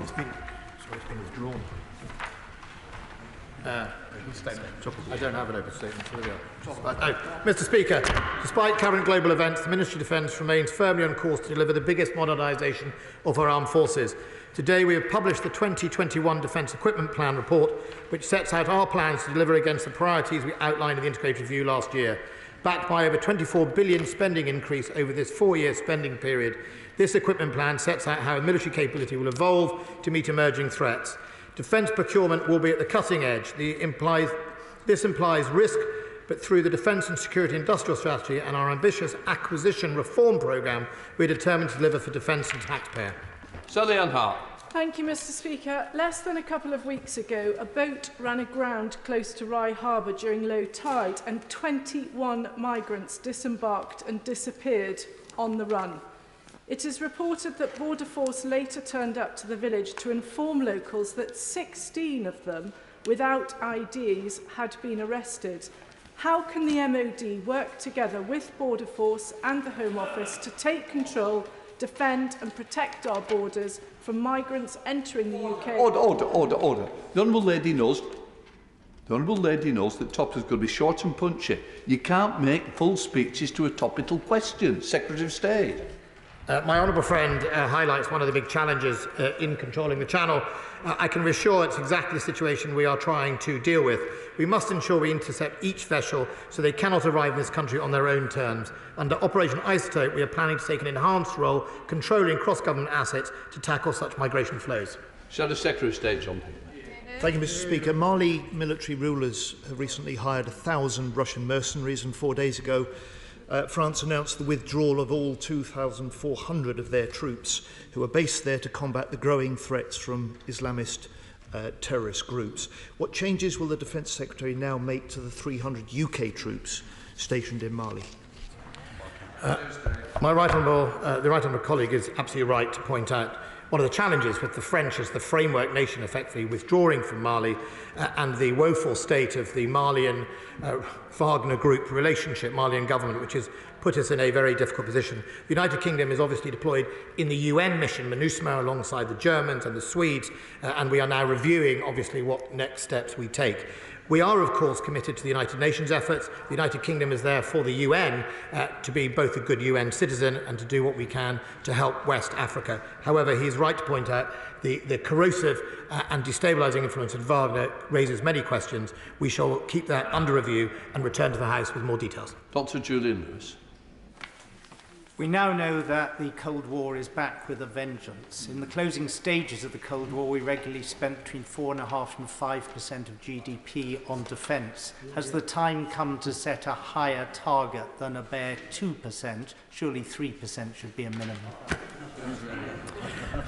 It's been withdrawn. I don't have an open statement. So there we are. Mr. Speaker, despite current global events, the Ministry of Defence remains firmly on course to deliver the biggest modernisation of our armed forces. Today we have published the 2021 Defence Equipment Plan report, which sets out our plans to deliver against the priorities we outlined in the integrated review last year. Backed by over £24 billion spending increase over this 4-year spending period, this equipment plan sets out how military capability will evolve to meet emerging threats. Defence procurement will be at the cutting edge. This implies risk, but through the Defence and Security Industrial Strategy and our ambitious acquisition reform programme, we are determined to deliver for defence and taxpayer. Sally Ann Hart. Thank you, Mr. Speaker. Less than a couple of weeks ago, a boat ran aground close to Rye Harbour during low tide, and 21 migrants disembarked and disappeared on the run. It is reported that Border Force later turned up to the village to inform locals that 16 of them, without IDs, had been arrested. How can the MOD work together with Border Force and the Home Office to take control, defend and protect our borders from migrants entering the UK? Order. The Honourable Lady knows that Top is going to be short and punchy. You can't make full speeches to a topical question. Secretary of State. My honourable friend highlights one of the big challenges in controlling the Channel. I can reassure it's exactly the situation we are trying to deal with. We must ensure we intercept each vessel so they cannot arrive in this country on their own terms. Under Operation Isotope, we are planning to take an enhanced role controlling cross-government assets to tackle such migration flows. Shadow Secretary of State John. Thank you, Mr. Speaker. Mali military rulers have recently hired 1,000 Russian mercenaries, and 4 days ago France announced the withdrawal of all 2,400 of their troops who are based there to combat the growing threats from Islamist terrorist groups. What changes will the Defence Secretary now make to the 300 UK troops stationed in Mali? The right honourable colleague is absolutely right to point out one of the challenges with the French as the framework nation effectively withdrawing from Mali and the woeful state of the Malian Wagner Group relationship, Malian government, which has put us in a very difficult position. The United Kingdom is obviously deployed in the UN mission MINUSMA alongside the Germans and the Swedes, and we are now reviewing obviously what next steps we take. We are, of course, committed to the United Nations efforts. The United Kingdom is there for the UN to be both a good UN citizen and to do what we can to help West Africa. However, he is right to point out the corrosive and destabilising influence of Wagner raises many questions. We shall keep that under review and return to the House with more details. Dr. Julian Lewis. We now know that the Cold War is back with a vengeance. In the closing stages of the Cold War, we regularly spent between 4.5% and 5% of GDP on defence. Has the time come to set a higher target than a bare 2%? Surely 3% should be a minimum.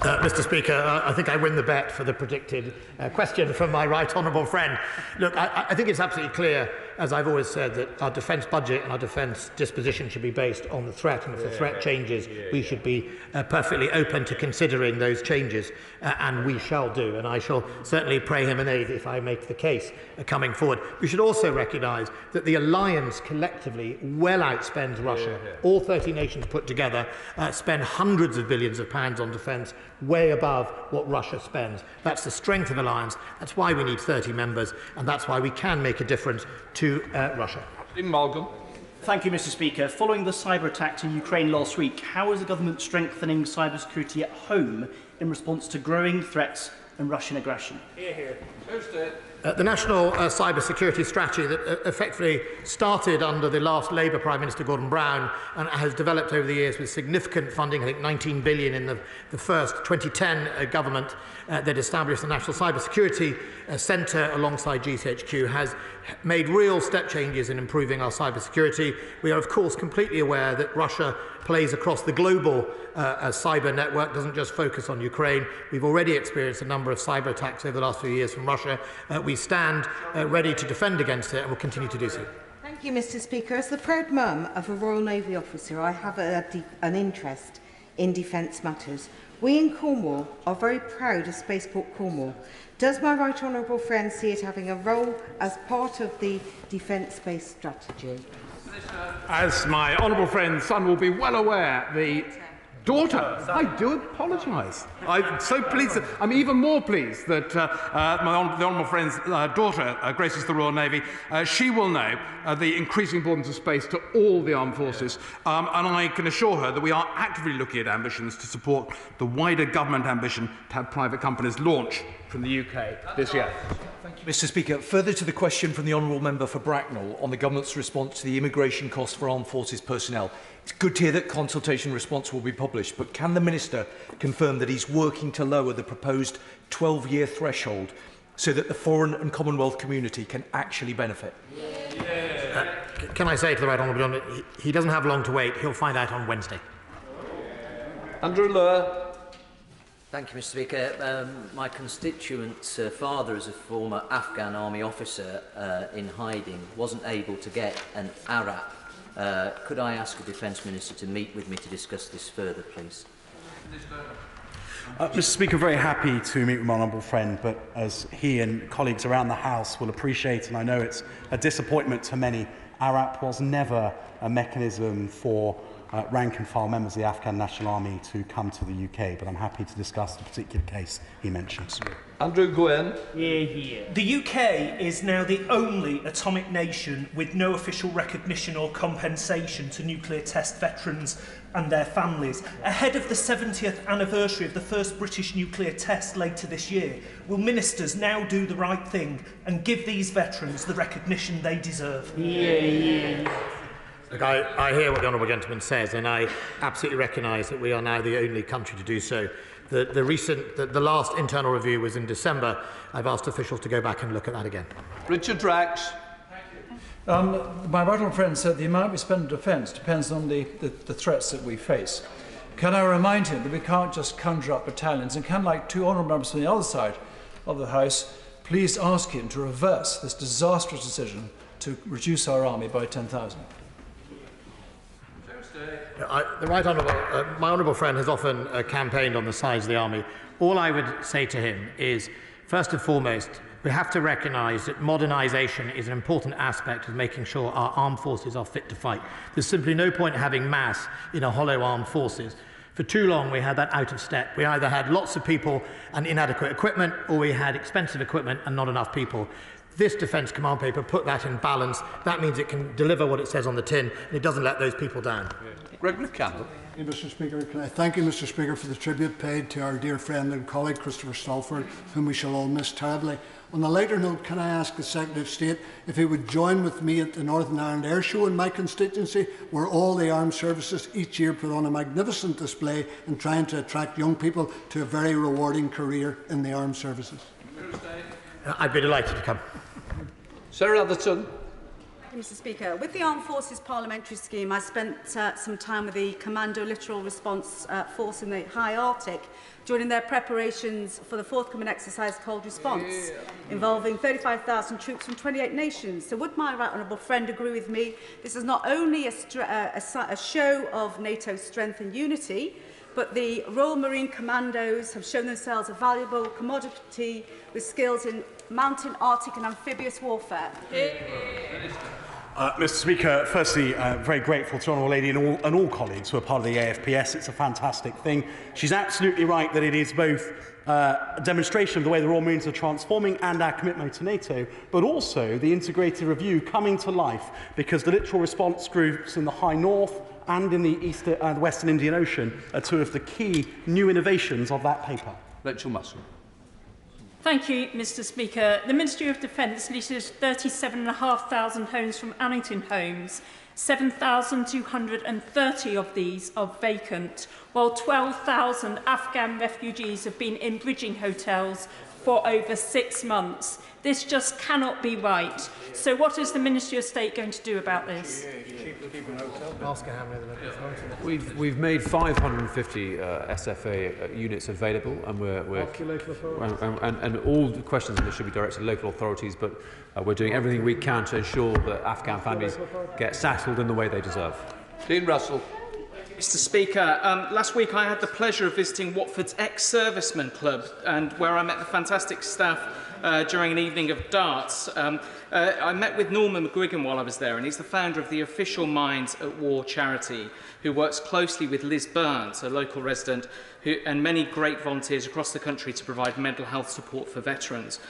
Mr. Speaker, I think I win the bet for the predicted question from my right honourable friend. Look, I think it's absolutely clear, as I've always said, that our defence budget and our defence disposition should be based on the threat, and if the threat changes, we should be perfectly open to considering those changes, and we shall do, and I shall certainly pray him an aid if I make the case coming forward. We should also recognise that the alliance collectively well outspends Russia. All 30 nations put together spend hundreds of billions of pounds on defence, way above what Russia spends. That's the strength of alliance. That's why we need 30 members, and that's why we can make a difference to Russia. Malcolm. Thank you, Mr. Speaker. Following the cyber attack in Ukraine last week, how is the government strengthening cybersecurity at home in response to growing threats and Russian aggression? Hear, hear. The National Cyber Security Strategy that effectively started under the last Labour Prime Minister Gordon Brown and has developed over the years with significant funding, I think 19 billion in the first 2010 government that established the National Cyber Security Centre alongside GCHQ, has made real step changes in improving our cyber security. We are of course completely aware that Russia plays across the global cyber network, doesn't just focus on Ukraine. We've already experienced a number of cyber attacks over the last few years from Russia. We stand ready to defend against it and will continue to do so. Thank you, Mr. Speaker. As the proud mum of a Royal Navy officer, I have an interest in defence matters. We in Cornwall are very proud of Spaceport Cornwall. Does my right honourable friend see it having a role as part of the defence space strategy? As my honourable friend's son will be well aware, the Daughter, I do apologise. I'm so pleased. I'm even more pleased that the honourable friend's daughter graces the Royal Navy. She will know the increasing importance of space to all the armed forces, and I can assure her that we are actively looking at ambitions to support the wider government ambition to have private companies launch from the UK this year. Mr Speaker, further to the question from the honourable member for Bracknell on the government's response to the immigration costs for armed forces personnel, it's good to hear that consultation response will be published, but can the Minister confirm that he's working to lower the proposed 12-year threshold so that the foreign and Commonwealth community can actually benefit? Can I say to the right honourable gentleman, he doesn't have long to wait. He'll find out on Wednesday. Andrew Lowe. Thank you, Mr Speaker. My constituent's father, as a former Afghan army officer in hiding, wasn't able to get an ARAP. Could I ask the Defence Minister to meet with me to discuss this further, please? Mr Speaker, very happy to meet with my honourable friend, but as he and colleagues around the House will appreciate, and I know it's a disappointment to many, ARAP was never a mechanism for rank-and-file members of the Afghan National Army to come to the UK, but I'm happy to discuss the particular case he mentions. Andrew Gwynn. The UK is now the only atomic nation with no official recognition or compensation to nuclear test veterans and their families. Ahead of the 70th anniversary of the first British nuclear test later this year, will ministers now do the right thing and give these veterans the recognition they deserve? Look, I hear what the honourable gentleman says, and I absolutely recognise that we are now the only country to do so. The last internal review was in December. I've asked officials to go back and look at that again. Richard Drax. My right honourable friend said the amount we spend on defence depends on the threats that we face. Can I remind him that we can't just conjure up battalions, and can, like two honourable members from the other side of the House, please ask him to reverse this disastrous decision to reduce our army by 10,000. The right honourable, my honourable friend has often campaigned on the size of the army. All I would say to him is, first and foremost, we have to recognise that modernisation is an important aspect of making sure our armed forces are fit to fight. There's simply no point having mass in a hollow armed forces. For too long we had that out of step. We either had lots of people and inadequate equipment, or we had expensive equipment and not enough people. This Defence Command Paper put that in balance. That means it can deliver what it says on the tin, and it doesn't let those people down. Gregory Campbell. Mr Speaker, can I thank you, Mr Speaker, for the tribute paid to our dear friend and colleague Christopher Stalford, whom we shall all miss terribly. On a lighter note, can I ask the Secretary of State if he would join with me at the Northern Ireland Air Show in my constituency, where all the armed services each year put on a magnificent display in trying to attract young people to a very rewarding career in the armed services? I'd be delighted to come. Sarah Atherton. Mr Speaker, with the Armed Forces Parliamentary Scheme, I spent some time with the Commando Littoral Response Force in the High Arctic during their preparations for the forthcoming exercise Cold Response, involving 35,000 troops from 28 nations. So would my right honourable friend agree with me this is not only a show of NATO's strength and unity, but the Royal Marine Commandos have shown themselves a valuable commodity with skills in mountain, Arctic and amphibious warfare? Mr Speaker, firstly, very grateful to Honourable Lady and all colleagues who are part of the AFPS. It's a fantastic thing. She's absolutely right that it is both a demonstration of the way the Royal Marines are transforming and our commitment to NATO, but also the integrated review coming to life, because the littoral response groups in the High North and in the Western Indian Ocean are two of the key new innovations of that paper. Rachel Muscle. Thank you, Mr Speaker. The Ministry of Defence leases 37,500 homes from Annington Homes. 7,230 of these are vacant, while 12,000 Afghan refugees have been in bridging hotels for over 6 months. This just cannot be right. So what is the Ministry of State going to do about this? We've made 550 SFA units available, and and all the questions on this should be directed to local authorities, but we're doing everything we can to ensure that Afghan families get settled in the way they deserve. Dean Russell. Mr. Speaker, last week I had the pleasure of visiting Watford's ex-servicemen club, and where I met the fantastic staff during an evening of darts. I met with Norman McGuigan while I was there, and he's the founder of the Official Minds at War charity, who works closely with Liz Burns, a local resident, and many great volunteers across the country to provide mental health support for veterans.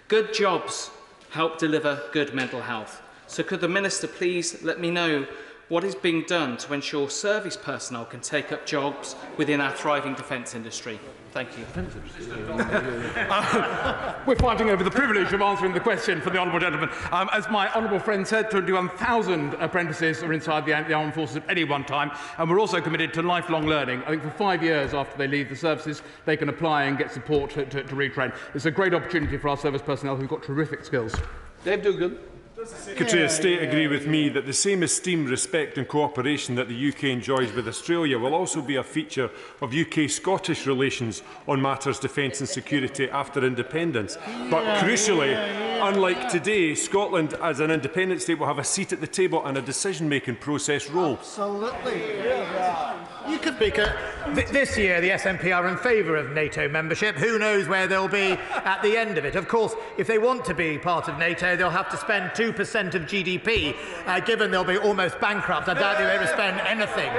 Good jobs help deliver good mental health. So could the Minister please let me know what is being done to ensure service personnel can take up jobs within our thriving defence industry? Thank you. We're fighting over the privilege of answering the question for the honourable gentleman. As my honourable friend said, 21,000 apprentices are inside the armed forces at any one time, and we're also committed to lifelong learning. I think for 5 years after they leave the services, they can apply and get support to retrain. It's a great opportunity for our service personnel who've got terrific skills. Dave Dugan. Does the Secretary of State agree with me that the same esteem, respect and cooperation that the UK enjoys with Australia will also be a feature of UK-Scottish relations on matters defence and security after independence? But crucially, unlike today, Scotland as an independent state will have a seat at the table and a decision-making process role. Absolutely. Speaker, this year the SNP are in favour of NATO membership. Who knows where they'll be at the end of it? Of course, if they want to be part of NATO, they'll have to spend 2% of GDP, given they'll be almost bankrupt. I doubt they'll ever spend anything.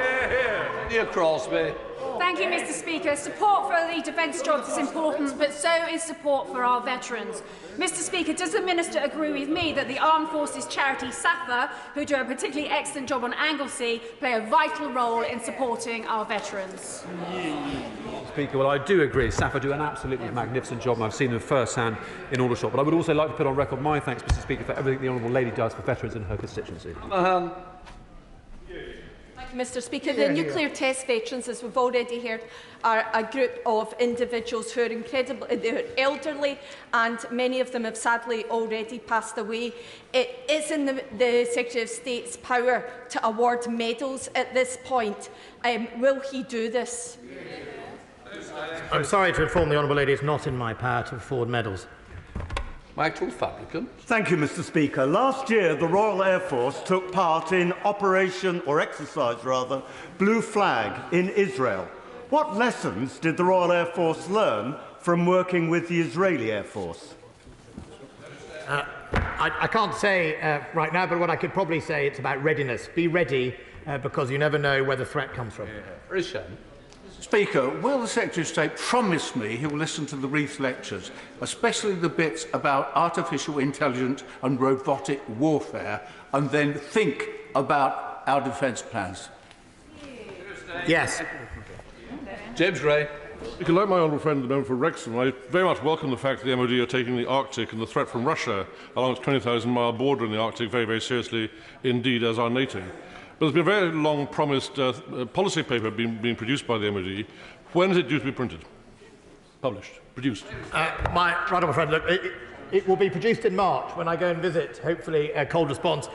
Neil Crosby. Thank you, Mr. Speaker. Support for the defence jobs is important, but so is support for our veterans. Mr. Speaker, does the Minister agree with me that the Armed Forces charity SAFA, who do a particularly excellent job on Anglesey, play a vital role in supporting our veterans? Speaker, well, I do agree. SAFA do an absolutely magnificent job, and I've seen them firsthand in Aldershot. But I would also like to put on record my thanks, Mr. Speaker, for everything the Honourable Lady does for veterans in her constituency. Mr. Speaker, the nuclear test veterans, as we've already heard, are a group of individuals who are they're elderly, and many of them have sadly already passed away. It is in the Secretary of State's power to award medals at this point. Will he do this? I'm sorry to inform the Honourable Lady it's not in my power to afford medals. Michael Fabricant. Thank you, Mr. Speaker. Last year, the Royal Air Force took part in Operation, or exercise rather, Blue Flag in Israel. What lessons did the Royal Air Force learn from working with the Israeli Air Force? I can't say right now, but what I could probably say, it's about readiness. Be ready, because you never know where the threat comes from. Speaker, will the Secretary of State promise me he will listen to the Reith lectures, especially the bits about artificial intelligence and robotic warfare, and then think about our defence plans? Yes. James Gray. Like my honourable friend, the member for Wrexham, I very much welcome the fact that the MOD are taking the Arctic and the threat from Russia along its 20,000-mile border in the Arctic very, very seriously indeed, as are NATO. But there's been a very long-promised policy paper being produced by the MOD. When is it due to be printed? Published? Produced? My honourable friend, look, it will be produced in March when I go and visit, hopefully, Cold Response.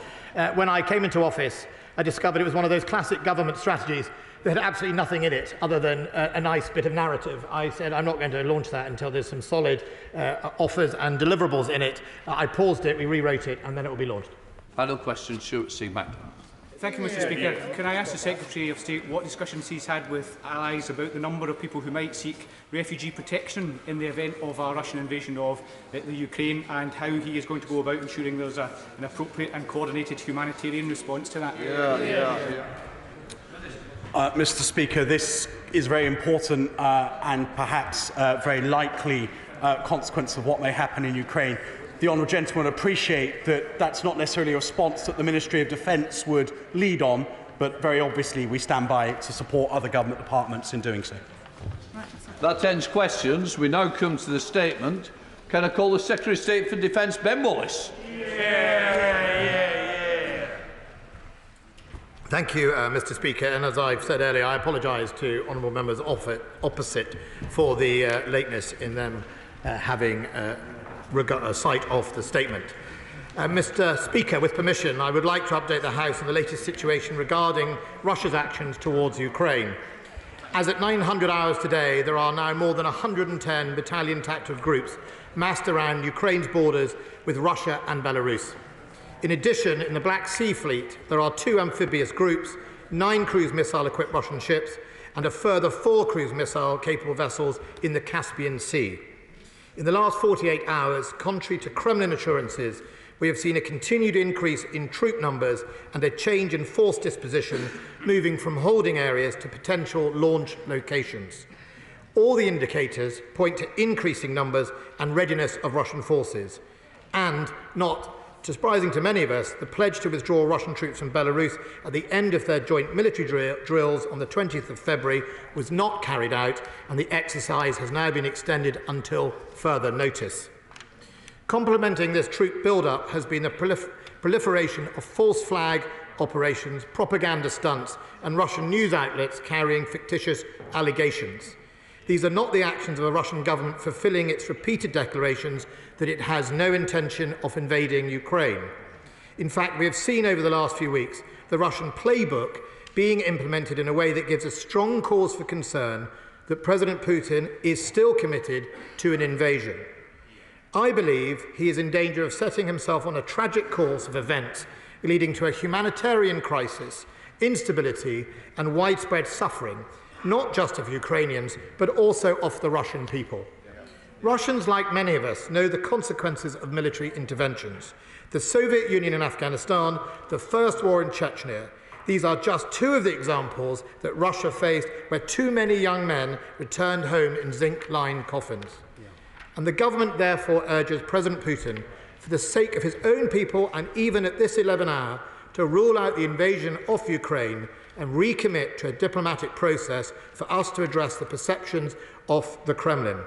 When I came into office, I discovered it was one of those classic government strategies that had absolutely nothing in it other than a nice bit of narrative. I said, I'm not going to launch that until there's some solid offers and deliverables in it. I paused it, we rewrote it, and then it will be launched. Final question, Stuart C. Macklin. Thank you, Mr. Speaker. Can I ask the Secretary of State what discussions he's had with allies about the number of people who might seek refugee protection in the event of a Russian invasion of the Ukraine, and how he is going to go about ensuring there's an appropriate and coordinated humanitarian response to that? Mr. Speaker, this is very important and perhaps very likely consequence of what may happen in Ukraine. The honourable gentleman appreciate that that's not necessarily a response that the Ministry of Defence would lead on, but very obviously we stand by to support other government departments in doing so. That ends questions. We now come to the statement. Can I call the Secretary of State for Defence, Ben Wallace? Thank you, Mr. Speaker. And as I've said earlier, I apologise to honourable members opposite for the lateness in them having sight of the statement. Mr. Speaker, with permission, I would like to update the House on the latest situation regarding Russia's actions towards Ukraine. As at 900 hours today, there are now more than 110 battalion tactical groups massed around Ukraine's borders with Russia and Belarus. In addition, in the Black Sea Fleet, there are 2 amphibious groups 9 cruise missile-equipped Russian ships and a further 4 cruise missile-capable vessels in the Caspian Sea. In the last 48 hours, contrary to Kremlin assurances, we have seen a continued increase in troop numbers and a change in force disposition, moving from holding areas to potential launch locations. All the indicators point to increasing numbers and readiness of Russian forces, and, not surprising to many of us, the pledge to withdraw Russian troops from Belarus at the end of their joint military drills on the 20th of February was not carried out, and the exercise has now been extended until further notice. Complementing this troop build-up has been the proliferation of false flag operations, propaganda stunts, and Russian news outlets carrying fictitious allegations. These are not the actions of a Russian government fulfilling its repeated declarations that it has no intention of invading Ukraine. In fact, we have seen over the last few weeks the Russian playbook being implemented in a way that gives a strong cause for concern that President Putin is still committed to an invasion. I believe he is in danger of setting himself on a tragic course of events leading to a humanitarian crisis, instability, and widespread suffering, not just of Ukrainians, but also of the Russian people. Russians, like many of us, know the consequences of military interventions. The Soviet Union in Afghanistan, the First War in Chechnya. These are just 2 of the examples that Russia faced where too many young men returned home in zinc-lined coffins. And the government therefore urges President Putin, for the sake of his own people and even at this 11th hour, to rule out the invasion of Ukraine and recommit to a diplomatic process for us to address the perceptions of the Kremlin.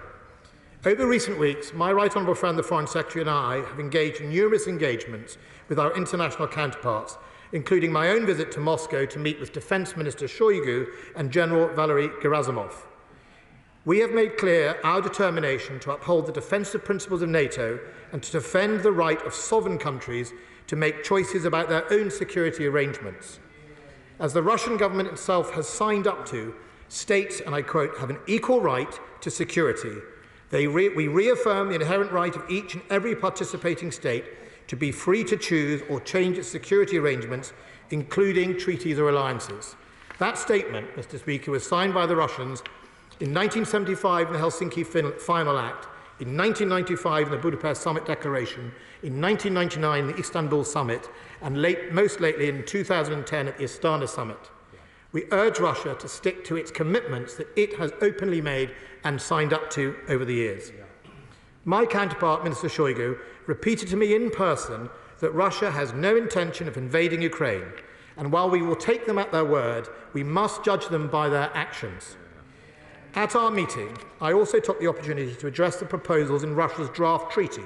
Over recent weeks, my right honourable friend, the Foreign Secretary, and I have engaged in numerous engagements with our international counterparts, including my own visit to Moscow to meet with Defence Minister Shoigu and General Valery Gerasimov. We have made clear our determination to uphold the defensive principles of NATO and to defend the right of sovereign countries to make choices about their own security arrangements. As the Russian government itself has signed up to, states, and I quote, have an equal right to security. We reaffirm the inherent right of each and every participating state to be free to choose or change its security arrangements, including treaties or alliances. That statement, Mr. Speaker, was signed by the Russians in 1975 in the Helsinki Final Act, in 1995 in the Budapest Summit Declaration, in 1999 in the Istanbul Summit, and most lately in 2010 at the Astana Summit. We urge Russia to stick to its commitments that it has openly made and signed up to over the years. My counterpart, Minister Shoigu, repeated to me in person that Russia has no intention of invading Ukraine, and while we will take them at their word, we must judge them by their actions. At our meeting, I also took the opportunity to address the proposals in Russia's draft treaty,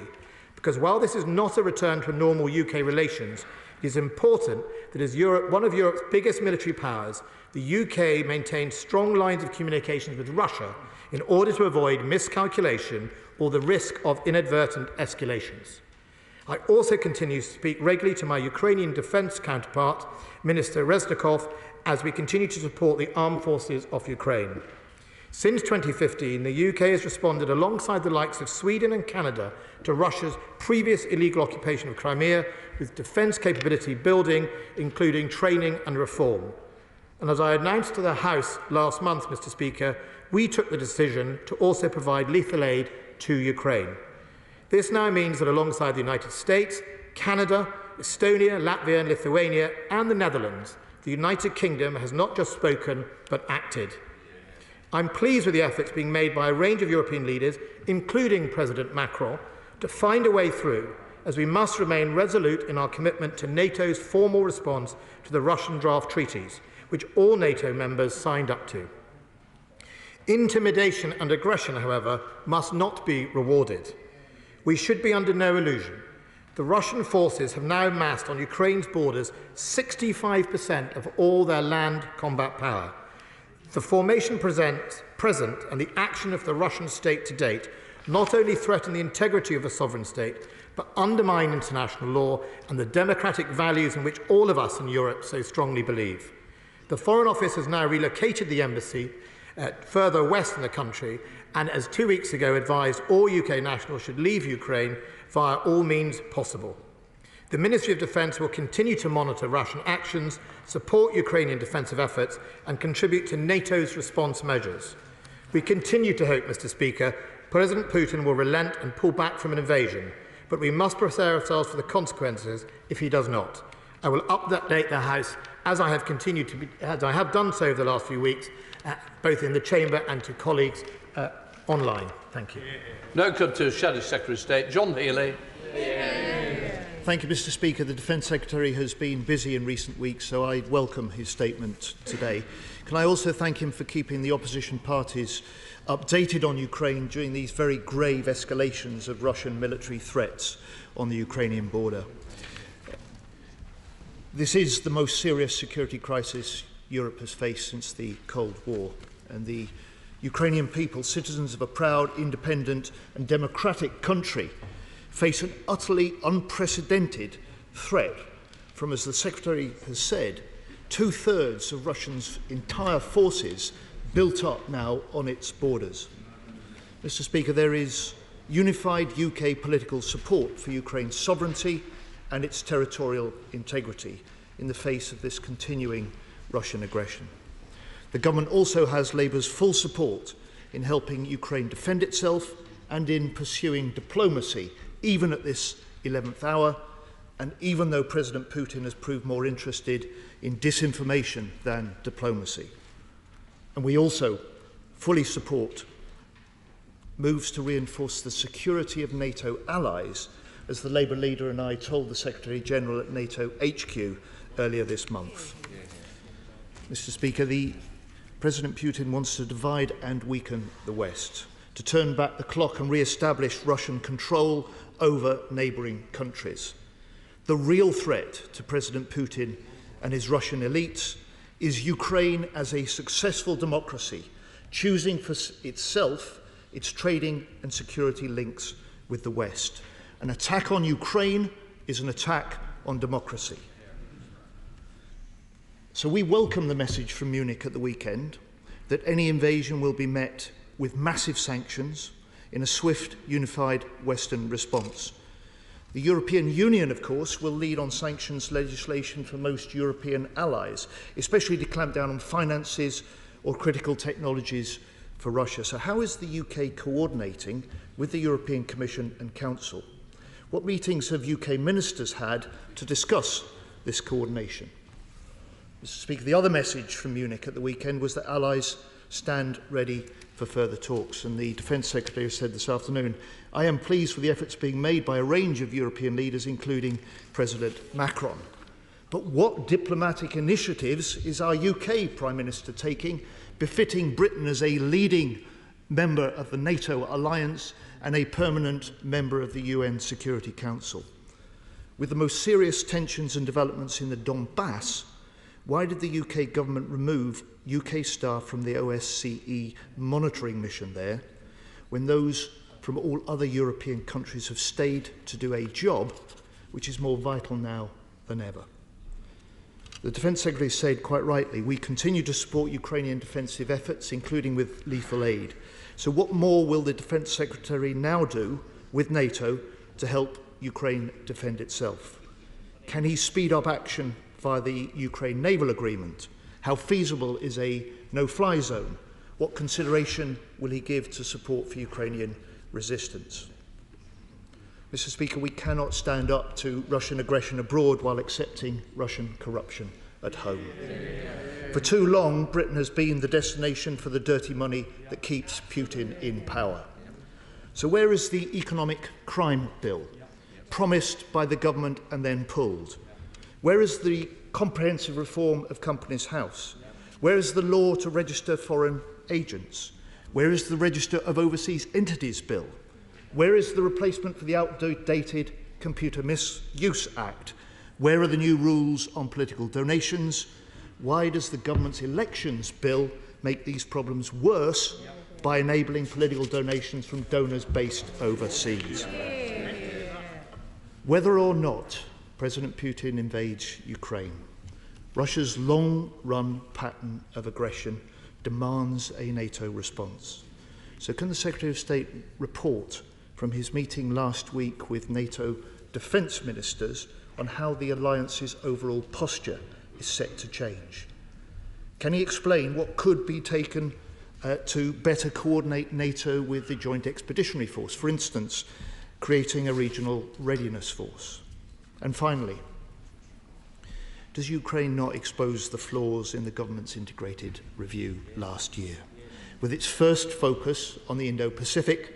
because while this is not a return to normal UK relations, it is important that as one of Europe's biggest military powers, the UK maintains strong lines of communications with Russia in order to avoid miscalculation or the risk of inadvertent escalations. I also continue to speak regularly to my Ukrainian defence counterpart, Minister Reznikov, as we continue to support the armed forces of Ukraine. Since 2015, the UK has responded alongside the likes of Sweden and Canada to Russia's previous illegal occupation of Crimea with defence capability building, including training and reform. And as I announced to the House last month, Mr. Speaker, we took the decision to also provide lethal aid to Ukraine. This now means that alongside the United States, Canada, Estonia, Latvia and Lithuania and the Netherlands, the United Kingdom has not just spoken but acted. I'm pleased with the efforts being made by a range of European leaders, including President Macron, to find a way through, as we must remain resolute in our commitment to NATO's formal response to the Russian draft treaties, which all NATO members signed up to. Intimidation and aggression, however, must not be rewarded. We should be under no illusion. The Russian forces have now massed on Ukraine's borders 65% of all their land combat power. The formation present and the action of the Russian state to date not only threaten the integrity of a sovereign state, but undermine international law and the democratic values in which all of us in Europe so strongly believe. The Foreign Office has now relocated the embassy further west in the country and, as 2 weeks ago, advised all UK nationals should leave Ukraine via all means possible. The Ministry of Defence will continue to monitor Russian actions, support Ukrainian defensive efforts and contribute to NATO's response measures. We continue to hope, Mr. Speaker, President Putin will relent and pull back from an invasion, but we must prepare ourselves for the consequences if he does not. I will update the House as I have done so over the last few weeks, both in the Chamber and to colleagues online. Thank you. Now come to Shadow Secretary of State, John Healey. Thank you, Mr. Speaker. The Defence Secretary has been busy in recent weeks, so I welcome his statement today. Can I also thank him for keeping the opposition parties updated on Ukraine during these very grave escalations of Russian military threats on the Ukrainian border. This is the most serious security crisis Europe has faced since the Cold War, and the Ukrainian people, citizens of a proud, independent and democratic country, face an utterly unprecedented threat from, as the Secretary has said, 2/3 of Russia's entire forces built up now on its borders. Mr. Speaker, there is unified UK political support for Ukraine's sovereignty and its territorial integrity in the face of this continuing Russian aggression. The government also has Labour's full support in helping Ukraine defend itself and in pursuing diplomacy, even at this 11th hour, and even though President Putin has proved more interested in disinformation than diplomacy. And we also fully support moves to reinforce the security of NATO allies, as the Labour leader and I told the Secretary-General at NATO HQ earlier this month. Mr. Speaker, President Putin wants to divide and weaken the West, to turn back the clock and re-establish Russian control over neighbouring countries. The real threat to President Putin and his Russian elites is Ukraine as a successful democracy, choosing for itself its trading and security links with the West. An attack on Ukraine is an attack on democracy. So we welcome the message from Munich at the weekend that any invasion will be met with massive sanctions in a swift, unified Western response. The European Union, of course, will lead on sanctions legislation for most European allies, especially to clamp down on finances or critical technologies for Russia. So how is the UK coordinating with the European Commission and Council? What meetings have UK ministers had to discuss this coordination? Mr. Speaker, the other message from Munich at the weekend was that allies stand ready for further talks, and the Defence Secretary has said this afternoon, I am pleased with the efforts being made by a range of European leaders, including President Macron. But what diplomatic initiatives is our UK Prime Minister taking, befitting Britain as a leading member of the NATO alliance and a permanent member of the UN Security Council? With the most serious tensions and developments in the Donbass, why did the UK government remove UK staff from the OSCE monitoring mission there, when those from all other European countries have stayed to do a job which is more vital now than ever? The Defence Secretary said quite rightly, we continue to support Ukrainian defensive efforts, including with lethal aid. So what more will the Defence Secretary now do with NATO to help Ukraine defend itself? Can he speed up action via the Ukraine naval agreement? How feasible is a no-fly zone? What consideration will he give to support for Ukrainian resistance? Mr. Speaker, we cannot stand up to Russian aggression abroad while accepting Russian corruption at home. For too long, Britain has been the destination for the dirty money that keeps Putin in power. So where is the economic crime bill, promised by the government and then pulled? Where is the comprehensive reform of Companies House? Where is the law to register foreign agents? Where is the Register of Overseas Entities bill? Where is the replacement for the outdated Computer Misuse Act? Where are the new rules on political donations? Why does the government's elections bill make these problems worse by enabling political donations from donors based overseas? Whether or not President Putin invades Ukraine, Russia's long-run pattern of aggression demands a NATO response. So can the Secretary of State report from his meeting last week with NATO defence ministers on how the alliance's overall posture is set to change? Can he explain what could be taken to better coordinate NATO with the Joint Expeditionary Force, for instance, creating a regional readiness force? And finally, does Ukraine not expose the flaws in the government's integrated review last year, with its first focus on the Indo-Pacific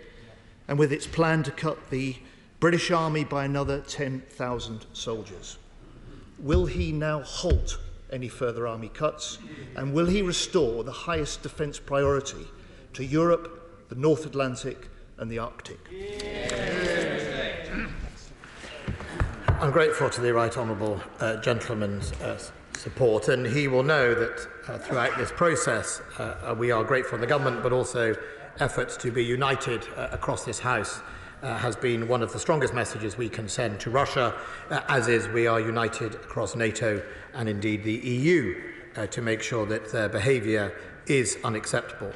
and with its plan to cut the British Army by another 10,000 soldiers? Will he now halt any further army cuts, and will he restore the highest defence priority to Europe, the North Atlantic and the Arctic? I'm grateful to the Right Honourable gentleman's support, and he will know that throughout this process we are grateful to the government, but also efforts to be united across this House has been one of the strongest messages we can send to Russia, as is we are united across NATO and indeed the EU to make sure that their behaviour is unacceptable.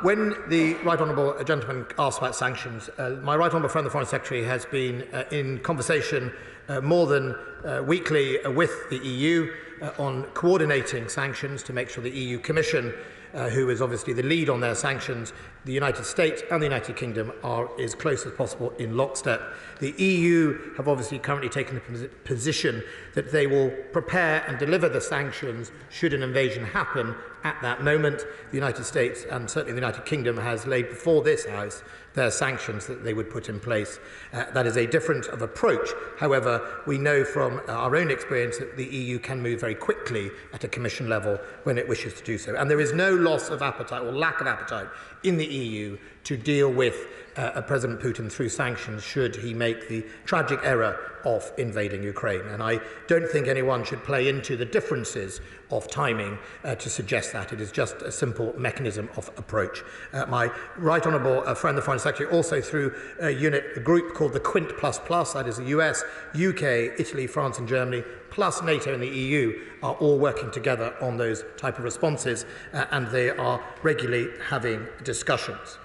When the Right Honourable gentleman asked about sanctions, my Right Honourable friend, the Foreign Secretary, has been in conversation more than weekly with the EU on coordinating sanctions to make sure the EU Commission, who is obviously the lead on their sanctions, the United States and the United Kingdom are as close as possible in lockstep. The EU have obviously currently taken the position that they will prepare and deliver the sanctions should an invasion happen at that moment. The United States and certainly the United Kingdom has laid before this House their sanctions that they would put in place. That is a different of approach. However, we know from our own experience that the EU can move very quickly at a Commission level when it wishes to do so. And there is no loss of appetite or lack of appetite in the EU to deal with President Putin through sanctions should he make the tragic error of invading Ukraine. And I don't think anyone should play into the differences of timing to suggest that. It is just a simple mechanism of approach. My Right Honourable friend, the Foreign Secretary, also through a group called the Quint++, that is the US, UK, Italy, France and Germany, plus NATO and the EU, are all working together on those type of responses, and they are regularly having discussions.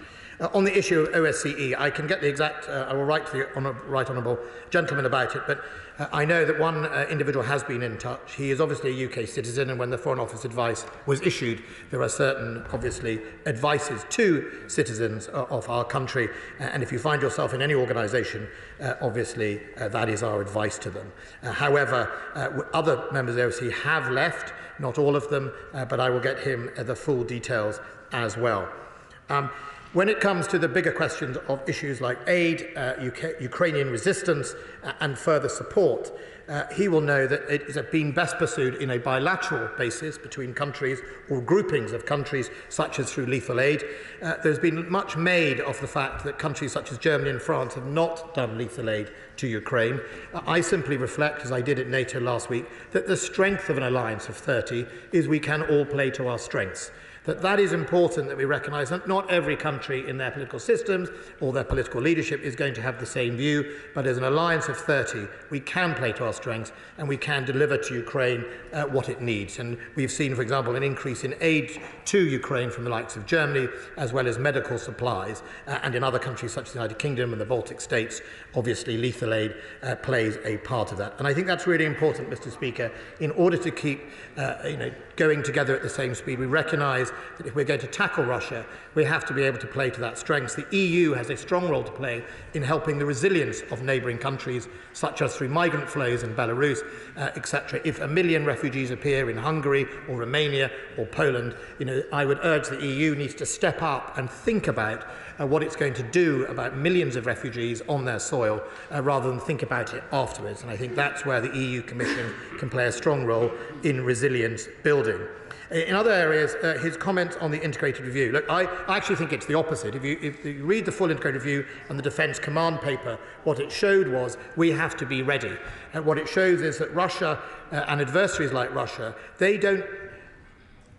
On the issue of OSCE, I can get the exact, I will write to the Right Honourable gentleman about it, but I know that one individual has been in touch. He is obviously a UK citizen, and when the Foreign Office advice was issued, there are certain, obviously, advices to citizens of our country, and if you find yourself in any organisation, obviously, that is our advice to them. However, other members of the OSCE have left, not all of them, but I will get him the full details as well. When it comes to the bigger questions of issues like aid, Ukrainian resistance and further support, he will know that it has been best pursued in a bilateral basis between countries or groupings of countries, such as through lethal aid. There's been much made of the fact that countries such as Germany and France have not done lethal aid to Ukraine. I simply reflect, as I did at NATO last week, that the strength of an alliance of 30 is we can all play to our strengths. That is important, that we recognise that not every country in their political systems or their political leadership is going to have the same view, but as an alliance of 30, we can play to our strengths and we can deliver to Ukraine what it needs. And we've seen, for example, an increase in aid to Ukraine from the likes of Germany, as well as medical supplies. And in other countries such as the United Kingdom and the Baltic states, obviously lethal aid plays a part of that. And I think that's really important, Mr. Speaker, in order to keep going together at the same speed. We recognise that if we're going to tackle Russia, we have to be able to play to that strength. The EU has a strong role to play in helping the resilience of neighbouring countries, such as through migrant flows in Belarus, etc. If 1 million refugees appear in Hungary or Romania or Poland, I would urge the EU needs to step up and think about what it's going to do about millions of refugees on their soil, rather than think about it afterwards. And I think that's where the EU Commission can play a strong role in resilience building. In other areas, his comment on the integrated review. Look, I actually think it's the opposite. If you read the full integrated review and the Defence Command paper, what it showed was we have to be ready. And what it shows is that Russia and adversaries like Russia, they don't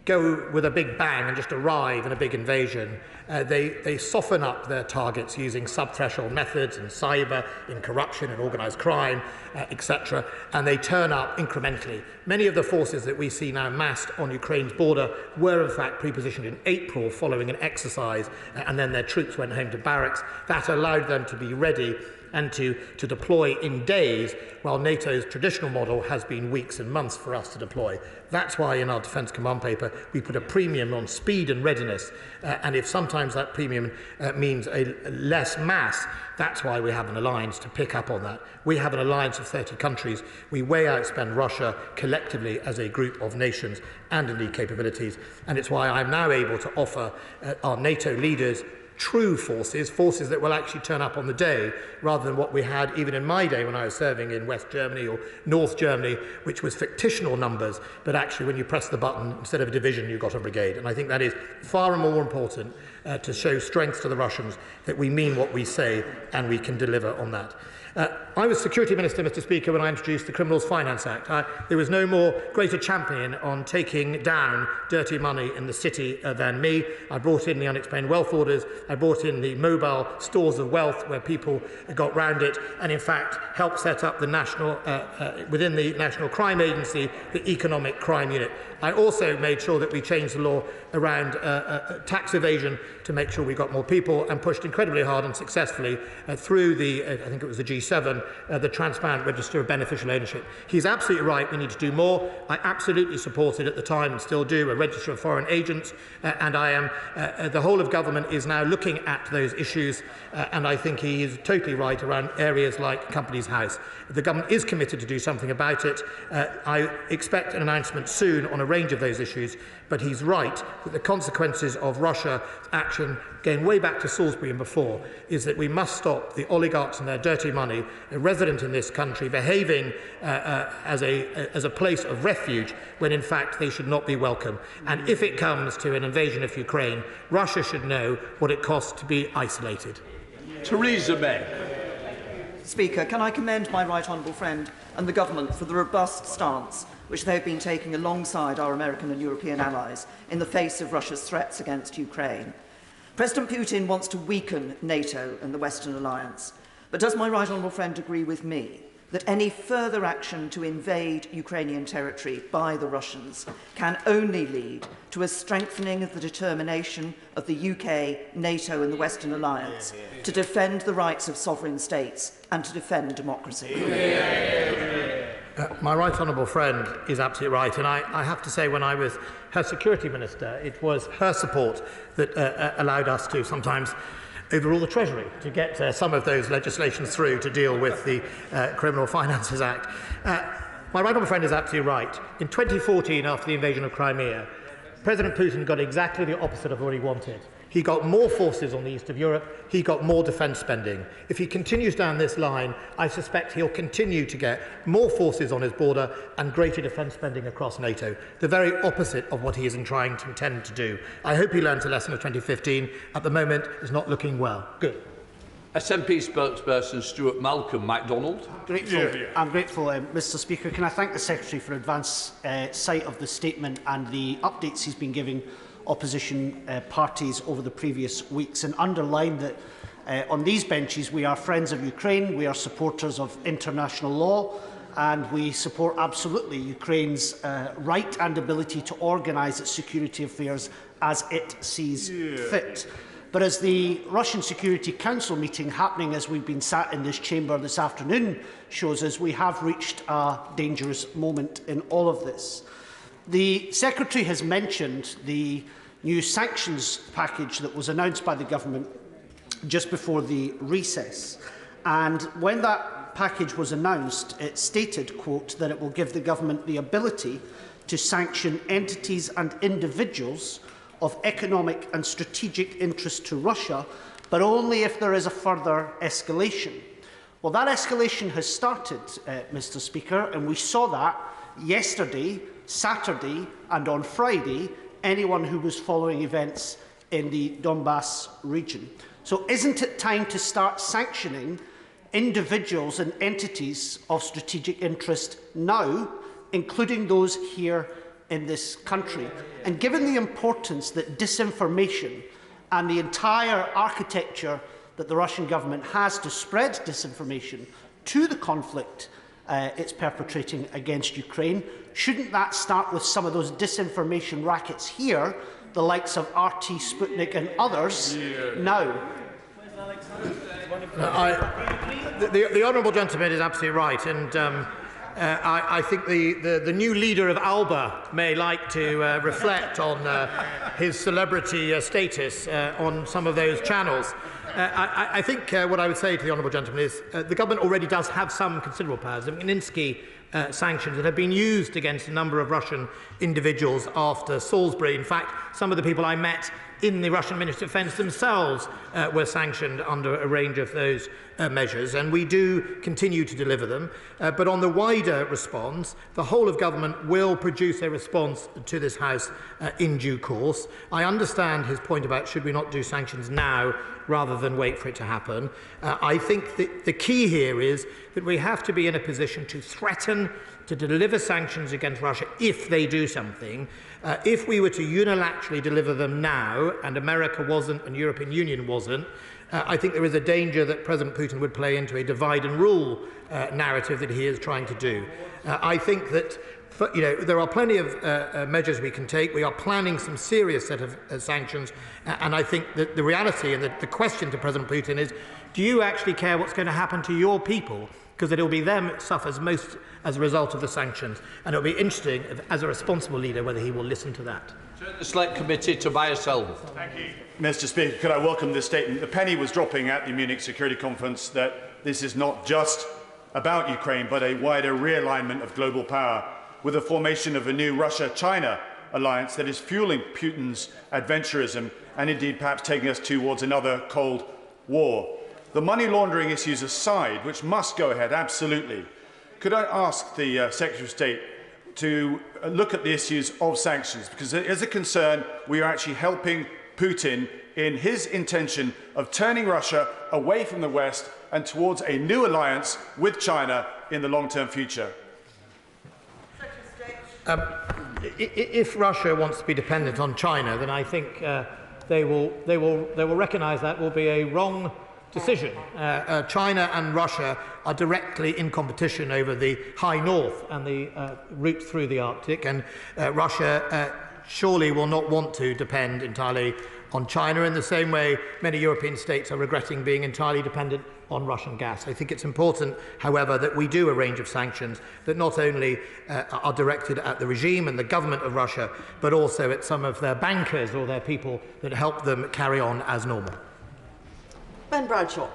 go with a big bang and just arrive in a big invasion. They soften up their targets using sub-threshold methods in cyber, in corruption and organised crime, etc. And they turn up incrementally. Many of the forces that we see now massed on Ukraine's border were in fact pre-positioned in April following an exercise, and then their troops went home to barracks. That allowed them to be ready and to deploy in days, while NATO's traditional model has been weeks and months for us to deploy. That's why in our Defence Command paper we put a premium on speed and readiness, and if sometimes that premium means a less mass, that's why we have an alliance to pick up on that. We have an alliance of 30 countries. We way outspend Russia collectively as a group of nations and indeed capabilities, and it's why I'm now able to offer our NATO leaders true forces, forces that will actually turn up on the day, rather than what we had even in my day when I was serving in West Germany or North Germany, which was fictional numbers, but actually when you press the button, instead of a division, you got a brigade. And I think that is far more important to show strength to the Russians that we mean what we say and we can deliver on that. I was Security Minister, Mr. Speaker, when I introduced the Criminals Finance Act. There was no more greater champion on taking down dirty money in the city than me. I brought in the unexplained wealth orders. I brought in the mobile stores of wealth where people got round it, and in fact helped set up the national, within the National Crime Agency, the Economic Crime Unit. I also made sure that we changed the law around tax evasion to make sure we got more people, and pushed incredibly hard and successfully through the, I think it was the G7, the Transparent Register of Beneficial Ownership. He's absolutely right, we need to do more. I absolutely supported at the time and still do a register of foreign agents, and I am, the whole of government is now looking at those issues, and I think he is totally right around areas like Companies House. The government is committed to do something about it. I expect an announcement soon on a range of those issues, but he's right that the consequences of Russia's action, going way back to Salisbury and before, is that we must stop the oligarchs and their dirty money resident in this country behaving as a place of refuge when in fact they should not be welcome. And if it comes to an invasion of Ukraine, Russia should know what it costs to be isolated. Theresa May. Speaker, can I commend my right honourable friend and the government for the robust stance which they have been taking alongside our American and European allies in the face of Russia's threats against Ukraine. President Putin wants to weaken NATO and the Western alliance, but does my right honourable friend agree with me that any further action to invade Ukrainian territory by the Russians can only lead to a strengthening of the determination of the UK, NATO and the Western alliance to defend the rights of sovereign states and to defend democracy? My right honourable friend is absolutely right, and I have to say, when I was her security minister, it was her support that allowed us to sometimes overrule the Treasury to get some of those legislations through to deal with the Criminal Finances Act. My right honourable friend is absolutely right. In 2014, after the invasion of Crimea, President Putin got exactly the opposite of what he wanted. He got more forces on the east of Europe. He got more defence spending. If he continues down this line, I suspect he'll continue to get more forces on his border and greater defence spending across NATO, the very opposite of what he is trying to intend to do. I hope he learnt a lesson of 2015. At the moment, it's not looking well. Good. SNP spokesperson Stuart Malcolm MacDonald. I'm grateful, Mr. Speaker. Can I thank the Secretary for advance sight of the statement and the updates he's been giving opposition parties over the previous weeks, and underline that on these benches we are friends of Ukraine, we are supporters of international law, and we support absolutely Ukraine's right and ability to organise its security affairs as it sees fit. But as the Russian Security Council meeting happening as we've been sat in this chamber this afternoon shows us, we have reached a dangerous moment in all of this. The Secretary has mentioned the new sanctions package that was announced by the government just before the recess. And when that package was announced, it stated, quote, that it will give the government the ability to sanction entities and individuals of economic and strategic interest to Russia, but only if there is a further escalation. Well, that escalation has started, Mr. Speaker, and we saw that yesterday, Saturday and on Friday, anyone who was following events in the Donbass region. So isn't it time to start sanctioning individuals and entities of strategic interest now, including those here in this country? And given the importance that disinformation and the entire architecture that the Russian government has to spread disinformation to the conflict it's perpetrating against Ukraine, shouldn't that start with some of those disinformation rackets here, the likes of RT, Sputnik and others, now? The honourable gentleman is absolutely right, and I think the new leader of Alba may like to reflect on his celebrity status on some of those channels. I think what I would say to the honourable gentleman is the government already does have some considerable powers. The Magnitsky sanctions that have been used against a number of Russian individuals after Salisbury. In fact, some of the people I met in the Russian Ministry of Defence themselves were sanctioned under a range of those measures, and we do continue to deliver them. But on the wider response, the whole of government will produce a response to this House in due course. I understand his point about should we not do sanctions now rather than wait for it to happen. I think the key here is that we have to be in a position to threaten to deliver sanctions against Russia if they do something. If we were to unilaterally deliver them now, and America wasn't and European Union wasn't, I think there is a danger that President Putin would play into a divide and rule narrative that he is trying to do. I think that there are plenty of measures we can take. We are planning some serious set of sanctions, and I think that the reality and the question to President Putin is, do you actually care what's going to happen to your people? Because it will be them that suffers most as a result of the sanctions, and it will be interesting, as a responsible leader, whether he will listen to that. Turn the Select Committee to Selden. Thank you. Mr. Speaker, could I welcome this statement? The penny was dropping at the Munich Security Conference that this is not just about Ukraine, but a wider realignment of global power, with the formation of a new Russia-China alliance that is fueling Putin's adventurism and indeed perhaps taking us towards another Cold War. The money laundering issues aside, which must go ahead, absolutely, could I ask the Secretary of State to look at the issues of sanctions? Because there is a concern we are actually helping Putin in his intention of turning Russia away from the West and towards a new alliance with China in the long-term future. If Russia wants to be dependent on China, then I think they will recognise that will be a wrong decision. China and Russia are directly in competition over the high north and the route through the Arctic, and Russia surely will not want to depend entirely on China in the same way many European states are regretting being entirely dependent on Russian gas. I think it's important, however, that we do a range of sanctions that not only are directed at the regime and the government of Russia, but also at some of their bankers or their people that help them carry on as normal. Ben Bradshaw.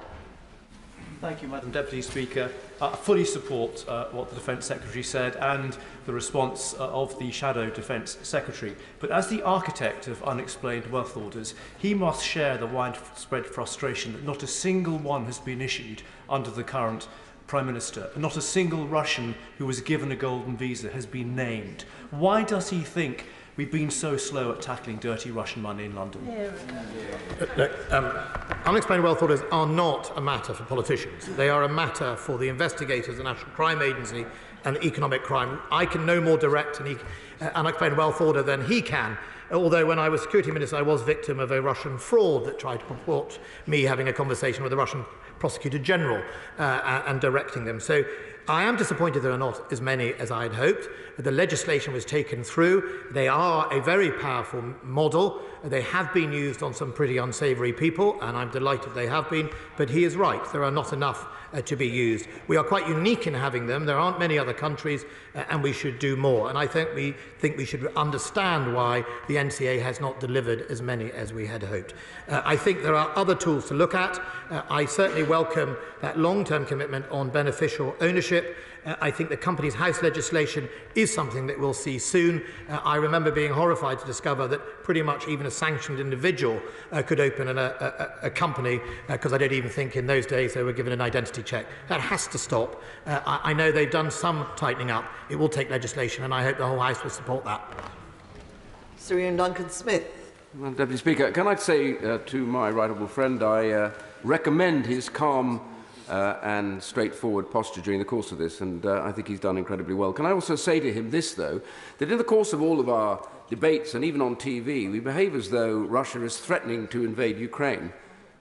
Thank you, Madam Deputy Speaker. I fully support what the Defence Secretary said and the response of the Shadow Defence Secretary. But as the architect of unexplained wealth orders, he must share the widespread frustration that not a single one has been issued under the current Prime Minister. Not a single Russian who was given a golden visa has been named. Why does he think we've been so slow at tackling dirty Russian money in London? Unexplained wealth orders are not a matter for politicians. They are a matter for the investigators, the National Crime Agency and economic crime. I can no more direct an unexplained wealth order than he can. Although when I was Security Minister, I was victim of a Russian fraud that tried to purport me having a conversation with the Russian Prosecutor General and directing them. So I am disappointed there are not as many as I had hoped. The legislation was taken through. They are a very powerful model. They have been used on some pretty unsavoury people, and I'm delighted they have been. But he is right. There are not enough to be used. We are quite unique in having them. There aren't many other countries, and we should do more. And I think we should understand why the NCA has not delivered as many as we had hoped. I think there are other tools to look at. I certainly welcome that long-term commitment on beneficial ownership. I think the Companies House legislation is something that we'll see soon. I remember being horrified to discover that pretty much even a sanctioned individual could open a company, because I don't even think in those days they were given an identity check. That has to stop. I know they've done some tightening up. It will take legislation, and I hope the whole House will support that. Sir Ian Duncan-Smith. Well, Deputy Speaker, can I say to my right honourable friend, I recommend his calm and straightforward posture during the course of this, and I think he's done incredibly well. Can I also say to him this, though, that in the course of all of our debates and even on TV, we behave as though Russia is threatening to invade Ukraine.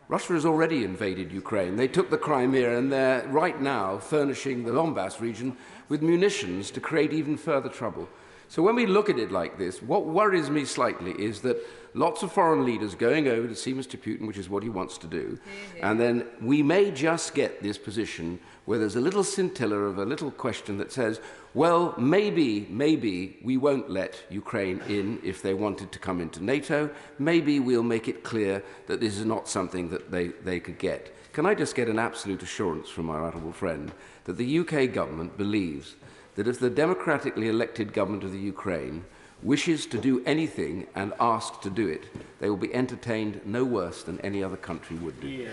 Russia has already invaded Ukraine. They took the Crimea, and they're right now furnishing the Donbass region with munitions to create even further trouble. So when we look at it like this, what worries me slightly is that lots of foreign leaders going over to see Mr. Putin, which is what he wants to do, and then we may just get this position where there's a little scintilla of a little question that says, well, maybe we won't let Ukraine in if they wanted to come into NATO. Maybe we'll make it clear that this is not something that they could get. Can I just get an absolute assurance from my honourable friend that the UK government believes that if the democratically elected government of the Ukraine wishes to do anything and asks to do it, they will be entertained no worse than any other country would do?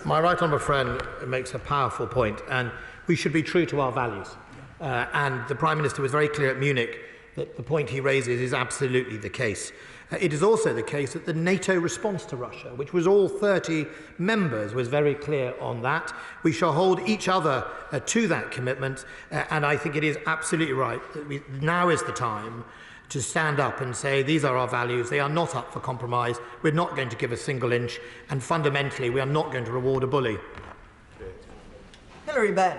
My right honourable friend makes a powerful point, and we should be true to our values. And the Prime Minister was very clear at Munich that the point he raises is absolutely the case. It is also the case that the NATO response to Russia, which was all 30 members, was very clear on that. We shall hold each other to that commitment, and I think it is absolutely right that now is the time to stand up and say these are our values, they are not up for compromise, we're not going to give a single inch, and fundamentally we are not going to reward a bully. Hilary Benn.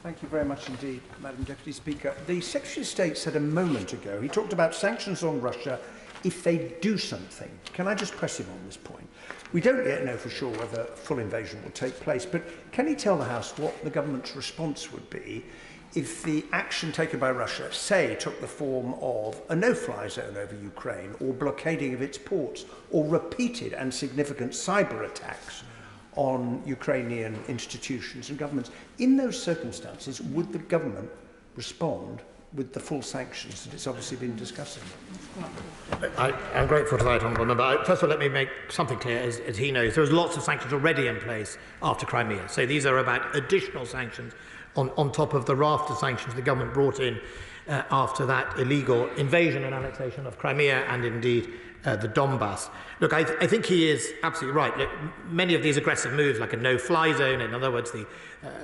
Thank you very much indeed, Madam Deputy Speaker. The Secretary of State said a moment ago, he talked about sanctions on Russia if they do something. Can I just press him on this point? We don't yet know for sure whether full invasion will take place, but can he tell the House what the government's response would be if the action taken by Russia, say, took the form of a no-fly zone over Ukraine, or blockading of its ports, or repeated and significant cyber attacks on Ukrainian institutions and governments? In those circumstances, would the government respond with the full sanctions that it's obviously been discussing? I'm grateful to that, honourable member. First of all, let me make something clear. As he knows, there's lots of sanctions already in place after Crimea. So these are about additional sanctions on top of the raft of sanctions the government brought in after that illegal invasion and annexation of Crimea and indeed the Donbass. Look, I think he is absolutely right. Look, many of these aggressive moves, like a no-fly zone, in other words, the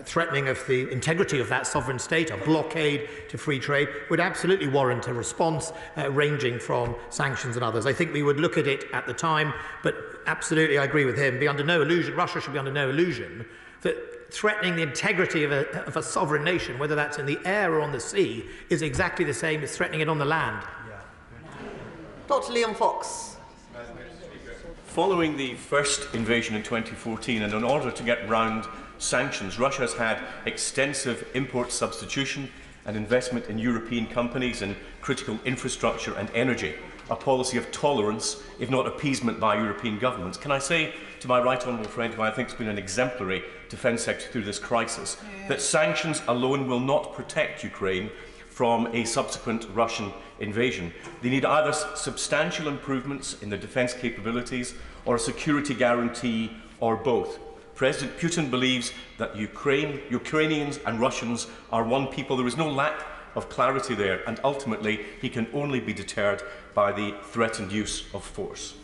threatening of the integrity of that sovereign state, a blockade to free trade, would absolutely warrant a response ranging from sanctions and others. I think we would look at it at the time, but absolutely I agree with him. Be under no illusion, Russia should be under no illusion that threatening the integrity of a sovereign nation, whether that's in the air or on the sea, is exactly the same as threatening it on the land. Dr. Liam Fox. Following the first invasion in 2014, and in order to get round sanctions, Russia has had extensive import substitution and investment in European companies in critical infrastructure and energy, a policy of tolerance, if not appeasement, by European governments. Can I say to my right honourable friend, who I think has been an exemplary Defence Secretary through this crisis, that sanctions alone will not protect Ukraine from a subsequent Russian invasion. They need either substantial improvements in their defence capabilities or a security guarantee, or both. President Putin believes that Ukrainians and Russians are one people. There is no lack of clarity there, and ultimately he can only be deterred by the threatened use of force.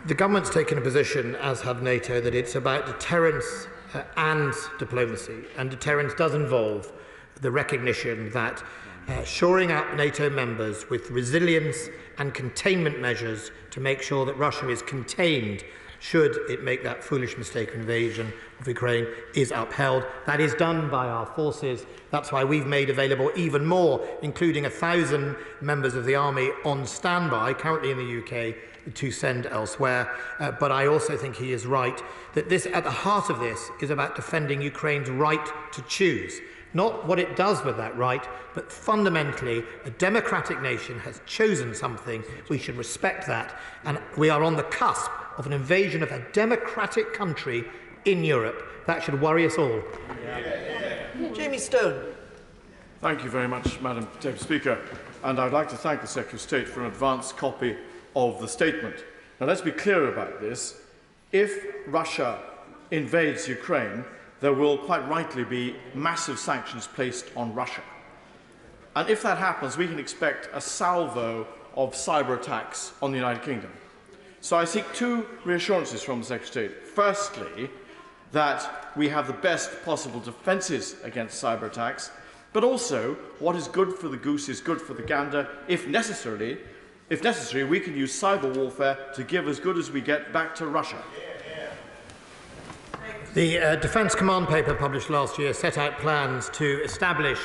The government's taken a position, as have NATO, that it's about deterrence and diplomacy, and deterrence does involve the recognition that shoring up NATO members with resilience and containment measures to make sure that Russia is contained should it make that foolish mistake of invasion of Ukraine is upheld. That is done by our forces. That's why we've made available even more, including 1,000 members of the army on standby, currently in the UK, to send elsewhere. But I also think he is right that this, at the heart of this, is about defending Ukraine's right to choose. Not what it does with that right, but fundamentally a democratic nation has chosen something. We should respect that. And we are on the cusp of an invasion of a democratic country in Europe. That should worry us all. Jamie Stone. Thank you very much, Madam Deputy Speaker. And I'd like to thank the Secretary of State for an advance copy of the statement. Now, let's be clear about this. If Russia invades Ukraine, there will quite rightly be massive sanctions placed on Russia. And if that happens, we can expect a salvo of cyber attacks on the United Kingdom. So I seek two reassurances from the Secretary of State. Firstly, that we have the best possible defences against cyber attacks, but also what is good for the goose is good for the gander. If necessary, we can use cyber warfare to give as good as we get back to Russia. The Defence Command paper published last year set out plans to establish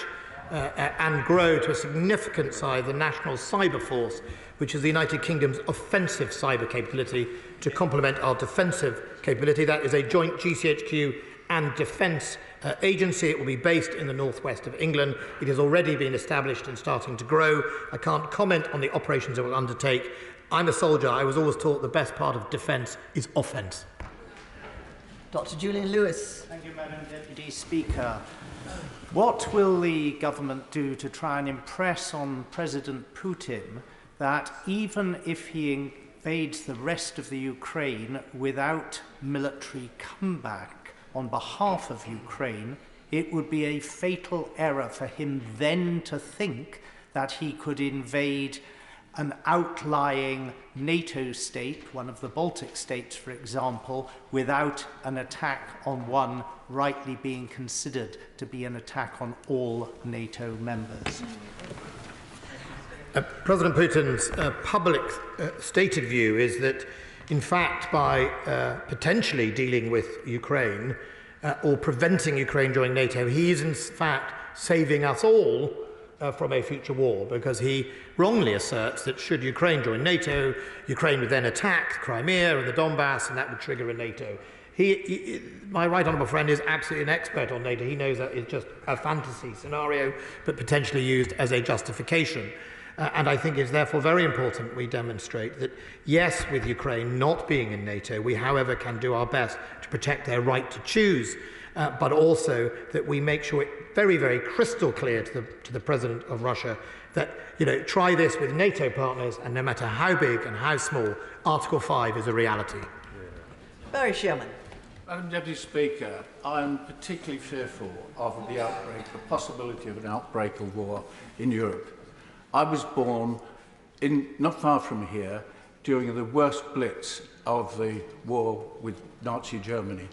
and grow to a significant size the National Cyber Force, which is the United Kingdom's offensive cyber capability to complement our defensive capability. That is a joint GCHQ and defence agency. It will be based in the northwest of England. It has already been established and starting to grow. I can't comment on the operations it will undertake. I'm a soldier. I was always taught the best part of defence is offence. Dr. Julian Lewis. Thank you, Madam Deputy Speaker. What will the government do to try and impress on President Putin that even if he invades the rest of the Ukraine without military comeback on behalf of Ukraine, it would be a fatal error for him then to think that he could invade an outlying NATO state, one of the Baltic states, for example, without an attack on one rightly being considered to be an attack on all NATO members? President Putin's public stated view is that, in fact, by potentially dealing with Ukraine or preventing Ukraine joining NATO, he is in fact saving us all from a future war, because he wrongly asserts that should Ukraine join NATO, Ukraine would then attack Crimea and the Donbass, and that would trigger a NATO. My right honourable friend is absolutely an expert on NATO. He knows that it's just a fantasy scenario, but potentially used as a justification. And I think it's therefore very important we demonstrate that, yes, with Ukraine not being in NATO, we, however, can do our best to protect their right to choose, but also that we make sure it very, very crystal clear to the President of Russia that, try this with NATO partners, and no matter how big and how small, Article 5 is a reality. Barry Sherman. Madam Deputy Speaker, I'm particularly fearful of the possibility of an outbreak of war in Europe. I was born not far from here during the worst blitz of the war with Nazi Germany.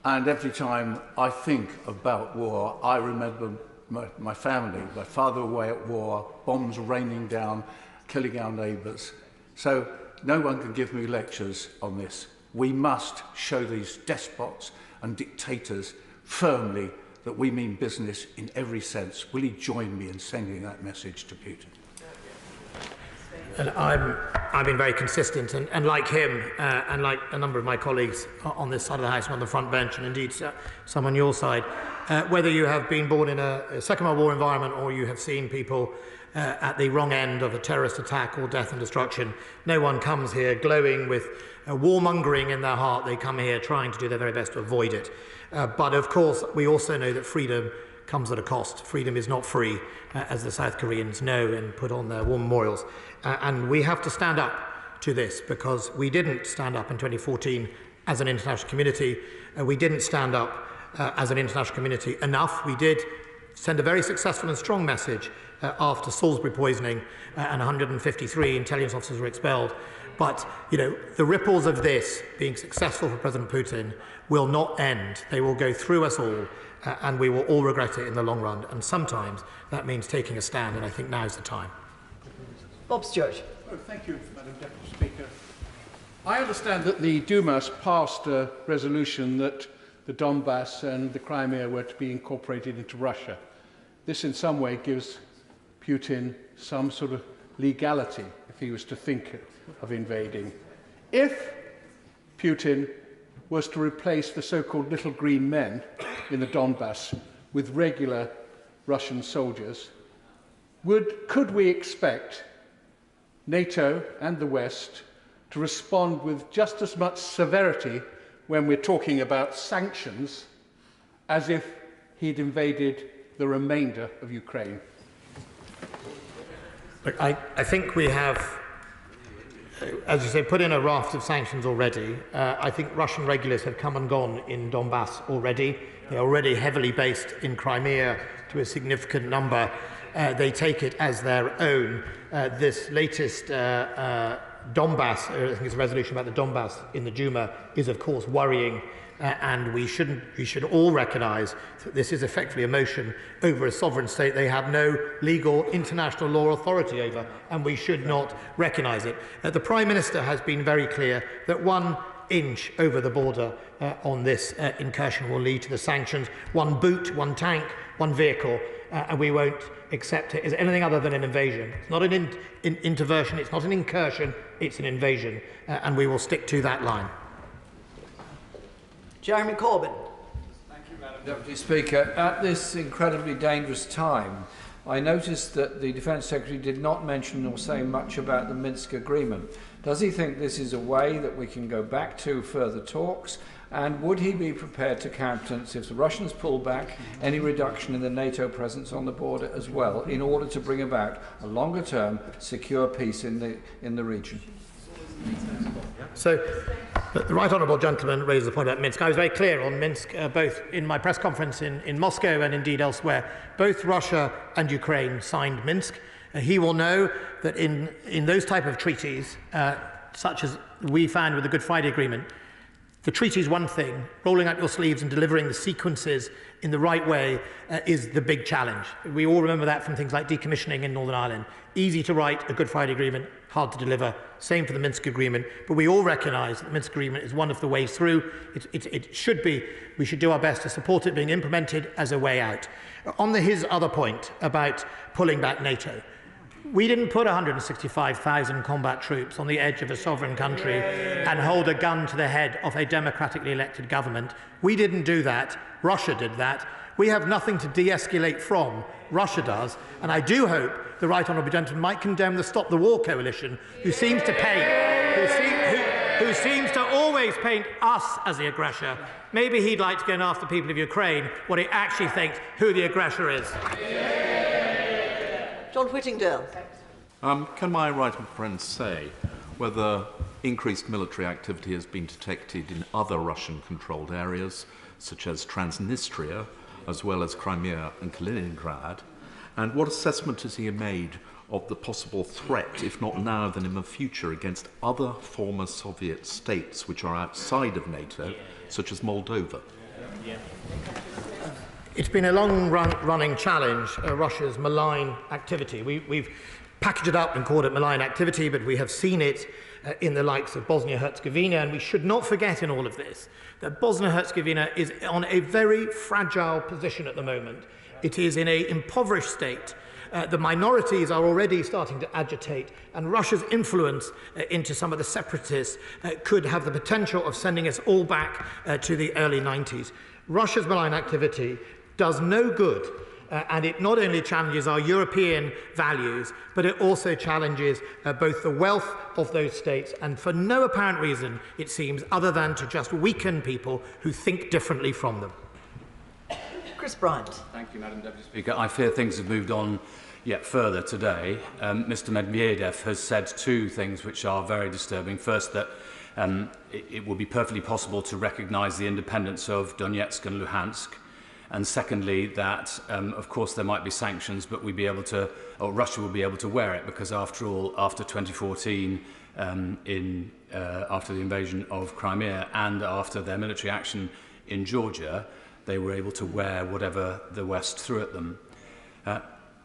And every time I think about war, I remember my family, my father away at war, bombs raining down, killing our neighbours. So no one can give me lectures on this. We must show these despots and dictators firmly that we mean business in every sense. Will he join me in sending that message to Putin? And I've been very consistent, and like him, and like a number of my colleagues on this side of the House and on the front bench, and indeed some on your side, whether you have been born in a Second World War environment or you have seen people at the wrong end of a terrorist attack or death and destruction, no one comes here glowing with warmongering in their heart. They come here trying to do their very best to avoid it. But of course, we also know that freedom comes at a cost. Freedom is not free, as the South Koreans know and put on their war memorials. And we have to stand up to this, because we didn't stand up in 2014 as an international community. We didn't stand up as an international community enough. We did send a very successful and strong message after Salisbury poisoning, and 153 intelligence officers were expelled. But, the ripples of this being successful for President Putin will not end. They will go through us all, and we will all regret it in the long run. And sometimes that means taking a stand, and I think now is the time. Bob Stewart. Oh, thank you, Madam Deputy Speaker. I understand that the Duma passed a resolution that the Donbass and the Crimea were to be incorporated into Russia. This in some way gives Putin some sort of legality if he was to think of invading. If Putin was to replace the so-called little green men in the Donbass with regular Russian soldiers, could we expect NATO and the West to respond with just as much severity when we're talking about sanctions as if he'd invaded the remainder of Ukraine? Look, I think we have, as you say, put in a raft of sanctions already. I think Russian regulars have come and gone in Donbass already. They're already heavily based in Crimea to a significant number. They take it as their own. This latest Donbass, I think it's a resolution about the Donbass in the Duma, is of course worrying, and we should all recognise that this is effectively a motion over a sovereign state they have no legal international law authority over, and we should not recognise it. The Prime Minister has been very clear that one inch over the border on this incursion will lead to the sanctions. One boot, one tank, one vehicle, and we won't accept it as anything other than an invasion. It's not an interversion, it's not an incursion, it's an invasion, and we will stick to that line. Jeremy Corbyn. Thank you, Madam Deputy Speaker. At this incredibly dangerous time, I noticed that the Defence Secretary did not mention or say much about the Minsk agreement. Does he think this is a way that we can go back to further talks? And would he be prepared to countenance, if the Russians pull back, any reduction in the NATO presence on the border as well, in order to bring about a longer-term secure peace in the region? So, the Right Honourable Gentleman raised the point about Minsk. I was very clear on Minsk, both in my press conference in Moscow and indeed elsewhere. Both Russia and Ukraine signed Minsk. He will know that in those type of treaties, such as we found with the Good Friday Agreement, the treaty is one thing. Rolling up your sleeves and delivering the sequences in the right way is the big challenge. We all remember that from things like decommissioning in Northern Ireland. Easy to write a Good Friday Agreement, hard to deliver. Same for the Minsk Agreement. But we all recognise that the Minsk Agreement is one of the ways through. It should be. We should do our best to support it being implemented as a way out. On his other point about pulling back NATO, we didn't put 165,000 combat troops on the edge of a sovereign country and hold a gun to the head of a democratically elected government. We didn't do that. Russia did that. We have nothing to de-escalate from. Russia does. And I do hope the Right Honourable Gentleman might condemn the Stop the War coalition, who seems to always paint us as the aggressor. Maybe he'd like to go and ask the people of Ukraine what he actually thinks who the aggressor is. John Whittingdale. Can my right honourable friend say whether increased military activity has been detected in other Russian-controlled areas, such as Transnistria, as well as Crimea and Kaliningrad? And what assessment has he made of the possible threat, if not now, then in the future, against other former Soviet states which are outside of NATO, such as Moldova? It's been a long-running challenge, Russia's malign activity. We've packaged it up and called it malign activity, but we have seen it in the likes of Bosnia-Herzegovina, and we should not forget in all of this that Bosnia-Herzegovina is on a very fragile position at the moment. It is in an impoverished state. The minorities are already starting to agitate, and Russia's influence into some of the separatists could have the potential of sending us all back to the early 90s. Russia's malign activity does no good, and it not only challenges our European values, but it also challenges both the wealth of those states, and for no apparent reason, it seems, other than to just weaken people who think differently from them. Chris Bryant. Thank you, Madam Deputy Speaker. I fear things have moved on yet further today. Mr Medvedev has said two things which are very disturbing. First, that it will be perfectly possible to recognise the independence of Donetsk and Luhansk. And secondly, that, of course, there might be sanctions, but we'd be able to, or Russia will be able to wear it, because after all, after 2014, after the invasion of Crimea and after their military action in Georgia, they were able to wear whatever the West threw at them.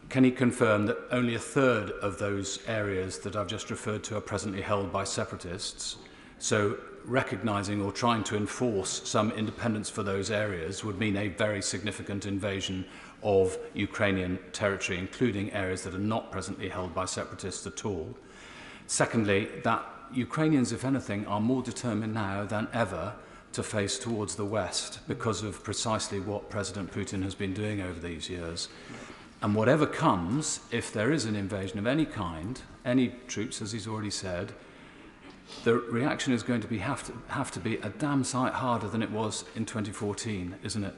Can he confirm that only a third of those areas that I've just referred to are presently held by separatists? So recognising or trying to enforce some independence for those areas would mean a very significant invasion of Ukrainian territory, including areas that are not presently held by separatists at all. Secondly, that Ukrainians, if anything, are more determined now than ever to face towards the West because of precisely what President Putin has been doing over these years. And whatever comes, if there is an invasion of any kind, any troops, as he's already said, the reaction is going to have to be a damn sight harder than it was in 2014, isn't it?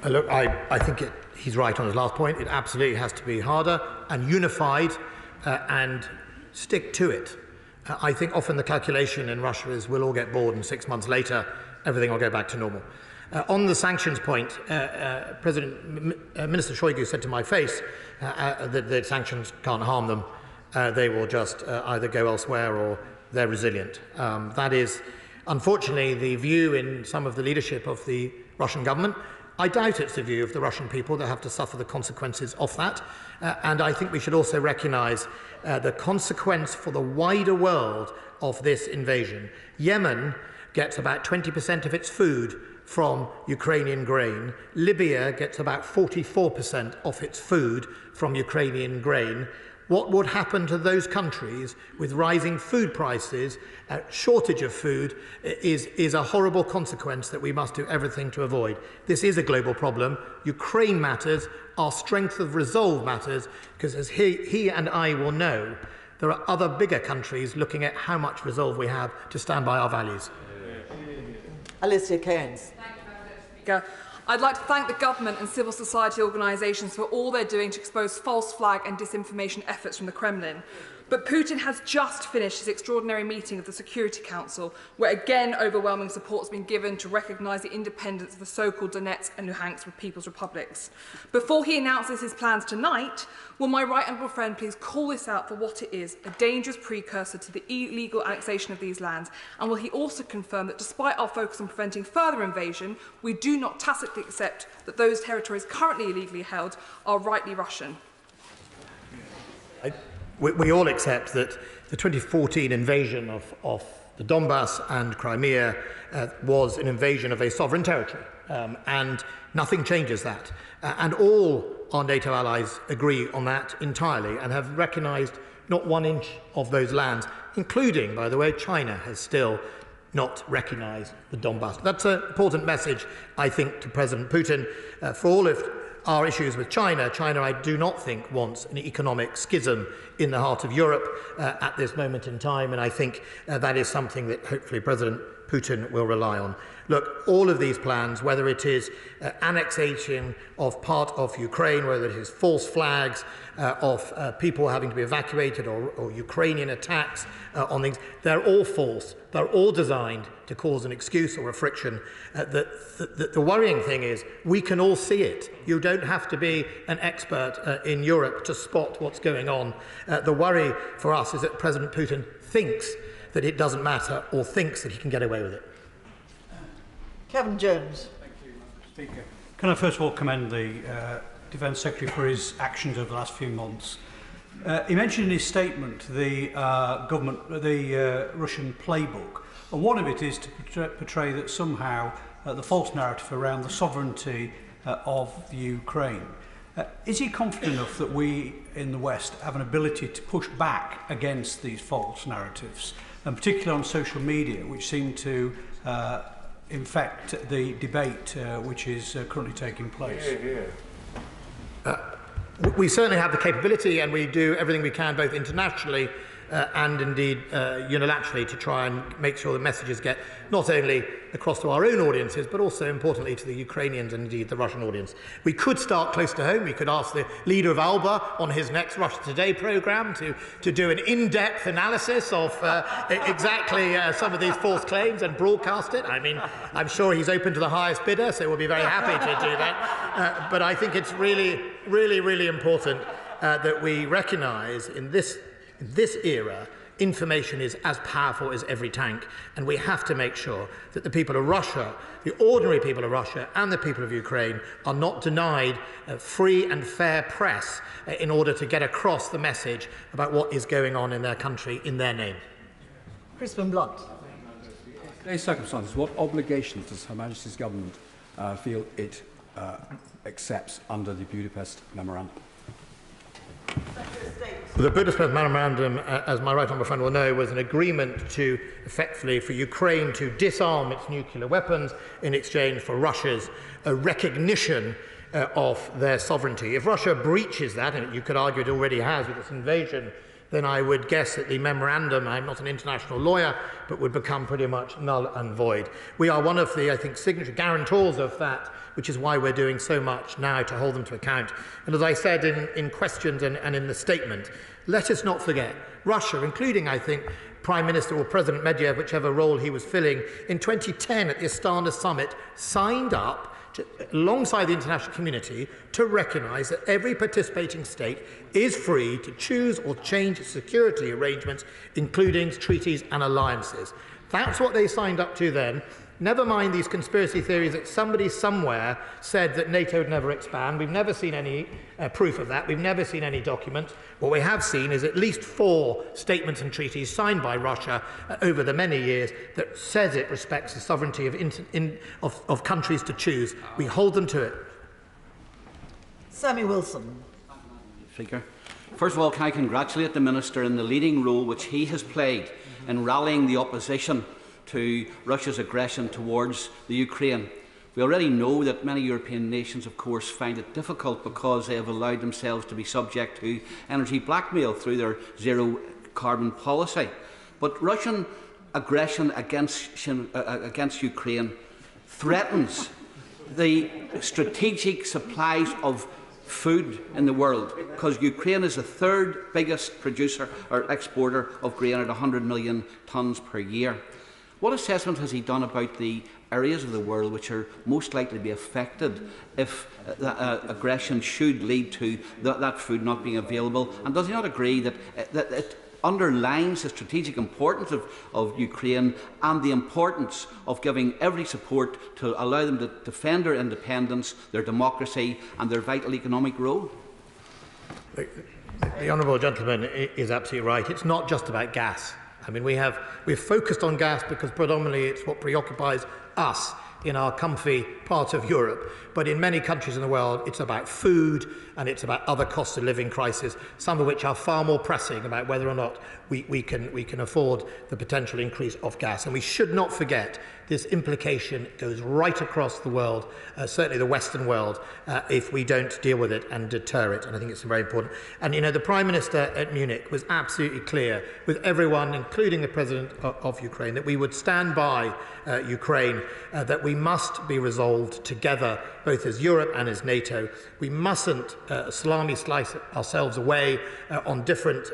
Look, I think he's right on his last point. It absolutely has to be harder and unified and stick to it. I think often the calculation in Russia is we'll all get bored and 6 months later everything will go back to normal. On the sanctions point, Minister Shoigu said to my face that the sanctions can't harm them. They will just either go elsewhere or they're resilient. That is, unfortunately, the view in some of the leadership of the Russian government. I doubt it's the view of the Russian people that have to suffer the consequences of that. And I think we should also recognise the consequence for the wider world of this invasion. Yemen gets about 20% of its food from Ukrainian grain. Libya gets about 44% of its food from Ukrainian grain. What would happen to those countries with rising food prices, shortage of food, is a horrible consequence that we must do everything to avoid. This is a global problem. Ukraine matters. Our strength of resolve matters, because as he and I will know, there are other bigger countries looking at how much resolve we have to stand by our values. Alicia Cairns. I'd like to thank the government and civil society organisations for all they're doing to expose false flag and disinformation efforts from the Kremlin. But Putin has just finished his extraordinary meeting of the Security Council, where again overwhelming support has been given to recognise the independence of the so-called Donetsk and Luhansk People's Republics. Before he announces his plans tonight, will my right honourable friend please call this out for what it is, a dangerous precursor to the illegal annexation of these lands? And will he also confirm that despite our focus on preventing further invasion, we do not tacitly accept that those territories currently illegally held are rightly Russian? We all accept that the 2014 invasion of the Donbass and Crimea was an invasion of a sovereign territory, and nothing changes that. And all our NATO allies agree on that entirely and have recognised not 1 inch of those lands, including, by the way, China has still not recognised the Donbass. That's an important message, I think, to President Putin. For all of our issues with China, I do not think wants an economic schism in the heart of Europe at this moment in time, and I think that is something that hopefully President Putin will rely on. Look, all of these plans, whether it is annexation of part of Ukraine, whether it is false flags of people having to be evacuated, or Ukrainian attacks on things, they're all false. They're all designed to cause an excuse or a friction. The worrying thing is we can all see it. You don't have to be an expert in Europe to spot what's going on. The worry for us is that President Putin thinks that it doesn't matter, or thinks that he can get away with it. Kevin Jones. Thank you, Mr. Speaker. Can I first of all commend the Defence Secretary for his actions over the last few months. He mentioned in his statement the Russian playbook, and one of it is to portray that somehow the false narrative around the sovereignty of the Ukraine. Is he confident enough that we in the West have an ability to push back against these false narratives, and particularly on social media, which seem to infect the debate which is currently taking place? We certainly have the capability, and we do everything we can, both internationally and indeed unilaterally, to try and make sure the messages get not only across to our own audiences, but also importantly to the Ukrainians and indeed the Russian audience. We could start close to home. We could ask the leader of Alba on his next Russia Today programme to do an in-depth analysis of exactly some of these false claims and broadcast it. I mean, I'm sure he's open to the highest bidder, so we'll be very happy to do that. But I think it's really important that we recognise in this era, information is as powerful as every tank, and we have to make sure that the people of Russia, the ordinary people of Russia and the people of Ukraine, are not denied free and fair press in order to get across the message about what is going on in their country in their name. Crispin Blunt. In today's circumstances, what obligations does Her Majesty's Government feel it accepts under the Budapest Memorandum? The Budapest Memorandum, as my right honourable friend will know, was an agreement to effectively for Ukraine to disarm its nuclear weapons in exchange for Russia's recognition of their sovereignty. If Russia breaches that, and you could argue it already has with its invasion, then I would guess that the memorandum, I'm not an international lawyer, but would become pretty much null and void. We are one of the, I think, signature guarantors of that, which is why we're doing so much now to hold them to account. And as I said in questions and in the statement, let us not forget, Russia, including, I think, Prime Minister or President Medvedev, whichever role he was filling, in 2010 at the Astana summit, signed up alongside the international community to recognise that every participating state is free to choose or change its security arrangements, including treaties and alliances. That's what they signed up to then. Never mind these conspiracy theories that somebody somewhere said that NATO would never expand. We've never seen any proof of that. We've never seen any documents. What we have seen is at least 4 statements and treaties signed by Russia over the many years that says it respects the sovereignty of countries to choose. We hold them to it. Sammy Wilson. Speaker. First of all, can I congratulate the Minister in the leading role which he has played in rallying the opposition to Russia's aggression towards the Ukraine. We already know that many European nations, of course, find it difficult because they have allowed themselves to be subject to energy blackmail through their zero-carbon policy. But Russian aggression against Ukraine threatens the strategic supplies of food in the world, because Ukraine is the 3rd biggest producer or exporter of grain at 100 million tonnes per year. What assessment has he done about the areas of the world which are most likely to be affected if aggression should lead to that food not being available? And does he not agree that it underlines the strategic importance of Ukraine and the importance of giving every support to allow them to defend their independence, their democracy and their vital economic role? The honourable gentleman is absolutely right. It's not just about gas. I mean, we've focused on gas because predominantly it's what preoccupies us in our comfy part of Europe. But in many countries in the world, it's about food and it's about other cost of living crises, some of which are far more pressing about whether or not we can afford the potential increase of gas. And we should not forget this implication goes right across the world, certainly the Western world, if we don't deal with it and deter it. And I think it's very important. And, you know, the Prime Minister at Munich was absolutely clear with everyone, including the President of Ukraine, that we would stand by Ukraine, that we must be resolved together, both as Europe and as NATO. We mustn't salami slice ourselves away on different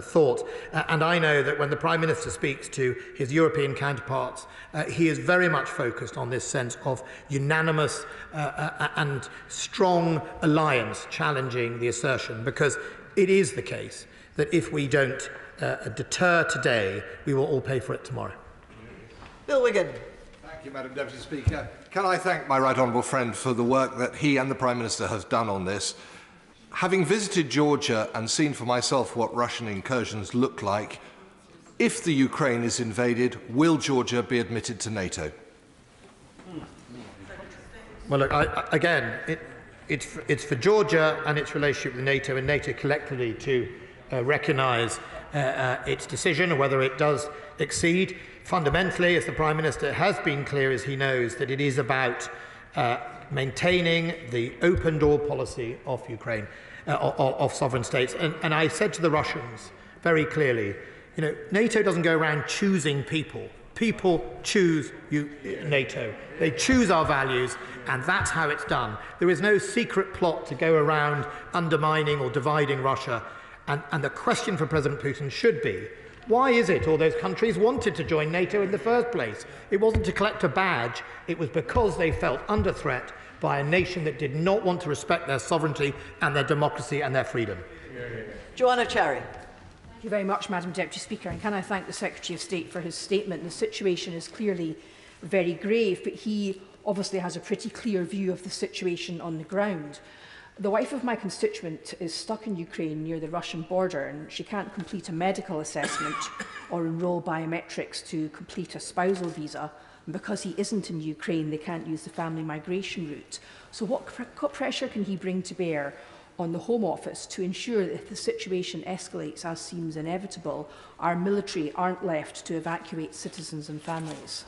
thoughts. And I know that when the Prime Minister speaks to his European counterparts, he is very much focused on this sense of unanimous and strong alliance challenging the assertion, because it is the case that if we don't deter today, we will all pay for it tomorrow. Bill Wigan. Thank you, Madam Deputy Speaker. Can I thank my right honourable friend for the work that he and the Prime Minister have done on this. Having visited Georgia and seen for myself what Russian incursions look like, if the Ukraine is invaded, will Georgia be admitted to NATO? Well, look, it's for Georgia and its relationship with NATO and NATO collectively to recognise its decision, or whether it does accede. Fundamentally, as the Prime Minister has been clear as he knows, that it is about maintaining the open door policy of Ukraine, of sovereign states. And I said to the Russians very clearly, you know, NATO doesn't go around choosing people. People choose NATO. They choose our values, and that's how it's done. There is no secret plot to go around undermining or dividing Russia. And the question for President Putin should be, why is it all those countries wanted to join NATO in the first place? It wasn't to collect a badge. It was because they felt under threat by a nation that did not want to respect their sovereignty and their democracy and their freedom. Joanna Cherry. Thank you very much, Madam Deputy Speaker. And can I thank the Secretary of State for his statement? The situation is clearly very grave, but he obviously has a pretty clear view of the situation on the ground. The wife of my constituent is stuck in Ukraine near the Russian border, and she can't complete a medical assessment or enrol biometrics to complete a spousal visa. And because he isn't in Ukraine, they can't use the family migration route. So what pressure can he bring to bear on the Home Office to ensure that if the situation escalates, as seems inevitable, our military aren't left to evacuate citizens and families?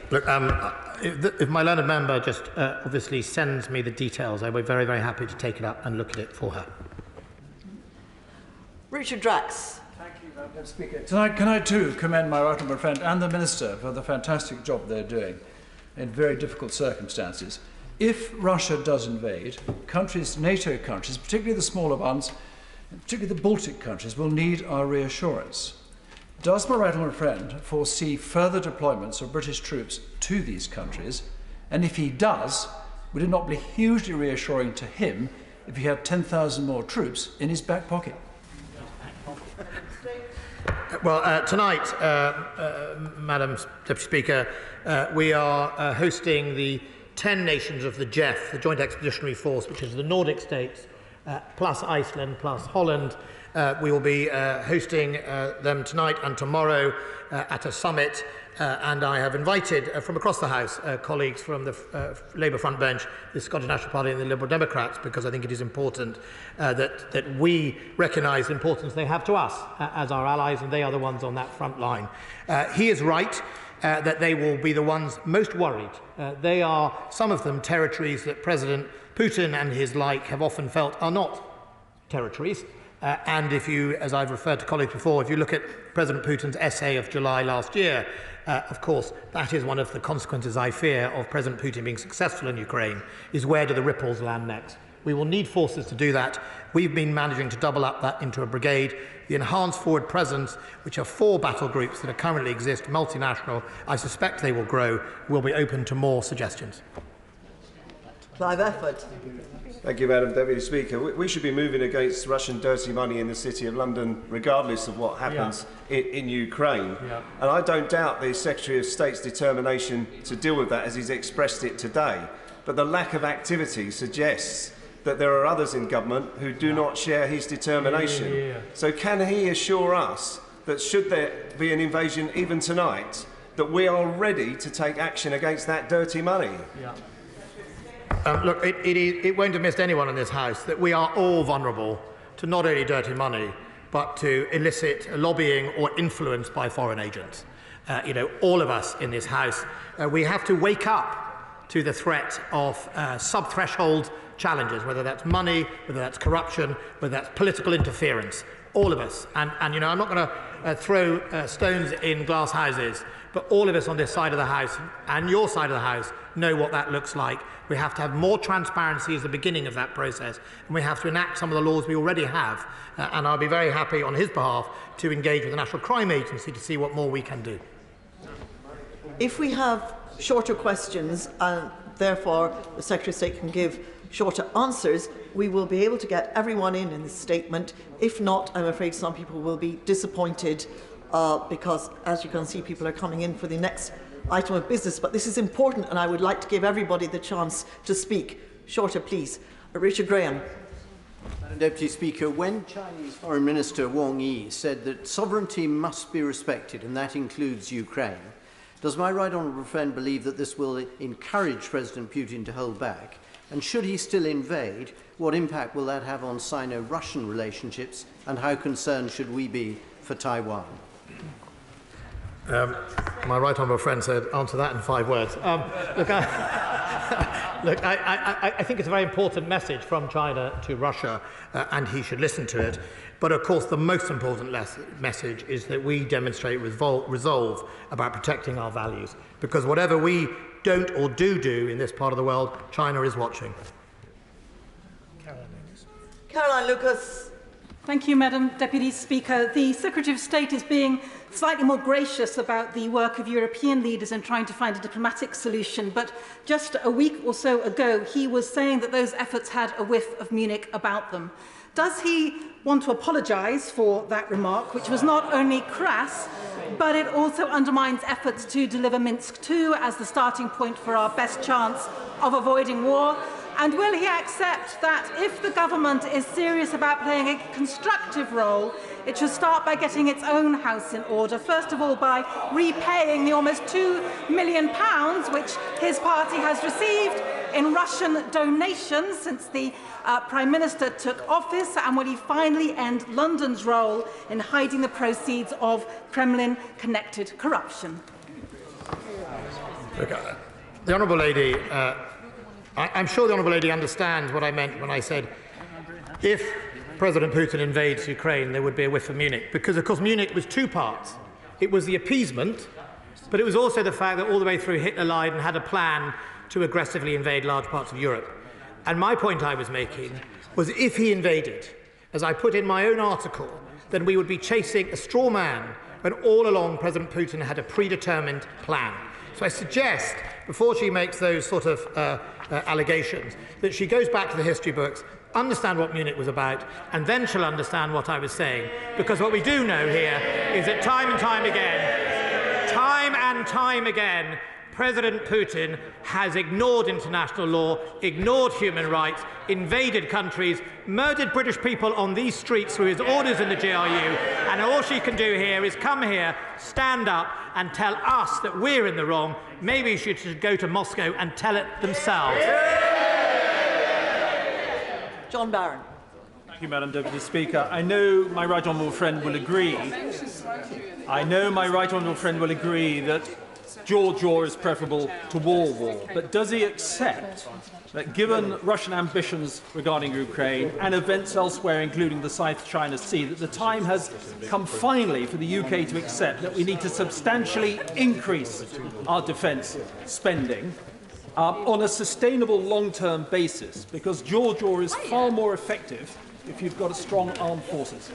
Look, if my learned member just obviously sends me the details, I will be very, very happy to take it up and look at it for her. Richard Drax. Thank you, Madam Speaker. Tonight, can I too commend my right honourable friend and the Minister for the fantastic job they're doing in very difficult circumstances. If Russia does invade, countries, NATO countries, particularly the smaller ones, particularly the Baltic countries, will need our reassurance. Does my right honourable friend foresee further deployments of British troops to these countries? And if he does, would it not be hugely reassuring to him if he had 10,000 more troops in his back pocket? Well, tonight, Madam Deputy Speaker, we are hosting the 10 nations of the JEF, the Joint Expeditionary Force, which is the Nordic states, plus Iceland, plus Holland. We will be hosting them tonight and tomorrow at a summit, and I have invited from across the House colleagues from the Labour front bench, the Scottish National Party and the Liberal Democrats, because I think it is important that we recognise the importance they have to us as our allies, and they are the ones on that front line. He is right that they will be the ones most worried. They are, some of them, territories that President Putin and his like have often felt are not territories. And if you, as I've referred to colleagues before, if you look at President Putin's essay of July last year, of course, that is one of the consequences, I fear, of President Putin being successful in Ukraine, is where do the ripples land next? We will need forces to do that. We've been managing to double up that into a brigade. The enhanced forward presence, which are 4 battle groups that currently exist, multinational, I suspect they will grow, will be open to more suggestions. Clive Efford. Thank you, Madam Deputy Speaker. We should be moving against Russian dirty money in the City of London, regardless of what happens in Ukraine. And I don't doubt the Secretary of State's determination to deal with that as he's expressed it today. But the lack of activity suggests that there are others in government who do not share his determination. So can he assure us that should there be an invasion even tonight, that we are ready to take action against that dirty money? Look, it won't have missed anyone in this House that we are all vulnerable to not only dirty money, but to illicit lobbying or influence by foreign agents. All of us in this House, we have to wake up to the threat of sub-threshold challenges, whether that's money, whether that's corruption, whether that's political interference. All of us. And I'm not going to throw stones in glass houses, but all of us on this side of the House and your side of the House know what that looks like. We have to have more transparency as the beginning of that process, and we have to enact some of the laws we already have. And I'll be very happy on his behalf to engage with the National Crime Agency to see what more we can do. If we have shorter questions and therefore the Secretary of State can give shorter answers, we will be able to get everyone in this statement. If not, I'm afraid some people will be disappointed because, as you can see, people are coming in for the next item of business. But this is important, and I would like to give everybody the chance to speak. Shorter, please. Richard Graham. Madam Deputy Speaker, when Chinese Foreign Minister Wang Yi said that sovereignty must be respected, and that includes Ukraine, does my right honourable friend believe that this will encourage President Putin to hold back? And should he still invade, what impact will that have on Sino-Russian relationships, and how concerned should we be for Taiwan? My right honourable friend said, answer that in 5 words. I think it's a very important message from China to Russia, and he should listen to it. But of course, the most important message is that we demonstrate resolve about protecting our values, because whatever we don't or do in this part of the world, China is watching. Caroline Lucas. Thank you, Madam Deputy Speaker. The Secretary of State is being slightly more gracious about the work of European leaders in trying to find a diplomatic solution, but just a week or so ago he was saying that those efforts had a whiff of Munich about them. Does he want to apologise for that remark, which was not only crass, but it also undermines efforts to deliver Minsk II as the starting point for our best chance of avoiding war? And will he accept that if the government is serious about playing a constructive role, it should start by getting its own house in order, first of all by repaying the almost £2 million which his party has received in Russian donations since the Prime Minister took office, and will he finally end London's role in hiding the proceeds of Kremlin-connected corruption? Look, the Honourable Lady, I'm sure the Honourable Lady understands what I meant when I said if President Putin invades Ukraine, there would be a whiff of Munich, because, of course, Munich was 2 parts. It was the appeasement, but it was also the fact that all the way through Hitler lied and had a plan to aggressively invade large parts of Europe. And my point I was making was if he invaded, as I put in my own article, then we would be chasing a straw man when all along President Putin had a predetermined plan. So I suggest, before she makes those sort of allegations, that she goes back to the history books, understand what Munich was about, and then she'll understand what I was saying. Because what we do know here is that time and time again, President Putin has ignored international law, ignored human rights, invaded countries, murdered British people on these streets through his orders in the GRU, and all she can do here is come here, stand up and tell us that we're in the wrong. Maybe she should go to Moscow and tell it themselves. John Barron. Thank you, Madam Deputy Speaker. I know my right honourable friend will agree. That George war is preferable to war. But does he accept that, given Russian ambitions regarding Ukraine and events elsewhere, including the South China Sea, that the time has come finally for the UK to accept that we need to substantially increase our defence spending on a sustainable long-term basis, because George war is far more effective if you've got a strong armed forces?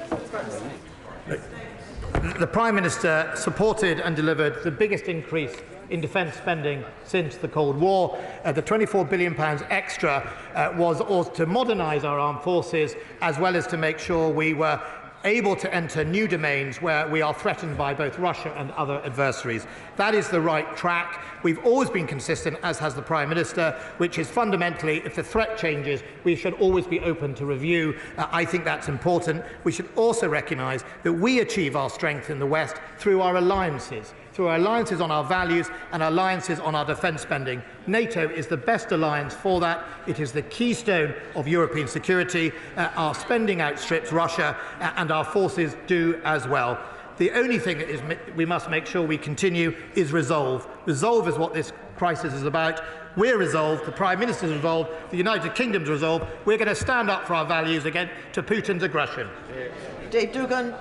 The Prime Minister supported and delivered the biggest increase in defence spending since the Cold War. The £24 billion extra was also to modernise our armed forces, as well as to make sure we were able to enter new domains where we are threatened by both Russia and other adversaries. That is the right track. We've always been consistent, as has the Prime Minister, which is fundamentally, if the threat changes, we should always be open to review. I think that's important. We should also recognise that we achieve our strength in the West through our alliances on our values and alliances on our defence spending. NATO is the best alliance for that. It is the keystone of European security. Our spending outstrips Russia, and our forces do as well. The only thing that we must make sure we continue is resolve. Resolve is what this crisis is about. We're resolved, the Prime Minister is resolved, the United Kingdom's resolved. We're going to stand up for our values against Putin's aggression. Dave Dugan.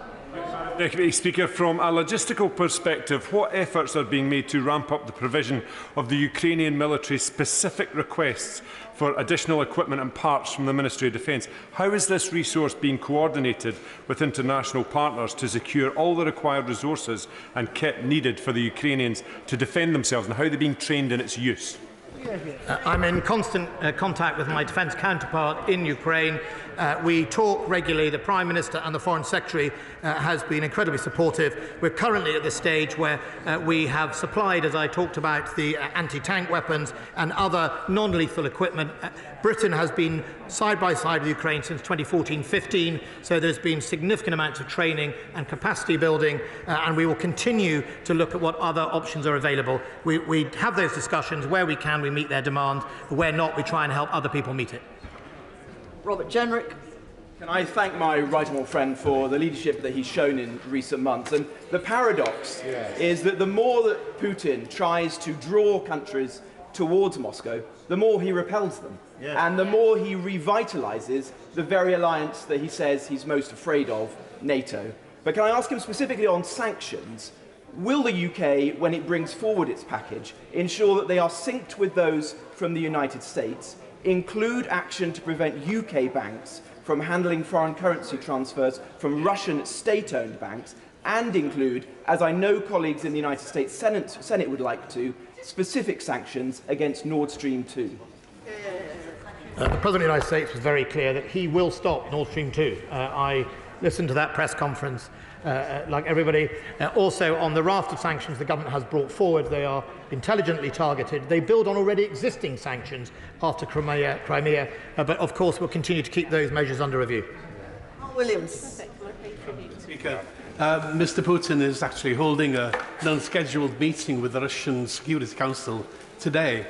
Deputy Speaker, from a logistical perspective, what efforts are being made to ramp up the provision of the Ukrainian military's specific requests for additional equipment and parts from the Ministry of Defence? How is this resource being coordinated with international partners to secure all the required resources and kit needed for the Ukrainians to defend themselves, and how are they being trained in its use? I'm in constant contact with my defence counterpart in Ukraine. We talk regularly. The Prime Minister and the Foreign Secretary has been incredibly supportive. We're currently at the stage where we have supplied, as I talked about, the anti-tank weapons and other non-lethal equipment. Britain has been side by side with Ukraine since 2014-15, so there's been significant amounts of training and capacity building, and we will continue to look at what other options are available. We have those discussions. Where we can, we meet their demand. Where not, we try and help other people meet it. Robert Jenrick. Can I thank my right honourable friend for the leadership that he's shown in recent months? And the paradox is that the more that Putin tries to draw countries towards Moscow, the more he repels them. And the more he revitalises the very alliance that he says he's most afraid of, NATO. But can I ask him specifically on sanctions? Will the UK, when it brings forward its package, ensure that they are synced with those from the United States, include action to prevent UK banks from handling foreign currency transfers from Russian state-owned banks, and include, as I know colleagues in the United States Senate would like to, specific sanctions against Nord Stream 2? The President of the United States was very clear that he will stop Nord Stream 2. I listened to that press conference like everybody. Also, on the raft of sanctions the government has brought forward, they are intelligently targeted. They build on already existing sanctions after Crimea, but of course we'll continue to keep those measures under review. Williams. Speaker, Mr. Putin is actually holding an unscheduled meeting with the Russian Security Council today,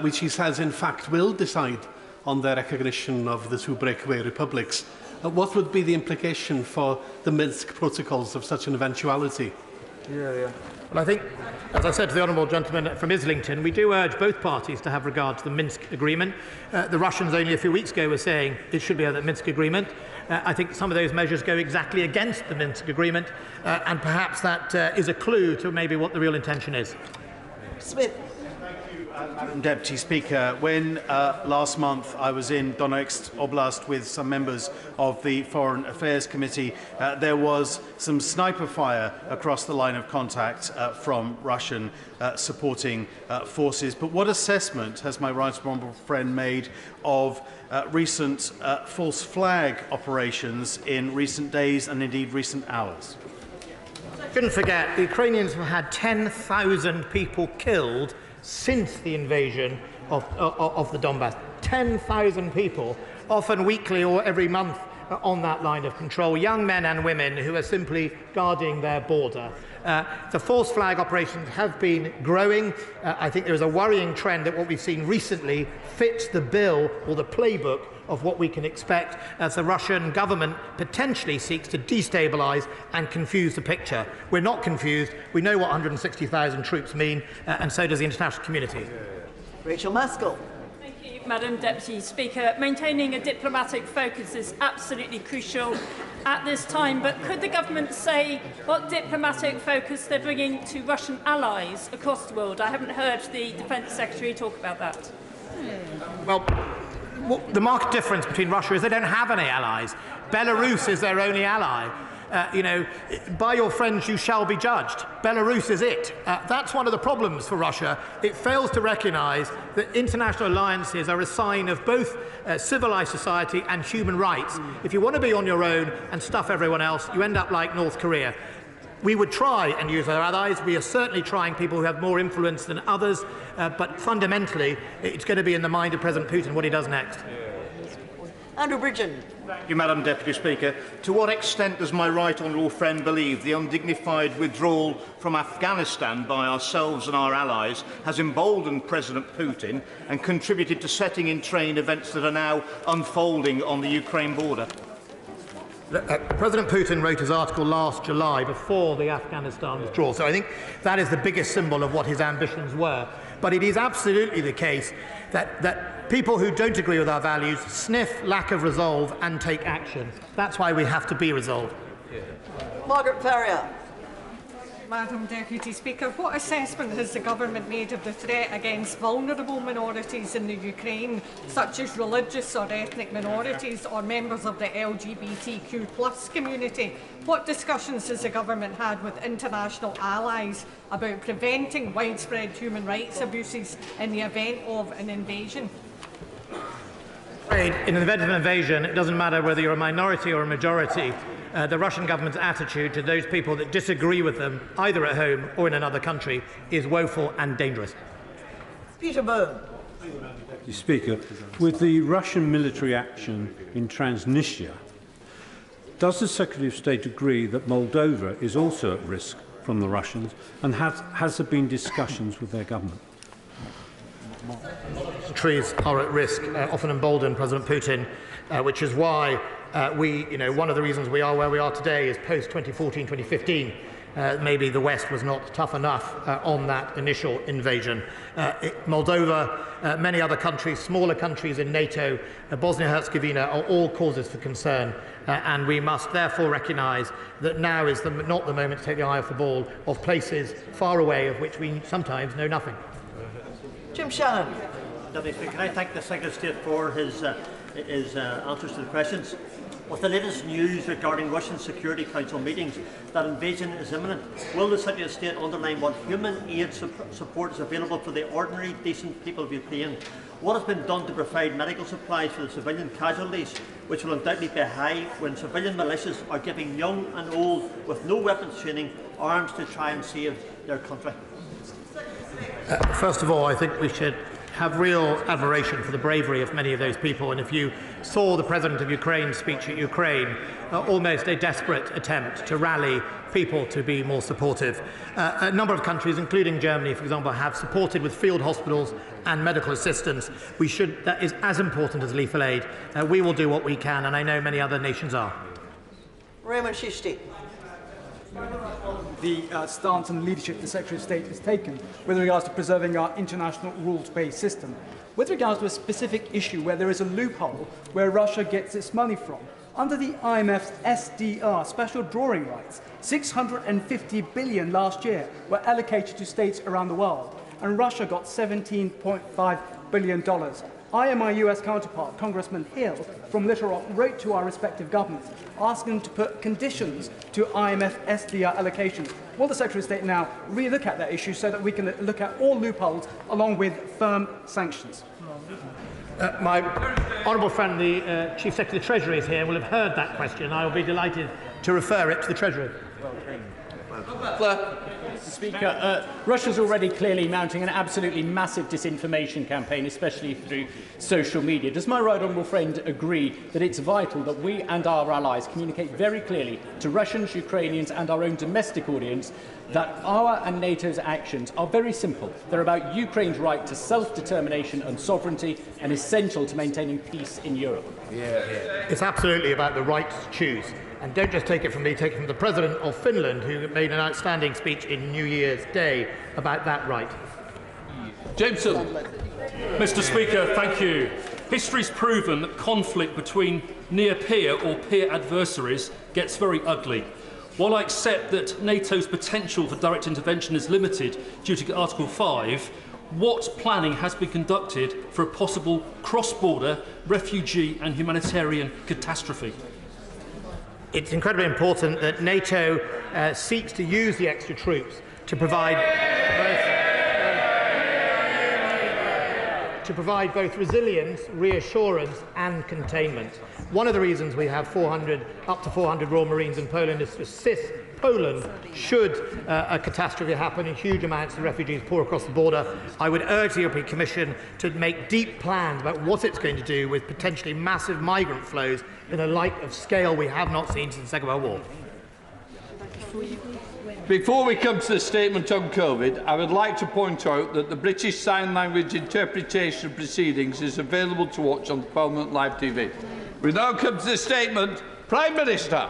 which he says in fact will decide on the recognition of the two breakaway republics. What would be the implication for the Minsk protocols of such an eventuality? Well, I think, as I said to the honourable gentleman from Islington, we do urge both parties to have regard to the Minsk agreement. The Russians only a few weeks ago were saying it should be a Minsk agreement. I think some of those measures go exactly against the Minsk agreement, and perhaps that is a clue to maybe what the real intention is. Smith. Thank you. Madam Deputy Speaker, when last month I was in Donetsk Oblast with some members of the Foreign Affairs Committee, there was some sniper fire across the line of contact from Russian supporting forces. But what assessment has my right honourable friend made of recent false flag operations in recent days and indeed recent hours? Shouldn't forget, the Ukrainians have had 10,000 people killed since the invasion of the Donbass. 10,000 people, often weekly or every month, on that line of control, young men and women who are simply guarding their border. The false flag operations have been growing. I think there is a worrying trend that what we've seen recently fits the bill or the playbook of what we can expect as the Russian government potentially seeks to destabilise and confuse the picture. We're not confused. We know what 160,000 troops mean, and so does the international community. Rachel Maskell. Thank you, Madam Deputy Speaker. Maintaining a diplomatic focus is absolutely crucial at this time, but could the government say what diplomatic focus they're bringing to Russian allies across the world? I haven't heard the Defence Secretary talk about that. Well, the marked difference between Russia is they don't have any allies. Belarus is their only ally. By your friends you shall be judged. Belarus is it. That's one of the problems for Russia. It fails to recognise that international alliances are a sign of both civilised society and human rights. If you want to be on your own and stuff everyone else, you end up like North Korea. We would try and use our allies. We are certainly trying people who have more influence than others, but fundamentally it's going to be in the mind of President Putin what he does next. Andrew Bridgen. Thank you, Madam Deputy Speaker. To what extent does my right honourable friend believe the undignified withdrawal from Afghanistan by ourselves and our allies has emboldened President Putin and contributed to setting in train events that are now unfolding on the Ukraine border? President Putin wrote his article last July before the Afghanistan withdrawal, so I think that is the biggest symbol of what his ambitions were. But it is absolutely the case that people who don't agree with our values sniff lack of resolve and take action. That's why we have to be resolved. Margaret Ferrier. Madam Deputy Speaker, what assessment has the government made of the threat against vulnerable minorities in the Ukraine, such as religious or ethnic minorities or members of the LGBTQ+ community? What discussions has the government had with international allies about preventing widespread human rights abuses in the event of an invasion? In the event of an invasion, it doesn't matter whether you're a minority or a majority. The Russian government's attitude to those people that disagree with them, either at home or in another country, is woeful and dangerous. Peter Bone. Mr. Speaker, with the Russian military action in Transnistria, does the Secretary of State agree that Moldova is also at risk from the Russians, and has there been discussions with their government? Countries are at risk, often embolden President Putin, which is why one of the reasons we are where we are today is post-2014, 2015. Maybe the West was not tough enough on that initial invasion. Moldova, many other countries, smaller countries in NATO, Bosnia-Herzegovina are all causes for concern, and we must therefore recognise that now is not the moment to take the eye off the ball of places far away of which we sometimes know nothing. Jim Shannon. Deputy Speaker, can I thank the Secretary of State for his answers to the questions? With the latest news regarding Russian Security Council meetings that invasion is imminent, will the Secretary of State underline what human aid support is available for the ordinary, decent people of Ukraine? What has been done to provide medical supplies for the civilian casualties, which will undoubtedly be high when civilian militias are giving young and old with no weapons training arms to try and save their country? First of all, I think we should have real admiration for the bravery of many of those people. And if you saw the President of Ukraine's speech at Ukraine, almost a desperate attempt to rally people to be more supportive. A number of countries, including Germany, for example, have supported with field hospitals and medical assistance. That is as important as lethal aid. We will do what we can, and I know many other nations are. Raymond Shishti. The stance and leadership the Secretary of State has taken with regards to preserving our international rules-based system. With regards to a specific issue where there is a loophole where Russia gets its money from, under the IMF's SDR, special drawing rights, 650 billion last year were allocated to states around the world. and Russia got $17.5 billion. I and my US counterpart, Congressman Hill from Little Rock, wrote to our respective governments asking them to put conditions to IMF SDR allocations. Will the Secretary of State now re-look at that issue so that we can look at all loopholes along with firm sanctions? My honourable friend, the Chief Secretary of the Treasury, is here and will have heard that question. I will be delighted to refer it to the Treasury. Mr. Speaker, Russia's already clearly mounting an absolutely massive disinformation campaign, especially through social media. Does my right honourable friend agree that it's vital that we and our allies communicate very clearly to Russians, Ukrainians and our own domestic audience that our and NATO's actions are very simple? They're about Ukraine's right to self-determination and sovereignty and essential to maintaining peace in Europe. It's absolutely about the right to choose. And don't just take it from me, take it from the President of Finland, who made an outstanding speech in New Year's Day about that right. Jameson. Mr. Speaker, thank you. History's proven that conflict between near-peer or peer adversaries gets very ugly. While I accept that NATO's potential for direct intervention is limited due to Article 5, what planning has been conducted for a possible cross-border refugee and humanitarian catastrophe? It's incredibly important that NATO seeks to use the extra troops to provide both resilience, reassurance and containment. One of the reasons we have up to 400 Royal Marines in Poland is to assist Poland should a catastrophe happen and huge amounts of refugees pour across the border. I would urge the European Commission to make deep plans about what it's going to do with potentially massive migrant flows in a light of scale we have not seen since the Second World War. Before we come to the statement on COVID, I would like to point out that the British Sign Language interpretation of proceedings is available to watch on Parliament Live TV. We now come to the statement. Prime Minister.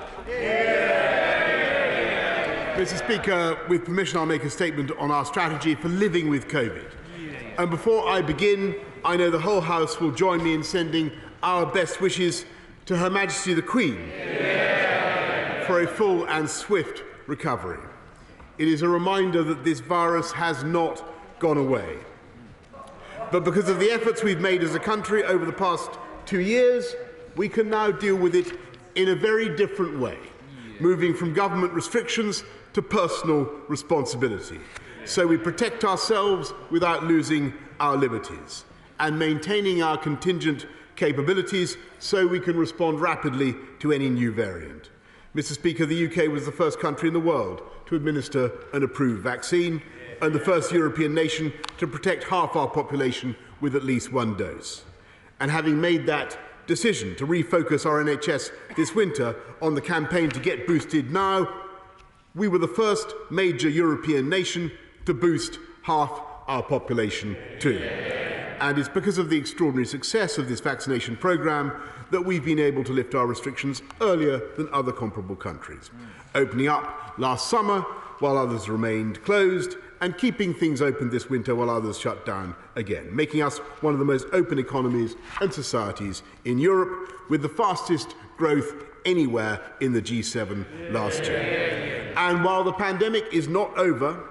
Mr. Speaker, with permission, I'll make a statement on our strategy for living with COVID. And before I begin, I know the whole House will join me in sending our best wishes to Her Majesty the Queen for a full and swift recovery. It is a reminder that this virus has not gone away. But because of the efforts we've made as a country over the past 2 years, we can now deal with it in a very different way, moving from government restrictions to personal responsibility. So we protect ourselves without losing our liberties and maintaining our contingent capabilities so we can respond rapidly to any new variant. Mr. Speaker, the UK was the first country in the world to administer an approved vaccine and the first European nation to protect half our population with at least one dose. And having made that decision to refocus our NHS this winter on the campaign to get boosted now, we were the first major European nation to boost half our population too. And it's because of the extraordinary success of this vaccination programme that we've been able to lift our restrictions earlier than other comparable countries, opening up last summer while others remained closed and keeping things open this winter while others shut down again, making us one of the most open economies and societies in Europe, with the fastest growth anywhere in the G7 last year. And while the pandemic is not over,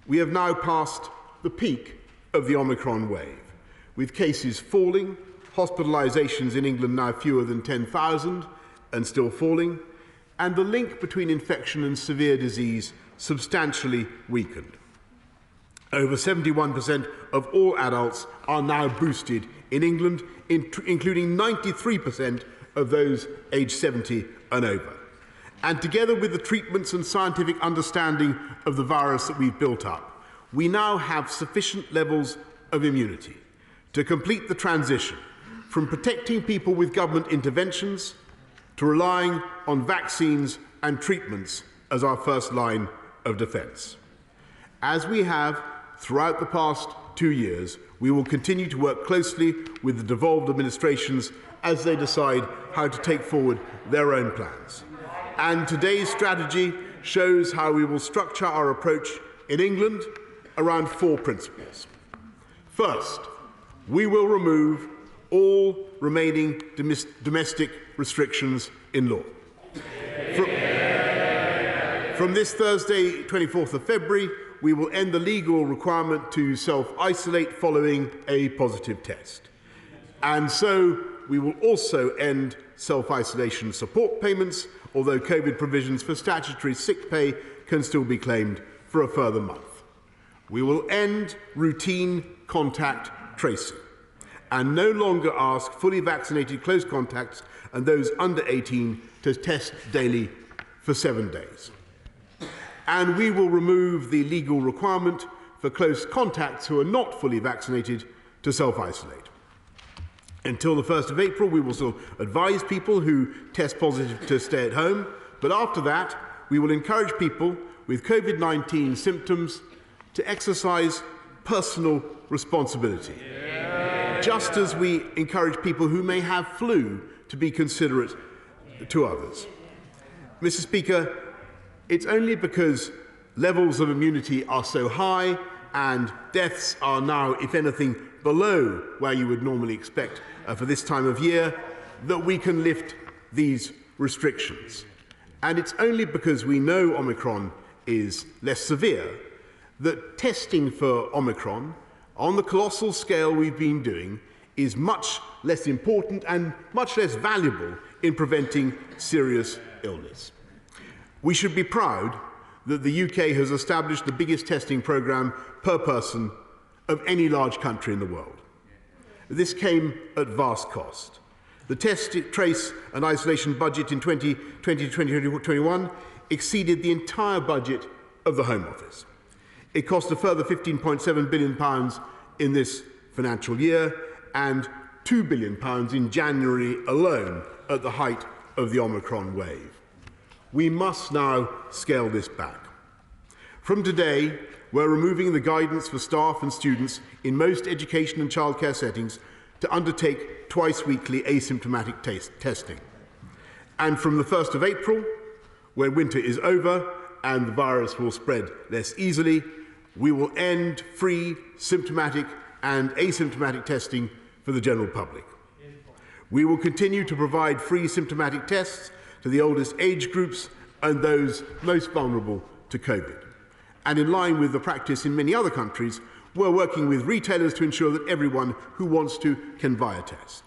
we have now passed the peak of the Omicron wave, with cases falling, hospitalisations in England now fewer than 10,000 and still falling, and the link between infection and severe disease substantially weakened. Over 71% of all adults are now boosted in England, including 93% of those aged 70 and over. And together with the treatments and scientific understanding of the virus that we've built up, we now have sufficient levels of immunity to complete the transition from protecting people with government interventions to relying on vaccines and treatments as our first line of defence. As we have throughout the past 2 years, we will continue to work closely with the devolved administrations as they decide how to take forward their own plans. And today's strategy shows how we will structure our approach in England around 4 principles. First, we will remove all remaining domestic restrictions in law. From this Thursday, 24th of February, we will end the legal requirement to self-isolate following a positive test. And so we will also end self-isolation support payments, although COVID provisions for statutory sick pay can still be claimed for a further month. We will end routine contact tracing and no longer ask fully vaccinated close contacts and those under 18 to test daily for 7 days. And we will remove the legal requirement for close contacts who are not fully vaccinated to self-isolate. Until the 1st of April, we will still advise people who test positive to stay at home, but after that, we will encourage people with COVID-19 symptoms to exercise personal responsibility, just as we encourage people who may have flu to be considerate to others. Mr. Speaker, it's only because levels of immunity are so high and deaths are now, if anything, below where you would normally expect for this time of year, that we can lift these restrictions. And it's only because we know Omicron is less severe that testing for Omicron, on the colossal scale we've been doing, is much less important and much less valuable in preventing serious illness. We should be proud that the UK has established the biggest testing programme per person of any large country in the world. This came at vast cost. The test, trace and isolation budget in 2020-2021 exceeded the entire budget of the Home Office. It cost a further £15.7 billion in this financial year and £2 billion in January alone at the height of the Omicron wave. We must now scale this back. From today, we're removing the guidance for staff and students in most education and childcare settings to undertake twice-weekly asymptomatic testing. And from the 1st of April, when winter is over and the virus will spread less easily, we will end free symptomatic and asymptomatic testing for the general public. We will continue to provide free symptomatic tests to the oldest age groups and those most vulnerable to COVID. And in line with the practice in many other countries, we're working with retailers to ensure that everyone who wants to can buy a test.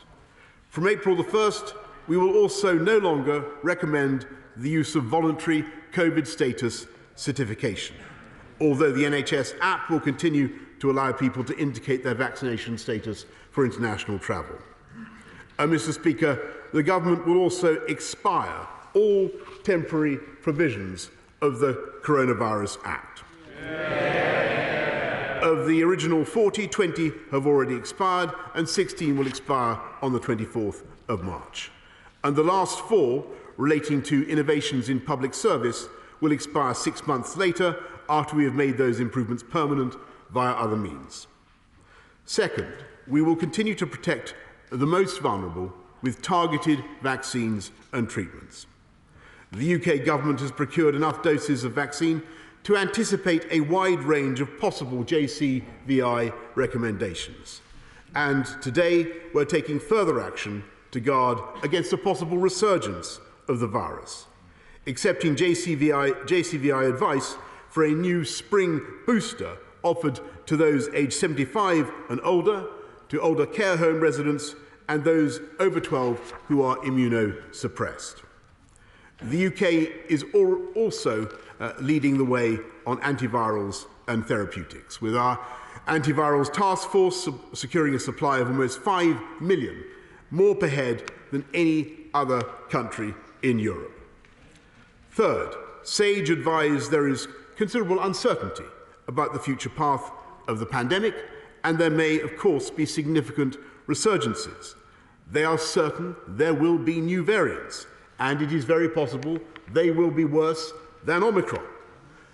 From April the 1st, we will also no longer recommend the use of voluntary COVID status certification, although the NHS app will continue to allow people to indicate their vaccination status for international travel. Mr. Speaker, the government will also expire all temporary provisions of the Coronavirus Act. Of the original 40, 20 have already expired and 16 will expire on the 24th of March. And the last 4, relating to innovations in public service, will expire 6 months later after we have made those improvements permanent via other means. Second, we will continue to protect the most vulnerable with targeted vaccines and treatments. The UK government has procured enough doses of vaccine to anticipate a wide range of possible JCVI recommendations. And today we're taking further action to guard against a possible resurgence of the virus, accepting JCVI advice for a new spring booster offered to those aged 75 and older, to older care home residents and those over 12 who are immunosuppressed. The UK is also leading the way on antivirals and therapeutics, with our antivirals task force securing a supply of almost 5 million, more per head than any other country in Europe. Third, SAGE advised there is considerable uncertainty about the future path of the pandemic, and there may, of course, be significant resurgences. They are certain there will be new variants, and it is very possible they will be worse than Omicron.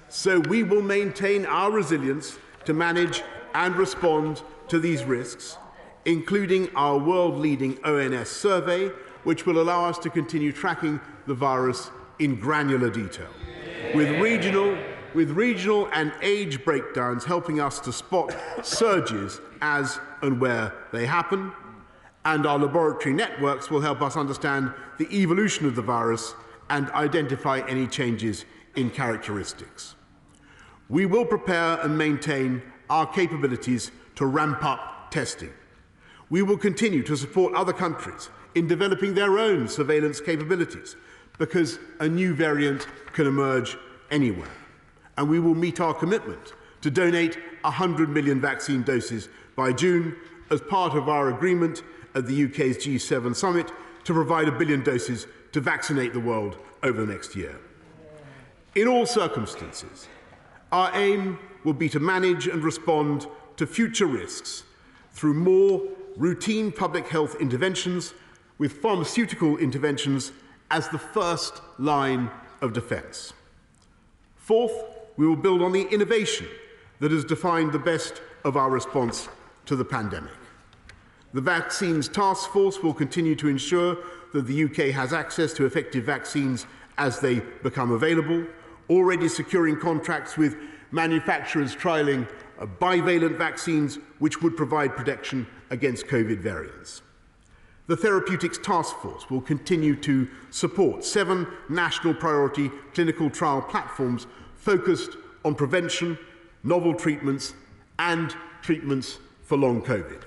So we will maintain our resilience to manage and respond to these risks, including our world-leading ONS survey, which will allow us to continue tracking the virus in granular detail, with regional and age breakdowns helping us to spot surges as and where they happen, and our laboratory networks will help us understand the evolution of the virus and identify any changes in characteristics. We will prepare and maintain our capabilities to ramp up testing. We will continue to support other countries in developing their own surveillance capabilities, because a new variant can emerge anywhere. And we will meet our commitment to donate 100 million vaccine doses by June as part of our agreement at the UK's G7 summit to provide 1 billion doses to vaccinate the world over the next year. In all circumstances, our aim will be to manage and respond to future risks through more routine public health interventions, with pharmaceutical interventions as the first line of defence. Fourth, we will build on the innovation that has defined the best of our response to the pandemic. The Vaccines Task Force will continue to ensure that the UK has access to effective vaccines as they become available, already securing contracts with manufacturers trialling bivalent vaccines which would provide protection against COVID variants. The Therapeutics Task Force will continue to support 7 national priority clinical trial platforms focused on prevention, novel treatments, and treatments for long COVID.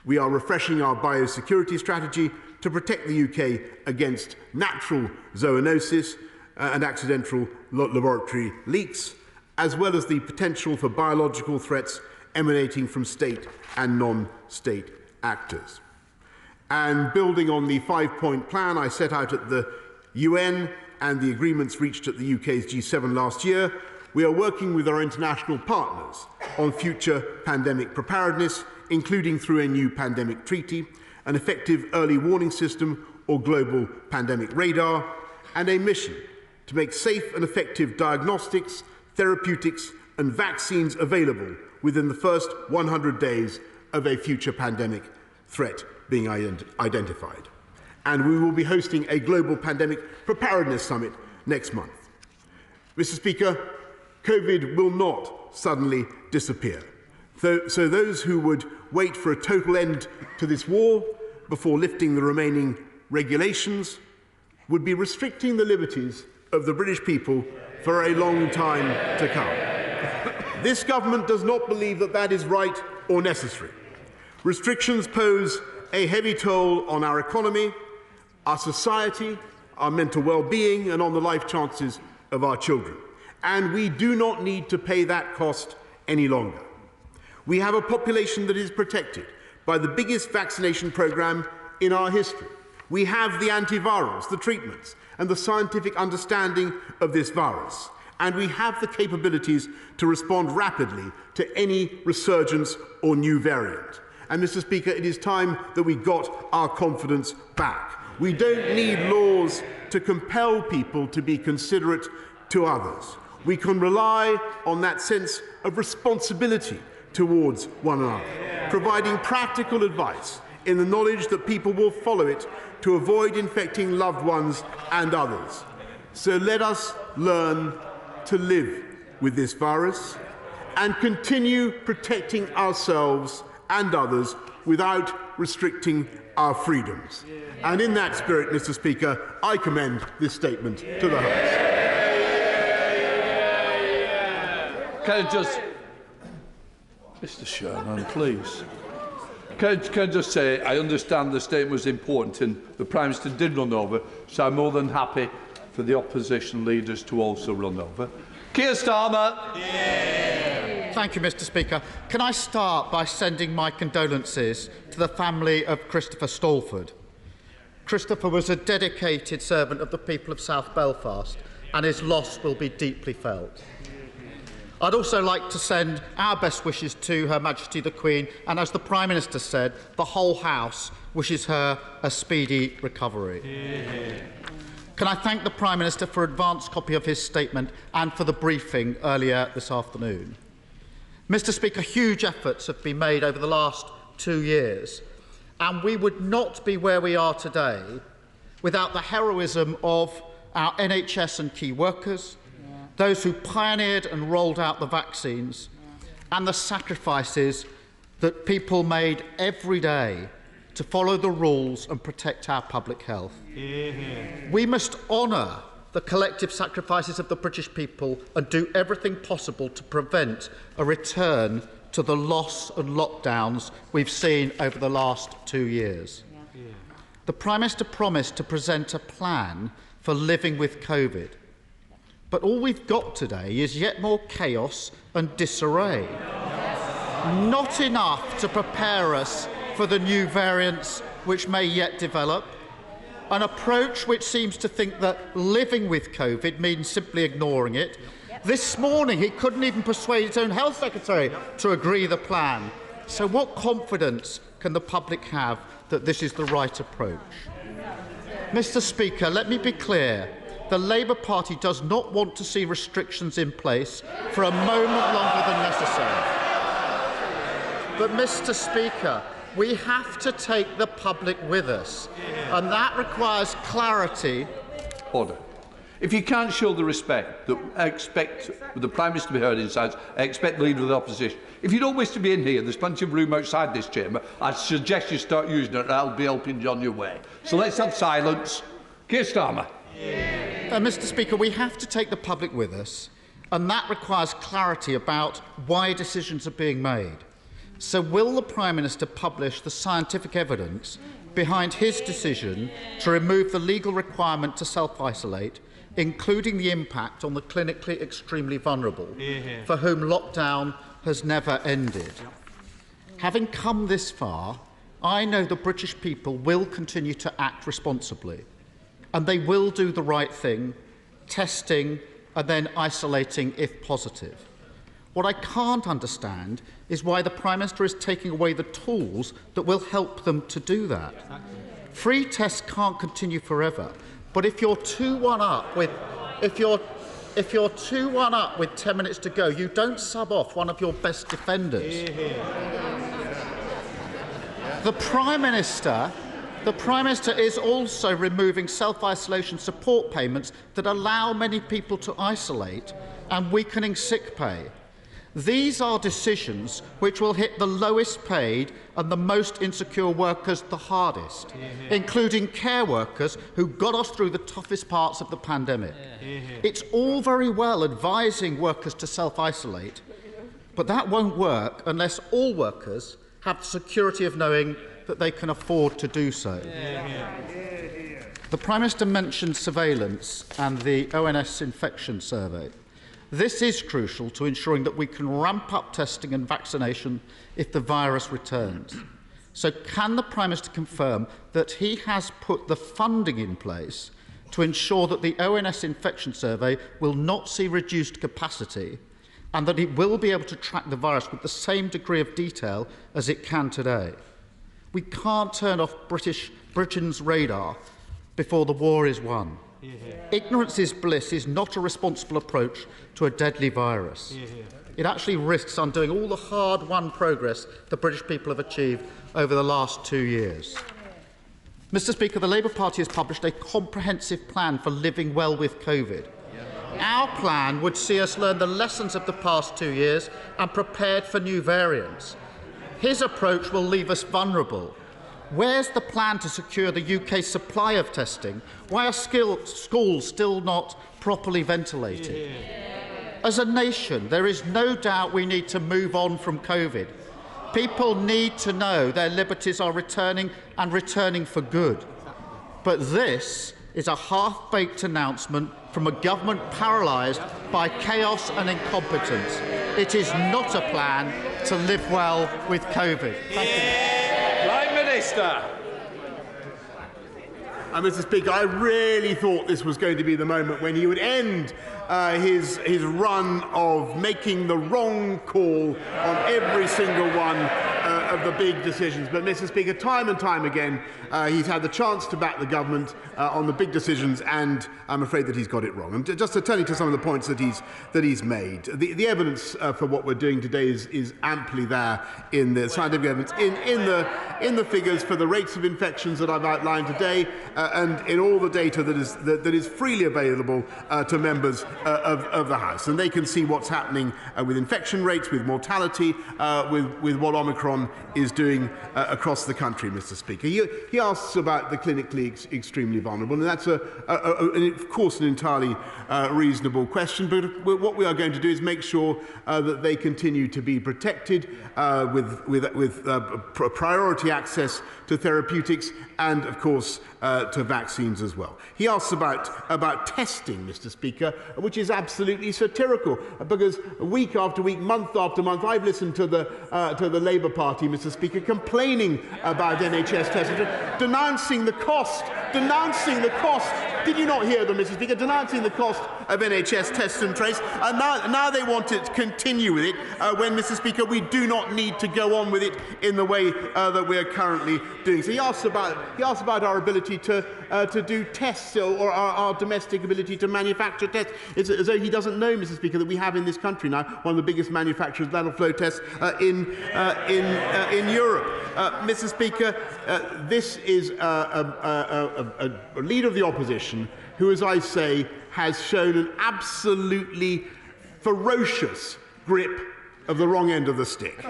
We are refreshing our biosecurity strategy to protect the UK against natural zoonosis and accidental laboratory leaks, as well as the potential for biological threats emanating from state and non-state actors. And building on the 5-point plan I set out at the UN and the agreements reached at the UK's G7 last year, we are working with our international partners on future pandemic preparedness, including through a new pandemic treaty, an effective early warning system or global pandemic radar, and a mission to make safe and effective diagnostics, therapeutics and vaccines available within the first 100 days of a future pandemic threat being identified. And we will be hosting a global pandemic preparedness summit next month. Mr. Speaker, COVID will not suddenly disappear. So those who would wait for a total end to this war before lifting the remaining regulations would be restricting the liberties of the British people for a long time to come. This government does not believe that that is right or necessary. Restrictions pose a heavy toll on our economy, our society, our mental well-being, and on the life chances of our children. And we do not need to pay that cost any longer. We have a population that is protected by the biggest vaccination programme in our history. We have the antivirals, the treatments, and the scientific understanding of this virus. And we have the capabilities to respond rapidly to any resurgence or new variant. And, Mr. Speaker, it is time that we got our confidence back. We don't need laws to compel people to be considerate to others. We can rely on that sense of responsibility towards one another, providing practical advice in the knowledge that people will follow it to avoid infecting loved ones and others. So let us learn to live with this virus and continue protecting ourselves and others without restricting our freedoms. And in that spirit, Mr. Speaker, I commend this statement to the House. Can I just... Mr. Sherman, please. Can I just say, I understand the statement was important and the Prime Minister did run over, so I'm more than happy for the opposition leaders to also run over. Keir Starmer. Yeah. Thank you, Mr. Speaker. Can I start by sending my condolences to the family of Christopher Stalford? Christopher was a dedicated servant of the people of South Belfast, and his loss will be deeply felt. I'd also like to send our best wishes to Her Majesty the Queen, and as the Prime Minister said, the whole House wishes her a speedy recovery. Yeah. Can I thank the Prime Minister for an advance copy of his statement and for the briefing earlier this afternoon. Mr. Speaker, huge efforts have been made over the last 2 years, and we would not be where we are today without the heroism of our NHS and key workers, those who pioneered and rolled out the vaccines, and the sacrifices that people made every day to follow the rules and protect our public health. We must honour the collective sacrifices of the British people and do everything possible to prevent a return to the loss and lockdowns we've seen over the last 2 years. The Prime Minister promised to present a plan for living with COVID. But all we've got today is yet more chaos and disarray. Not enough to prepare us for the new variants which may yet develop. An approach which seems to think that living with COVID means simply ignoring it. This morning, he couldn't even persuade his own health secretary to agree the plan. So what confidence can the public have that this is the right approach? Mr. Speaker, let me be clear. The Labour Party does not want to see restrictions in place for a moment longer than necessary. But, Mr. Speaker, we have to take the public with us, and that requires clarity. Order. If you can't show the respect that I expect the Prime Minister to be heard inside, I expect the Leader of the Opposition. If you don't wish to be in here, there's plenty of room outside this chamber. I suggest you start using it, and I'll be helping you on your way. So let's have silence. Keir Starmer. Mr. Speaker, we have to take the public with us, and that requires clarity about why decisions are being made. So will the Prime Minister publish the scientific evidence behind his decision to remove the legal requirement to self-isolate, including the impact on the clinically extremely vulnerable, for whom lockdown has never ended? Having come this far, I know the British people will continue to act responsibly, and they will do the right thing, testing and then isolating if positive. What I can't understand is why the Prime Minister is taking away the tools that will help them to do that. Free tests can't continue forever, but if you're 2-1 up with 10 minutes to go, you don't sub off one of your best defenders. The Prime Minister is also removing self-isolation support payments that allow many people to isolate and weakening sick pay. These are decisions which will hit the lowest paid and the most insecure workers the hardest, including care workers who got us through the toughest parts of the pandemic. It's all very well advising workers to self-isolate, but that won't work unless all workers have the security of knowing that they can afford to do so. The Prime Minister mentioned surveillance and the ONS infection survey. This is crucial to ensuring that we can ramp up testing and vaccination if the virus returns. So can the Prime Minister confirm that he has put the funding in place to ensure that the ONS infection survey will not see reduced capacity and that it will be able to track the virus with the same degree of detail as it can today? We can't turn off Britain's radar before the war is won. Ignorance is bliss is not a responsible approach to a deadly virus. It actually risks undoing all the hard-won progress the British people have achieved over the last 2 years. Mr. Speaker, the Labour Party has published a comprehensive plan for living well with COVID. Our plan would see us learn the lessons of the past 2 years and prepared for new variants. His approach will leave us vulnerable. Where's the plan to secure the UK's supply of testing? Why are schools still not properly ventilated? As a nation, there is no doubt we need to move on from COVID. People need to know their liberties are returning and returning for good. But this is a half-baked announcement from a government paralysed by chaos and incompetence. It is not a plan to live well with COVID. Thank you. Prime Minister. Mr. Speaker, I really thought this was going to be the moment when he would end his run of making the wrong call on every single one of the big decisions. But, Mr. Speaker, time and time again, he's had the chance to back the government on the big decisions, and I'm afraid that he's got it wrong. And just turning to some of the points that he's made, the evidence for what we're doing today is amply there in the scientific evidence, in the figures for the rates of infections that I've outlined today, and in all the data that is freely available to members of the House, and they can see what's happening with infection rates, with mortality, with what Omicron is doing across the country, Mr. Speaker. He asks about the clinically extremely vulnerable, and that's, of course, an entirely reasonable question, but what we are going to do is make sure that they continue to be protected with priority access to therapeutics and, of course, to vaccines as well. He asks about testing, Mr. Speaker, which is absolutely satirical, because week after week, month after month, I've listened to the Labour Party, Mr. Speaker, complaining about NHS testing, denouncing the cost. Did you not hear them, Mr. Speaker? Denouncing the cost of NHS test and trace, and now they want to continue with it when, Mr. Speaker, we do not need to go on with it in the way that we are currently doing. So he asks about our ability to do tests, or our domestic ability to manufacture tests. It's as though he doesn't know, Mr. Speaker, that we have in this country now one of the biggest manufacturers of lateral flow tests in Europe. Mr. Speaker, this is a leader of the opposition who, as I say, has shown an absolutely ferocious grip of the wrong end of the stick.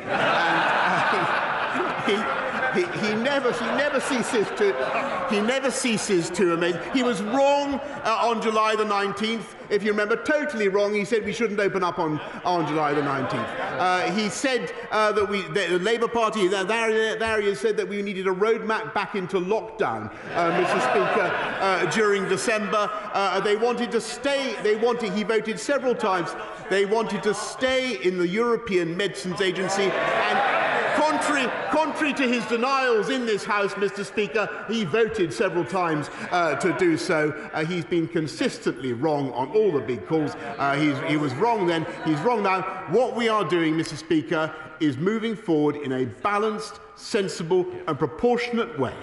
He never ceases to amend. He was wrong on July the 19th. If you remember, totally wrong. He said we shouldn't open up on July the 19th. He said that the Labour Party, there he said that we needed a roadmap back into lockdown, Mr. Speaker, during December. They wanted to stay. He voted several times. They wanted to stay in the European Medicines Agency, and contrary to his denials in this House, Mr. Speaker, he voted several times to do so. He's been consistently wrong on all the big calls. He was wrong then, he's wrong now. What we are doing, Mr. Speaker, is moving forward in a balanced, sensible and proportionate way.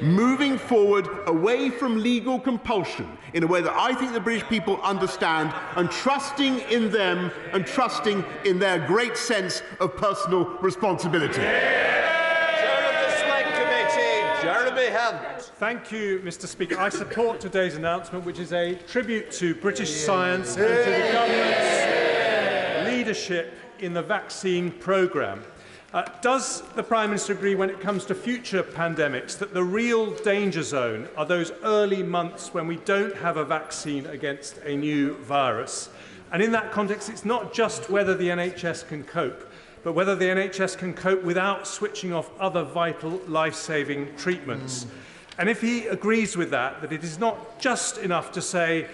Moving forward away from legal compulsion in a way that I think the British people understand, and trusting in them and trusting in their great sense of personal responsibility. Thank you, Mr. Speaker. I support today's announcement, which is a tribute to British science and to the government's leadership in the vaccine programme. Does the Prime Minister agree, when it comes to future pandemics, that the real danger zone are those early months when we don't have a vaccine against a new virus? And in that context, it's not just whether the NHS can cope, but whether the NHS can cope without switching off other vital life-saving treatments. And if he agrees with that, that it is not just enough to say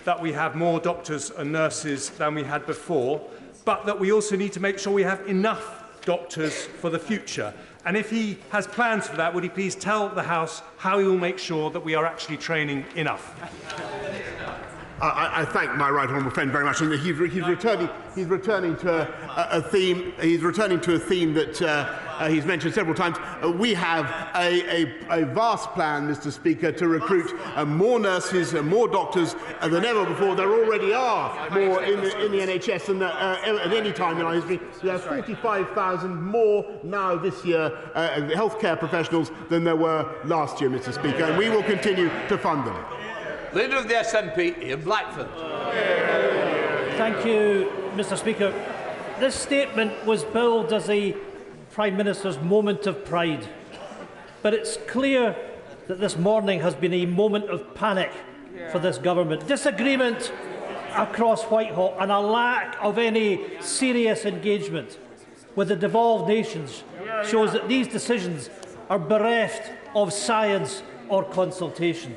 that we have more doctors and nurses than we had before, but that we also need to make sure we have enough doctors for the future. And if he has plans for that, would he please tell the House how he will make sure that we are actually training enough? I thank my right honourable friend very much. And he's returning to a theme. He's returning to a theme that he's mentioned several times. We have a vast plan, Mr. Speaker, to recruit more nurses and more doctors than ever before. There already are more in the NHS than at any time in our history. We have 45,000 more now this year healthcare professionals than there were last year, Mr. Speaker, and we will continue to fund them. Leader of the SNP, Ian Blackford. Thank you, Mr. Speaker. This statement was billed as the Prime Minister's moment of pride, but it's clear that this morning has been a moment of panic for this government. Disagreement across Whitehall and a lack of any serious engagement with the devolved nations shows that these decisions are bereft of science or consultation.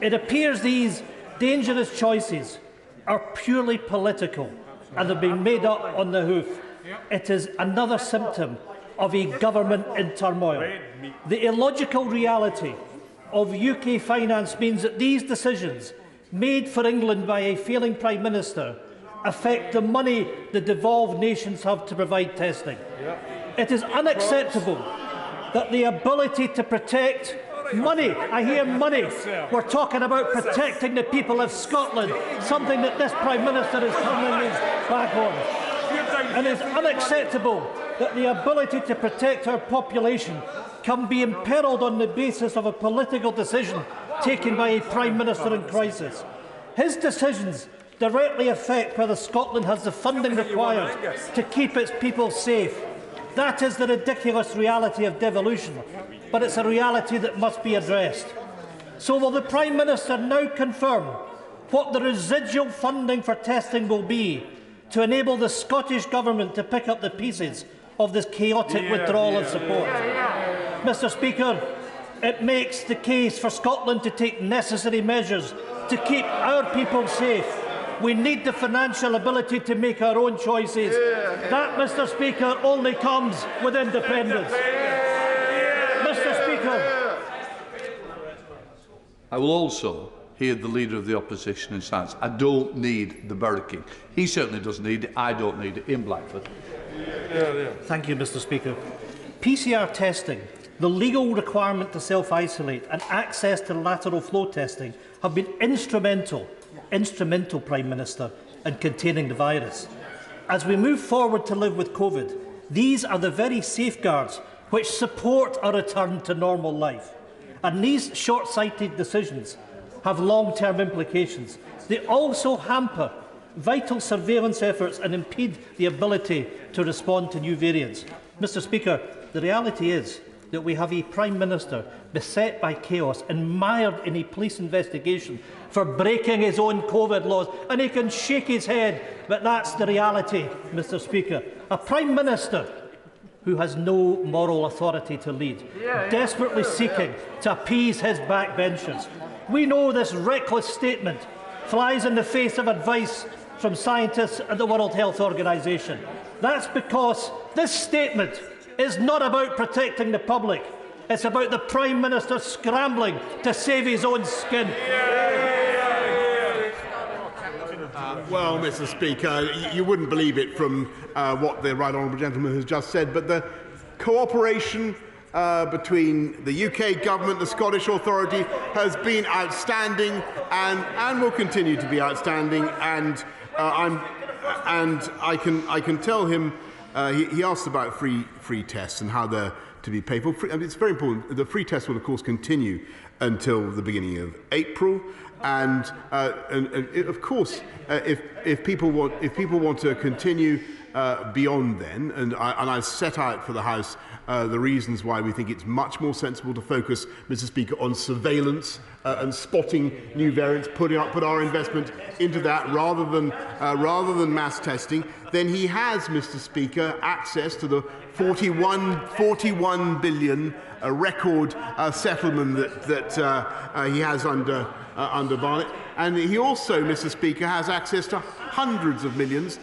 It appears these dangerous choices are purely political and have been made up on the hoof. It is another symptom of a government in turmoil. The illogical reality of UK finance means that these decisions, made for England by a failing Prime Minister, affect the money the devolved nations have to provide testing. It is unacceptable that the ability to protect money, I hear money. We're talking about protecting the people of Scotland, something that this Prime Minister is turning his back on. And it's unacceptable that the ability to protect our population can be imperilled on the basis of a political decision taken by a Prime Minister in crisis. His decisions directly affect whether Scotland has the funding required to keep its people safe. That is the ridiculous reality of devolution, but it's a reality that must be addressed. So will the Prime Minister now confirm what the residual funding for testing will be to enable the Scottish Government to pick up the pieces of this chaotic withdrawal of support? Mr. Speaker, it makes the case for Scotland to take necessary measures to keep our people safe. We need the financial ability to make our own choices. That, Mr. Speaker, only comes with independence. Mr. Speaker, I will also hear the Leader of the Opposition in silence. I don't need the Burger King. He certainly doesn't need it. I don't need it in Blackford. Thank you, Mr. Speaker. PCR testing, the legal requirement to self-isolate and access to lateral flow testing have been instrumental, Prime Minister, in containing the virus. As we move forward to live with COVID, these are the very safeguards which support a return to normal life. And these short-sighted decisions have long-term implications. They also hamper vital surveillance efforts and impede the ability to respond to new variants. Mr. Speaker, the reality is that we have a Prime Minister beset by chaos and mired in a police investigation for breaking his own COVID laws, and he can shake his head, but that's the reality, Mr. Speaker. A Prime Minister who has no moral authority to lead, desperately seeking to appease his backbenchers. We know this reckless statement flies in the face of advice from scientists at the World Health Organization. That's because this statement is not about protecting the public. It's about the Prime Minister scrambling to save his own skin. Well, Mr. Speaker, you wouldn't believe it from what the right honourable gentleman has just said, but the cooperation between the UK government and the Scottish Authority has been outstanding and will continue to be outstanding. And I can tell him. He asked about free tests and how they're to be paid for. I mean, it's very important. The free tests will, of course, continue until the beginning of April. And of course, if people want to continue beyond then, and I've set out for the House the reasons why we think it's much more sensible to focus, Mr. Speaker, on surveillance and spotting new variants, put our investment into that rather than mass testing. Then he has, Mr. Speaker, access to the 41 billion record settlement that he has under Barnett, and he also, Mr. Speaker, has access to hundreds of millions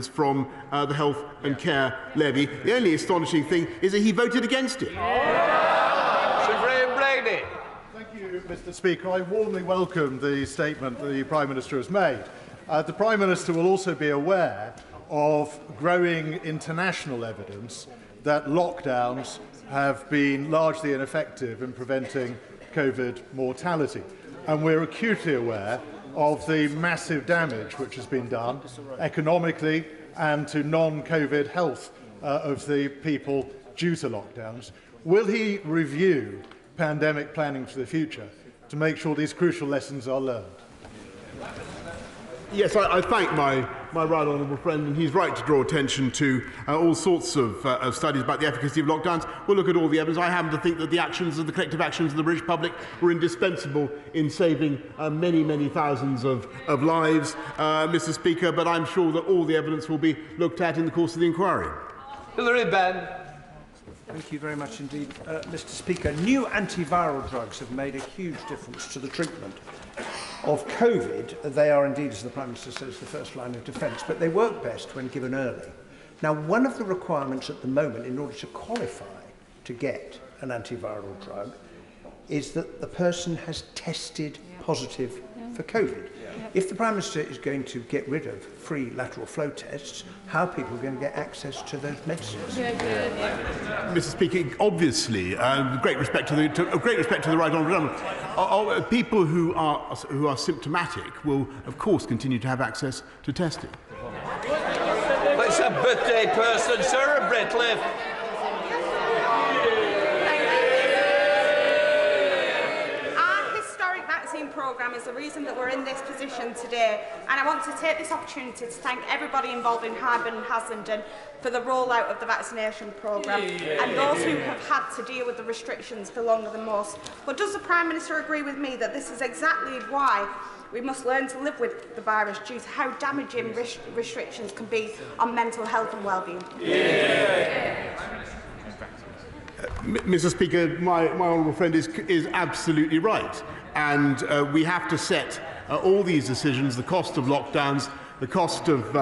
from the health and care levy. The only astonishing thing is that he voted against it. Thank you, Mr. Speaker. I warmly welcome the statement the Prime Minister has made. The Prime Minister will also be aware of growing international evidence that lockdowns have been largely ineffective in preventing COVID mortality. And we're acutely aware of the massive damage which has been done economically and to non-COVID health of the people due to lockdowns. Will he review pandemic planning for the future to make sure these crucial lessons are learned? Yes, I thank my right honourable friend, and he's right to draw attention to all sorts of studies about the efficacy of lockdowns. We'll look at all the evidence. I happen to think that the collective actions of the British public were indispensable in saving many thousands of lives, Mr. Speaker, but I'm sure that all the evidence will be looked at in the course of the inquiry. Hilary Benn. Thank you very much indeed, Mr. Speaker. New antiviral drugs have made a huge difference to the treatment of COVID. They are indeed, as the Prime Minister says, the first line of defence, but they work best when given early. Now, one of the requirements at the moment in order to qualify to get an antiviral drug is that the person has tested positive for COVID. If the Prime Minister is going to get rid of free lateral flow tests, how are people going to get access to those medicines? Mr. Speaker, obviously, great respect to the right honourable, people who are symptomatic will, of course, continue to have access to testing. It's a birthday person, Sarah Bretliff. programme is the reason that we're in this position today, and I want to take this opportunity to thank everybody involved in Highburn and Haslingden for the rollout of the vaccination programme and those who have had to deal with the restrictions for longer than most. But does the Prime Minister agree with me that this is exactly why we must learn to live with the virus due to how damaging restrictions can be on mental health and well-being? Mr. Speaker, my honourable friend is absolutely right, and we have to set all these decisions, the cost of lockdowns, the cost of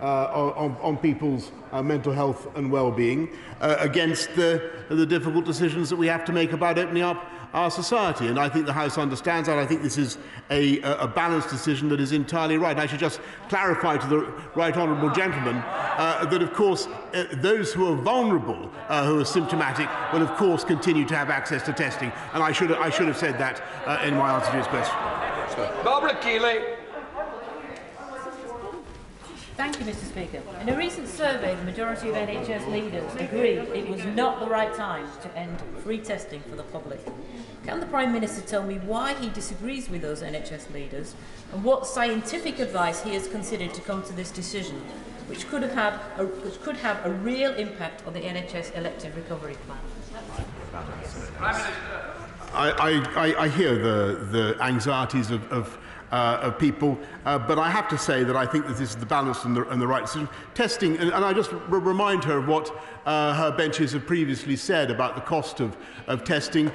on people's mental health and well-being, against the difficult decisions that we have to make about opening up our society. And I think the House understands that. I think this is a balanced decision that is entirely right. I should just clarify to the right honourable gentleman that, of course, those who are vulnerable, who are symptomatic, will, of course, continue to have access to testing. And I should have said that in my answer to his question. Barbara Keeley. Thank you, Mr. Speaker. In a recent survey, the majority of NHS leaders agreed it was not the right time to end free testing for the public. Can the Prime Minister tell me why he disagrees with those NHS leaders and what scientific advice he has considered to come to this decision, which could have a real impact on the NHS elective recovery plan? I hear the anxieties of people, but I have to say that I think that this is the balanced and the right decision. Testing, and I just remind her of what her benches have previously said about the cost of testing.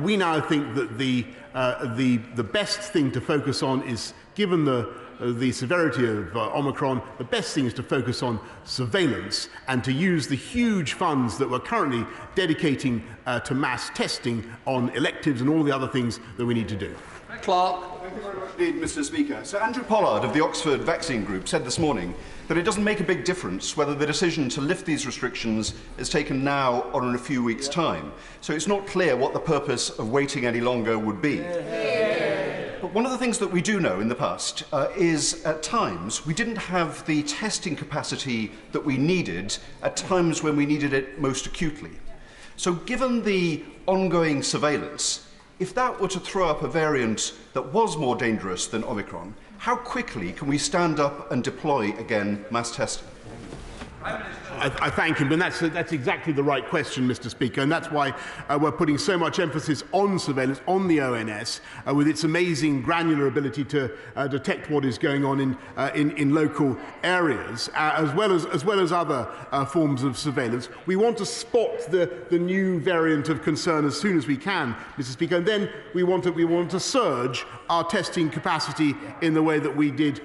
We now think that the best thing to focus on is, given the severity of Omicron, the best thing is to focus on surveillance and to use the huge funds that we're currently dedicating to mass testing on electives and all the other things that we need to do. Clark. Indeed, Mr. Speaker. Sir Andrew Pollard of the Oxford Vaccine Group said this morning that it doesn't make a big difference whether the decision to lift these restrictions is taken now or in a few weeks' time. So it's not clear what the purpose of waiting any longer would be. But one of the things that we do know in the past is at times we didn't have the testing capacity that we needed at times when we needed it most acutely. So given the ongoing surveillance, if that were to throw up a variant that was more dangerous than Omicron, how quickly can we stand up and deploy again mass testing? I thank him, and that's exactly the right question, Mr. Speaker, and that's why we're putting so much emphasis on surveillance, on the ONS, with its amazing granular ability to detect what is going on in local areas, as well as other forms of surveillance. We want to spot the new variant of concern as soon as we can, Mr. Speaker, and then we want to surge our testing capacity in the way that we did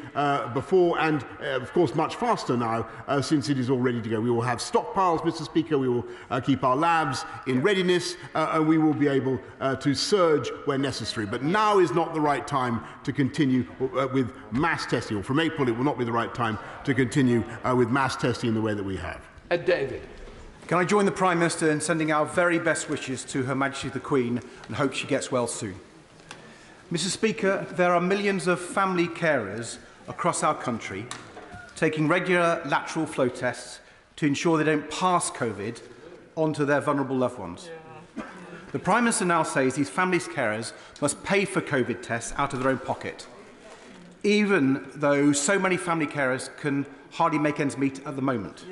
before, and of course much faster now, since it is all ready to go. We will have stockpiles, Mr. Speaker. We will keep our labs in readiness, and we will be able to surge where necessary. But now is not the right time to continue with mass testing. Or from April, it will not be the right time to continue with mass testing in the way that we have. David. Can I join the Prime Minister in sending our very best wishes to Her Majesty the Queen and hope she gets well soon? Mr. Speaker, there are millions of family carers across our country taking regular lateral flow tests to ensure they don't pass COVID onto their vulnerable loved ones. The Prime Minister now says these family carers must pay for COVID tests out of their own pocket, even though so many family carers can hardly make ends meet at the moment.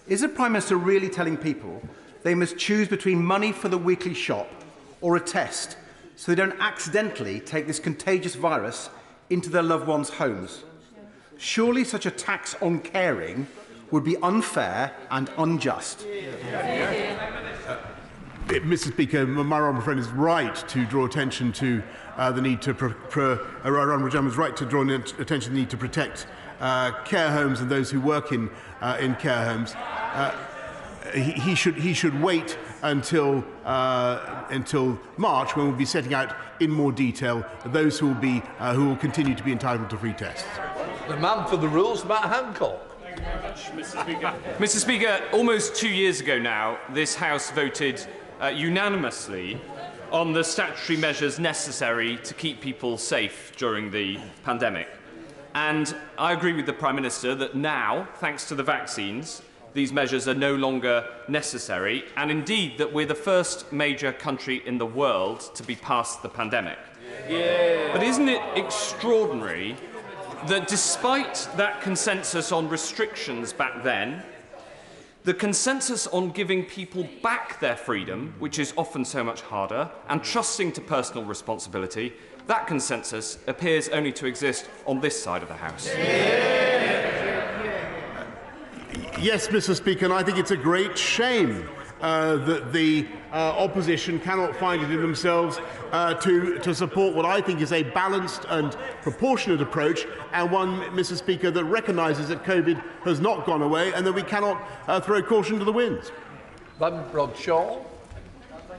Is the Prime Minister really telling people they must choose between money for the weekly shop or a test so they don't accidentally take this contagious virus into their loved ones' homes? Surely such a tax on caring would be unfair and unjust. Mr. Speaker, my honourable friend is right to draw attention to the need to honourable gentleman is right to draw attention to the need to protect care homes and those who work in care homes. He should wait until March, when we'll be setting out in more detail those who will continue to be entitled to free tests. The man for the rules, Matt Hancock. Mr. Speaker, almost 2 years ago now, this House voted unanimously on the statutory measures necessary to keep people safe during the pandemic. And I agree with the Prime Minister that now, thanks to the vaccines, these measures are no longer necessary, and indeed that we're the first major country in the world to be past the pandemic. But isn't it extraordinary that despite that consensus on restrictions back then, the consensus on giving people back their freedom, which is often so much harder, and trusting to personal responsibility, that consensus appears only to exist on this side of the House? Yes, Mr. Speaker, and I think it's a great shame that the opposition cannot find it in themselves to support what I think is a balanced and proportionate approach, and one, Mr. Speaker, that recognises that COVID has not gone away and that we cannot throw caution to the winds. Rod Shaw.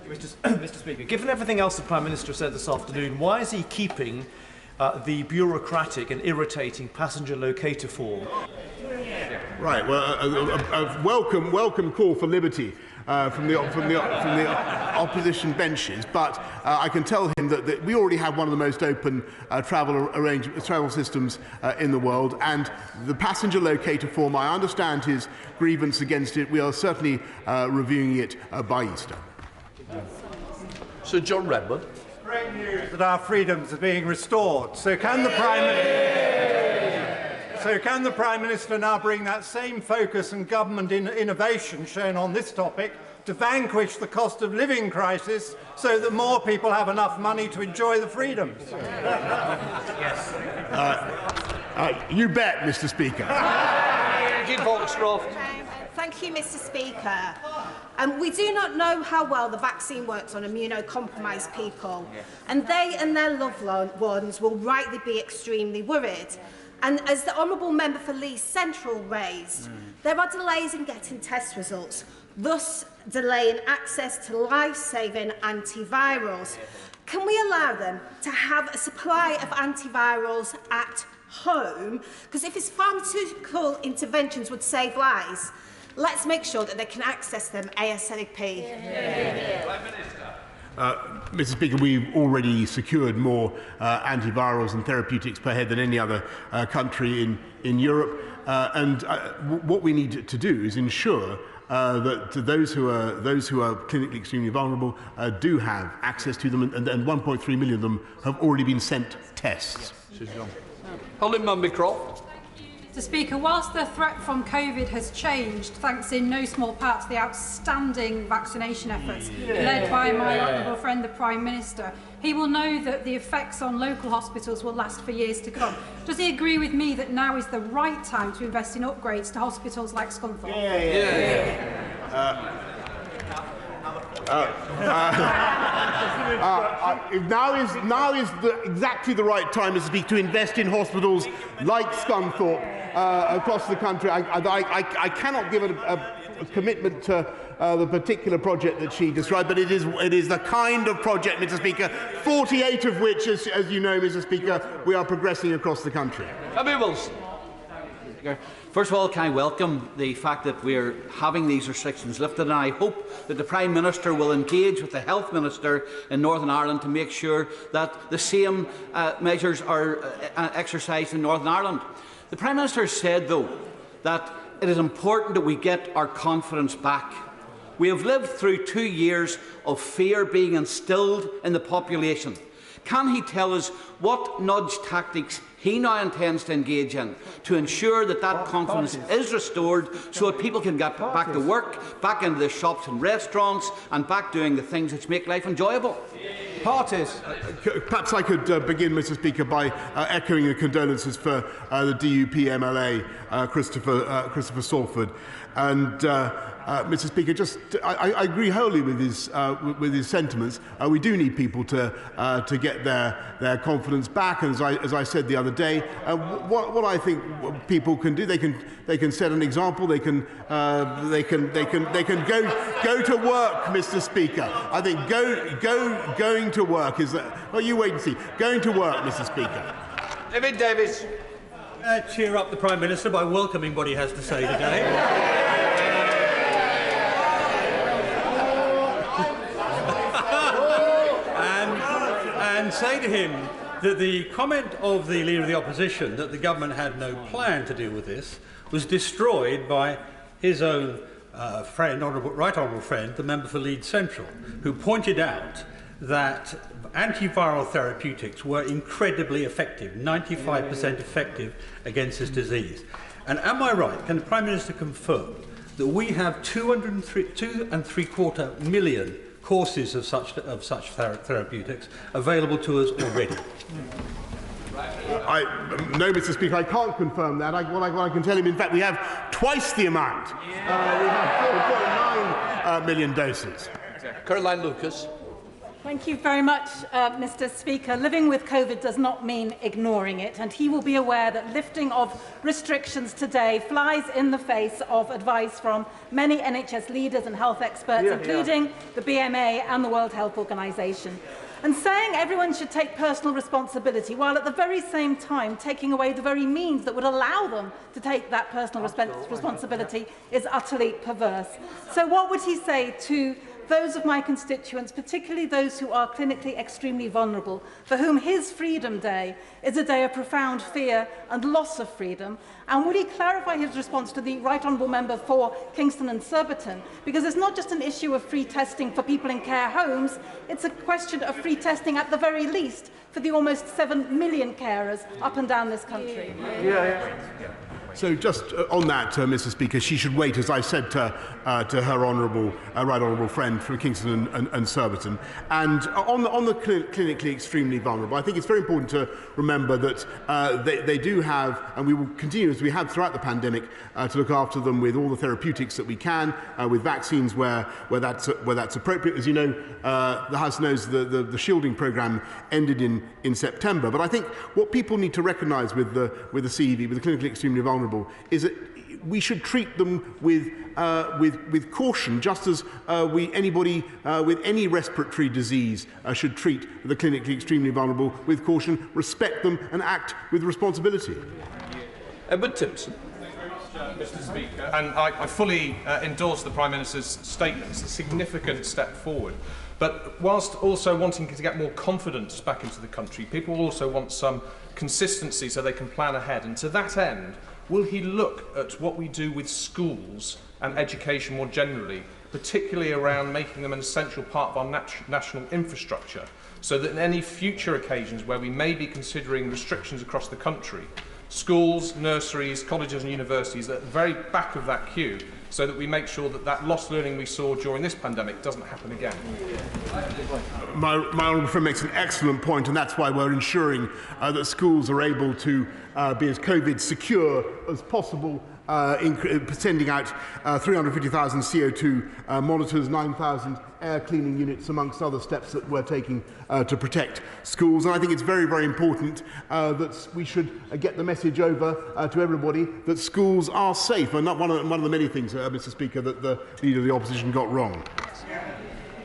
Mr. Speaker, given everything else the Prime Minister said this afternoon, why is he keeping the bureaucratic and irritating passenger locator form? Right. Well, a welcome call for liberty from the opposition benches, but I can tell him that we already have one of the most open travel systems in the world, and the passenger locator form, I understand his grievance against it. We are certainly reviewing it by Easter. Sir John Redwood. Great news that our freedoms are being restored. So can the Prime Minister now bring that same focus and government innovation shown on this topic to vanquish the cost of living crisis so that more people have enough money to enjoy the freedoms? Yes. You bet, Mr. Speaker. Thank you, Mr. Speaker. We do not know how well the vaccine works on immunocompromised people, and they and their loved ones will rightly be extremely worried. And as the Honourable Member for Leeds Central raised, there are delays in getting test results, thus delaying access to life-saving antivirals. Can we allow them to have a supply of antivirals at home? Because if his pharmaceutical interventions would save lives, let's make sure that they can access them ASAP. Mr. Speaker, we've already secured more antivirals and therapeutics per head than any other country in Europe. And what we need to do is ensure that those who are clinically extremely vulnerable do have access to them, and 1.3 million of them have already been sent tests. Colin Mumby-Croft. Mr. Speaker, whilst the threat from COVID has changed, thanks in no small part to the outstanding vaccination efforts led by my honourable friend, the Prime Minister, he will know that the effects on local hospitals will last for years to come. Does he agree with me that now is the right time to invest in upgrades to hospitals like Scunthorpe? Now is exactly the right time, Mr. Speaker, to invest in hospitals like Scunthorpe across the country. I cannot give a commitment to the particular project that she described, but it is the kind of project, Mr. Speaker, 48 of which, as you know, Mr. Speaker, we are progressing across the country. First of all, can I welcome the fact that we're having these restrictions lifted, and I hope that the Prime Minister will engage with the Health Minister in Northern Ireland to make sure that the same measures are exercised in Northern Ireland. The Prime Minister said, though, that it is important that we get our confidence back. We have lived through 2 years of fear being instilled in the population. Can he tell us what nudge tactics he now intends to engage in to ensure that that confidence is restored so that people can get back to work, back into the shops and restaurants, and back doing the things which make life enjoyable? Parties. Perhaps I could begin, Mr. Speaker, by echoing the condolences for the DUP MLA, Christopher Salford. And Mr. Speaker, I agree wholly with his sentiments. We do need people to get their confidence back. And as I said the other day, what I think people can do, they can set an example. They can go to work, Mr. Speaker. I think going to work is that. Well, you wait and see. Going to work, Mr. Speaker. David Davis. Cheer up the Prime Minister by welcoming what he has to say today. And say to him that the comment of the Leader of the Opposition that the government had no plan to deal with this was destroyed by his own friend, right honourable friend, the member for Leeds Central, who pointed out that antiviral therapeutics were incredibly effective, 95% effective against this disease. And am I right, can the Prime Minister confirm that we have 2.75 million courses of such therapeutics available to us already? No, Mr. Speaker, I can't confirm that. What I can tell him, in fact, we have twice the amount. We have 4.9 million doses. Caroline Lucas. Thank you very much, Mr. Speaker. Living with COVID does not mean ignoring it, and he will be aware that lifting of restrictions today flies in the face of advice from many NHS leaders and health experts, including the BMA and the World Health Organization. And saying everyone should take personal responsibility, while at the very same time taking away the very means that would allow them to take that personal responsibility, is utterly perverse. So what would he say to those of my constituents, particularly those who are clinically extremely vulnerable, for whom his Freedom Day is a day of profound fear and loss of freedom? And would he clarify his response to the Right Honourable Member for Kingston and Surbiton? Because it's not just an issue of free testing for people in care homes, it's a question of free testing at the very least for the almost 7 million carers up and down this country. So just on that, Mr. Speaker, she should wait, as I said to her right honourable friend from Kingston and Surbiton. And on the clinically extremely vulnerable, I think it's very important to remember that they do have, and we will continue as we have throughout the pandemic, to look after them with all the therapeutics that we can, with vaccines where that's appropriate. As you know, the House knows the shielding programme ended in September. But I think what people need to recognise with the CEV, with the clinically extremely vulnerable, is that we should treat them with caution, just as anybody with any respiratory disease should treat the clinically extremely vulnerable with caution, respect them and act with responsibility. Edward Timpson. Mr. Speaker, and I fully endorse the Prime Minister's statement. It's a significant step forward. But whilst also wanting to get more confidence back into the country, people also want some consistency so they can plan ahead. And to that end, will he look at what we do with schools and education more generally, particularly around making them an essential part of our national infrastructure, so that in any future occasions where we may be considering restrictions across the country, schools, nurseries, colleges and universities are at the very back of that queue, so that we make sure that that lost learning we saw during this pandemic doesn't happen again? My honourable friend makes an excellent point, and that's why we're ensuring that schools are able to be as COVID secure as possible, sending out 350,000 CO2 monitors, 9,000 air cleaning units, amongst other steps that we're taking to protect schools. And I think it's very, very important that we should get the message over to everybody that schools are safe, and not one of the many things, Mr. Speaker, that the Leader of the Opposition got wrong.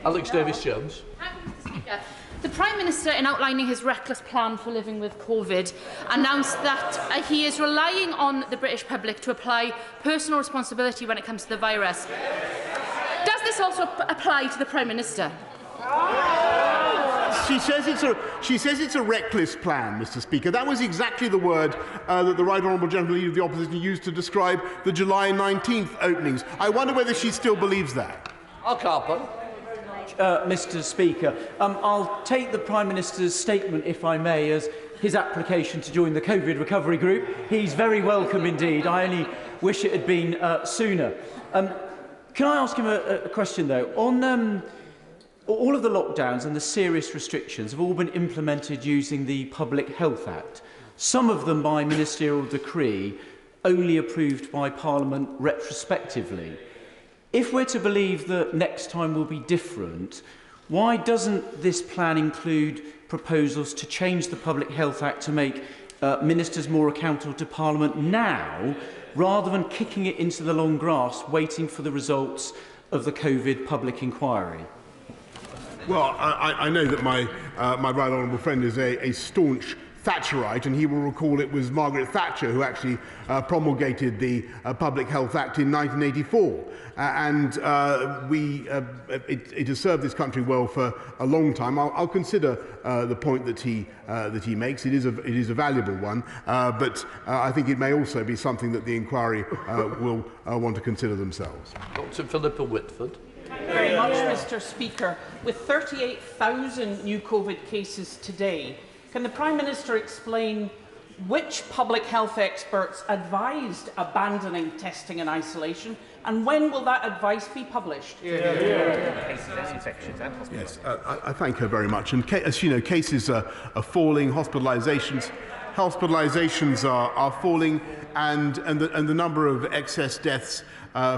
Alex Davis-Jones. Mr. Speaker, the Prime Minister, in outlining his reckless plan for living with COVID, announced that he is relying on the British public to apply personal responsibility when it comes to the virus. Does this also apply to the Prime Minister? She says it's a reckless plan, Mr. Speaker. That was exactly the word that the Right Honourable Gentleman Leader of the Opposition used to describe the July 19th openings. I wonder whether she still believes that. Mr. Speaker, I'll take the Prime Minister's statement, if I may, as his application to join the COVID recovery group. He's very welcome indeed. I only wish it had been sooner. Can I ask him a question, though? On all of the lockdowns and the serious restrictions have all been implemented using the Public Health Act, some of them by ministerial decree, only approved by Parliament retrospectively. If we're to believe that next time will be different, why doesn't this plan include proposals to change the Public Health Act to make ministers more accountable to Parliament now, rather than kicking it into the long grass, waiting for the results of the COVID public inquiry? Well, I know that my right honourable friend is a staunch Thatcherite, and he will recall it was Margaret Thatcher who actually promulgated the Public Health Act in 1984. It has served this country well for a long time. I'll consider the point that he makes. It is a valuable one, but I think it may also be something that the inquiry will want to consider themselves. Dr. Philippa Whitford. Very much, Mr. Speaker. With 38,000 new COVID cases today, can the Prime Minister explain which public health experts advised abandoning testing and isolation, and when will that advice be published? Yes, I thank her very much. And as you know, cases are falling, hospitalisations are falling, and the number of excess deaths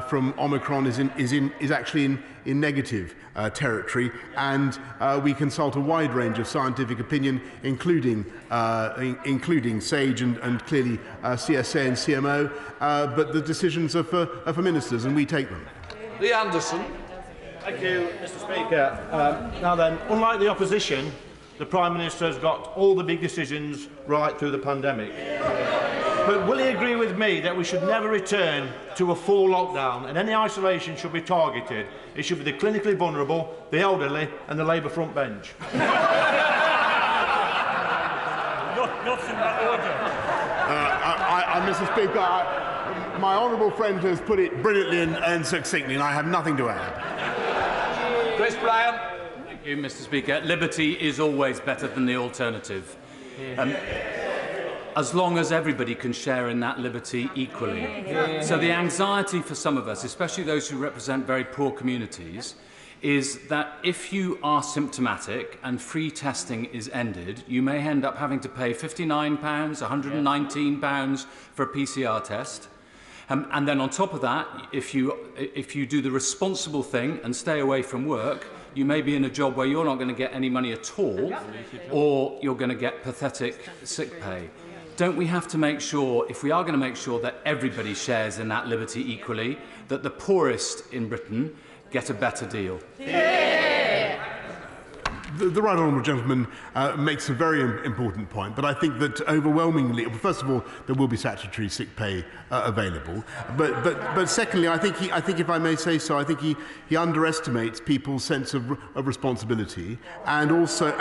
from Omicron is actually in negative territory, and we consult a wide range of scientific opinion, including SAGE and clearly CSA and CMO, but the decisions are for ministers, and we take them. Lee Anderson. Thank you, Mr. Speaker. Now then, unlike the opposition, the Prime Minister has got all the big decisions right through the pandemic. But will he agree with me that we should never return to a full lockdown, and any isolation should be targeted? It should be the clinically vulnerable, the elderly and the Labour front bench. Not in that order. Mr. Speaker, my honourable friend has put it brilliantly and succinctly, and I have nothing to add. Chris Bryan. Thank you, Mr. Speaker. Liberty is always better than the alternative. As long as everybody can share in that liberty equally. So the anxiety for some of us, especially those who represent very poor communities, is that if you are symptomatic and free testing is ended, you may end up having to pay £59, £119 for a PCR test. And then on top of that, if you do the responsible thing and stay away from work, you may be in a job where you're not going to get any money at all, or you're going to get pathetic sick pay. Don't we have to make sure, if we are going to make sure that everybody shares in that liberty equally, that the poorest in Britain get a better deal? The right honourable gentleman makes a very important point, but I think that overwhelmingly, first of all, there will be statutory sick pay available, but secondly, I think if I may say so, I think he underestimates people's sense of responsibility, and also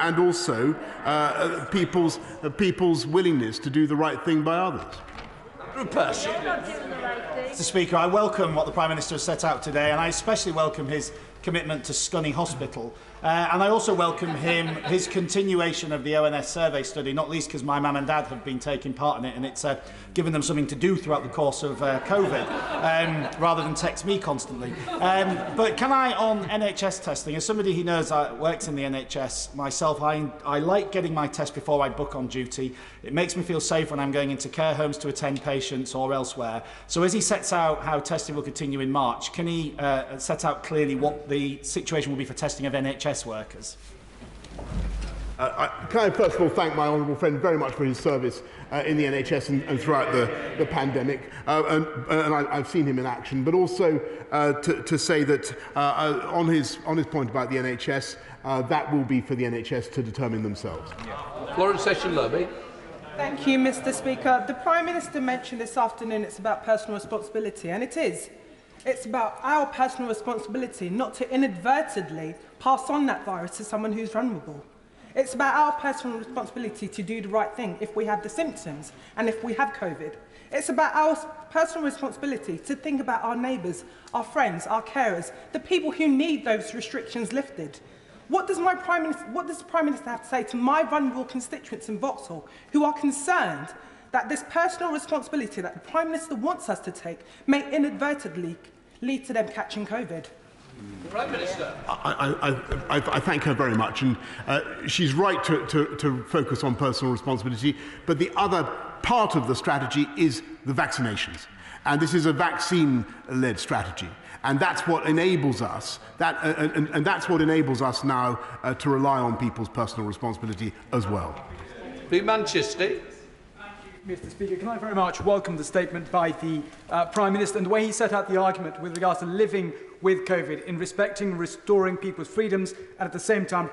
people's willingness to do the right thing by others. Mr. Speaker, I welcome what the Prime Minister has set out today, and I especially welcome his commitment to Scunny Hospital. And I also welcome his continuation of the ONS survey study, not least because my mum and dad have been taking part in it, and it's given them something to do throughout the course of COVID, rather than text me constantly. But can I, on NHS testing, as somebody who knows works in the NHS myself, I like getting my test before I book on duty. It makes me feel safe when I'm going into care homes to attend patients or elsewhere. So as he sets out how testing will continue in March, can he set out clearly what the situation will be for testing of NHS workers? Can I first of all thank my honourable friend very much for his service in the NHS and throughout the pandemic, and I've seen him in action, but also to say that on his point about the NHS, that will be for the NHS to determine themselves. Florence Session-Lurby. Thank you, Mr. Speaker. The Prime Minister mentioned this afternoon it's about personal responsibility, and it is. It's about our personal responsibility not to inadvertently pass on that virus to someone who's vulnerable. It's about our personal responsibility to do the right thing if we have the symptoms and if we have COVID. It's about our personal responsibility to think about our neighbours, our friends, our carers, the people who need those restrictions lifted. What does the Prime Minister have to say to my vulnerable constituents in Vauxhall who are concerned that this personal responsibility that the Prime Minister wants us to take may inadvertently lead to them catching COVID? Prime Minister. I thank her very much, and she's right to focus on personal responsibility, but the other part of the strategy is the vaccinations, and this is a vaccine-led strategy. And that's what enables us, and that's what enables us now to rely on people's personal responsibility as well. Lee Manchester. Mr. Speaker, can I very much welcome the statement by the Prime Minister and the way he set out the argument with regards to living with COVID in respecting and restoring people's freedoms and at the same time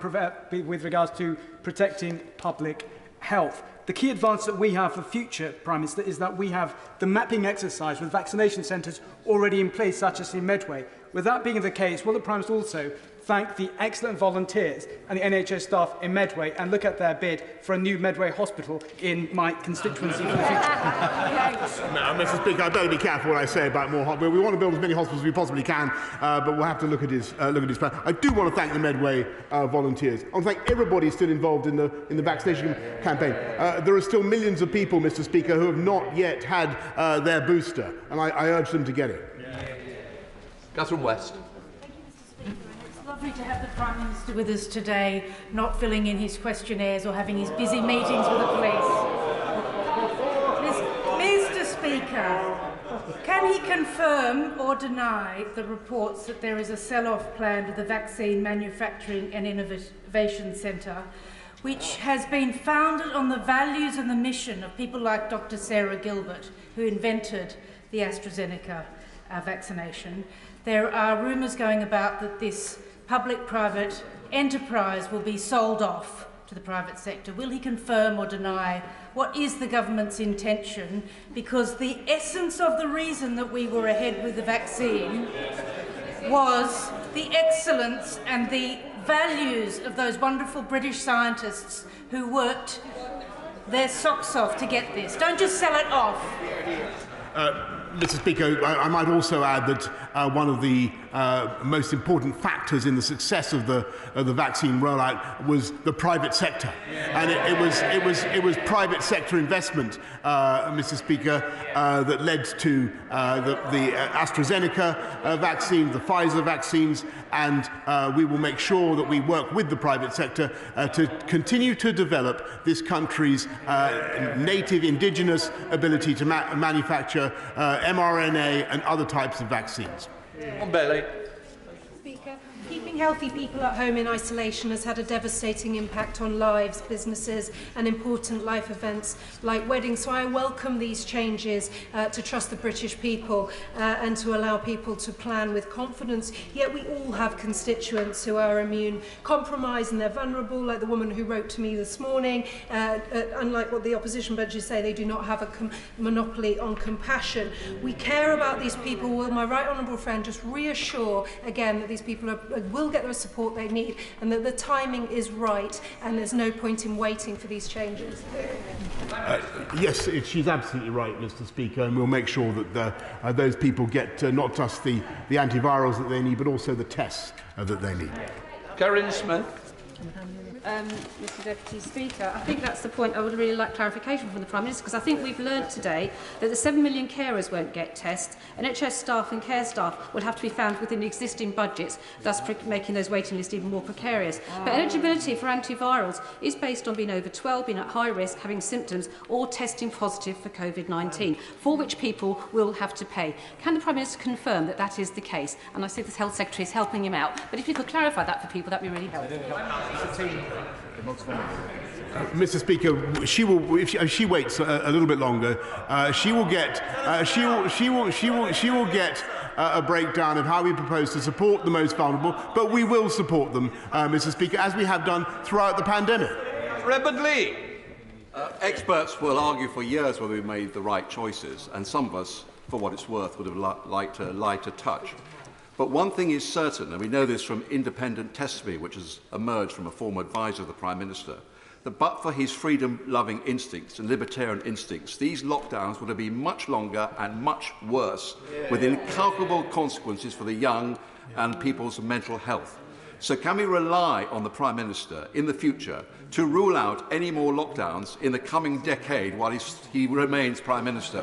with regards to protecting public health. The key advance that we have for the future, Prime Minister, is that we have the mapping exercise with vaccination centres already in place, such as in Medway. With that being the case, will the Prime Minister also thank the excellent volunteers and the NHS staff in Medway and look at their bid for a new Medway hospital in my constituency for the future? Mr. Speaker, I better be careful what I say about more hospitals. We want to build as many hospitals as we possibly can, but we'll have to look at his plan. I do want to thank the Medway volunteers. I want to thank everybody still involved in the vaccination campaign. There are still millions of people, Mr. Speaker, who have not yet had their booster, and I urge them to get it. Catherine West. Lovely to have the Prime Minister with us today, not filling in his questionnaires or having his busy meetings with the police. Mr. Speaker, can he confirm or deny the reports that there is a sell-off plan to the Vaccine Manufacturing and Innovation Centre, which has been founded on the values and the mission of people like Dr. Sarah Gilbert, who invented the AstraZeneca vaccination? There are rumours going about that this public-private enterprise will be sold off to the private sector. Will he confirm or deny what is the government's intention? Because the essence of the reason that we were ahead with the vaccine was the excellence and the values of those wonderful British scientists who worked their socks off to get this. Don't just sell it off. Mr. Speaker, I might also add that one of the most important factors in the success of the vaccine rollout was the private sector, and it was private sector investment, Mr. Speaker, that led to the AstraZeneca vaccine, the Pfizer vaccines, and we will make sure that we work with the private sector to continue to develop this country's native indigenous ability to manufacture mRNA and other types of vaccines. On Bailey. Speaker, keeping healthy people at home in isolation has had a devastating impact on lives, businesses and important life events like weddings. So I welcome these changes to trust the British people and to allow people to plan with confidence. Yet we all have constituents who are immune compromised and they're vulnerable, like the woman who wrote to me this morning. Unlike what the opposition budgets say, they do not have a monopoly on compassion. We care about these people. Will my right honourable friend just reassure again that these people will get the support they need and that the timing is right and there's no point in waiting for these changes? Yes, she's absolutely right, Mr. Speaker, and we'll make sure that those people get not just the antivirals that they need, but also the tests that they need. Karen Smith. Mr Deputy Speaker, I think that's the point I would really like clarification from the Prime Minister, because I think we've learnt today that the 7 million carers won't get tests. NHS staff and care staff will have to be found within existing budgets, thus making those waiting lists even more precarious. But eligibility for antivirals is based on being over 12, being at high risk, having symptoms or testing positive for COVID-19, for which people will have to pay. Can the Prime Minister confirm that that is the case? And I see the Health Secretary is helping him out, but if you could clarify that for people, that would be really helpful. Mr. Speaker, she will. If she waits a little bit longer, she will get. She will get a breakdown of how we propose to support the most vulnerable. But we will support them, Mr. Speaker, as we have done throughout the pandemic. Rebecca Lee. Experts will argue for years whether we made the right choices, and some of us, for what it's worth, would have liked a lighter touch. But one thing is certain, and we know this from independent testimony which has emerged from a former advisor of the Prime Minister, that but for his freedom-loving instincts and libertarian instincts, these lockdowns would have been much longer and much worse, with incalculable consequences for the young and people's mental health. So can we rely on the Prime Minister in the future to rule out any more lockdowns in the coming decade while he remains Prime Minister?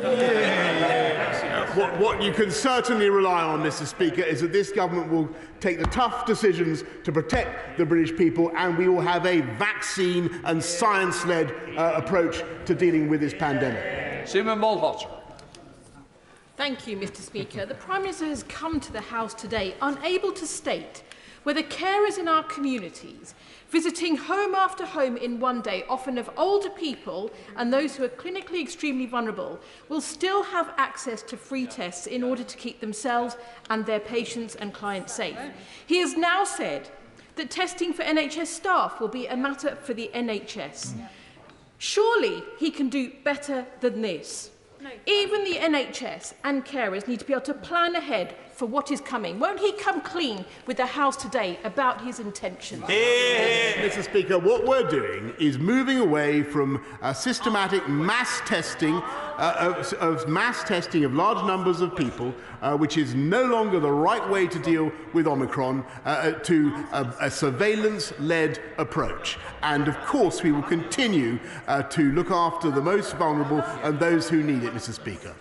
What you can certainly rely on, Mr. Speaker, is that this government will take the tough decisions to protect the British people, and we will have a vaccine and science-led approach to dealing with this pandemic. Simon Mulholzer. Thank you, Mr. Speaker. The Prime Minister has come to the House today unable to state whether carers in our communities, visiting home after home in one day, often of older people and those who are clinically extremely vulnerable, will still have access to free tests in order to keep themselves and their patients and clients safe. He has now said that testing for NHS staff will be a matter for the NHS. Surely he can do better than this. Even the NHS and carers need to be able to plan ahead for what is coming. Won't he come clean with the House today about his intentions? Mr. Speaker, what we're doing is moving away from systematic mass testing of large numbers of people, which is no longer the right way to deal with Omicron, to a surveillance-led approach. And of course, we will continue to look after the most vulnerable and those who need it, Mr. Speaker.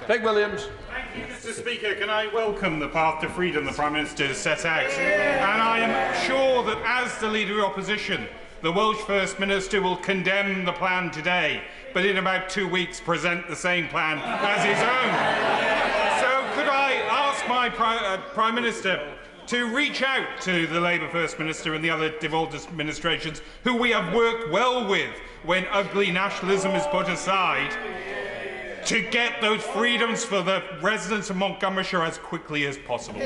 Peg Williams. Thank you, Mr. Speaker. Can I welcome the path to freedom the Prime Minister has set out? And I am sure that as the Leader of the Opposition, the Welsh First Minister will condemn the plan today, but in about 2 weeks present the same plan as his own. So could I ask my Prime Minister to reach out to the Labour First Minister and the other devolved administrations who we have worked well with when ugly nationalism is put aside, to get those freedoms for the residents of Montgomeryshire as quickly as possible.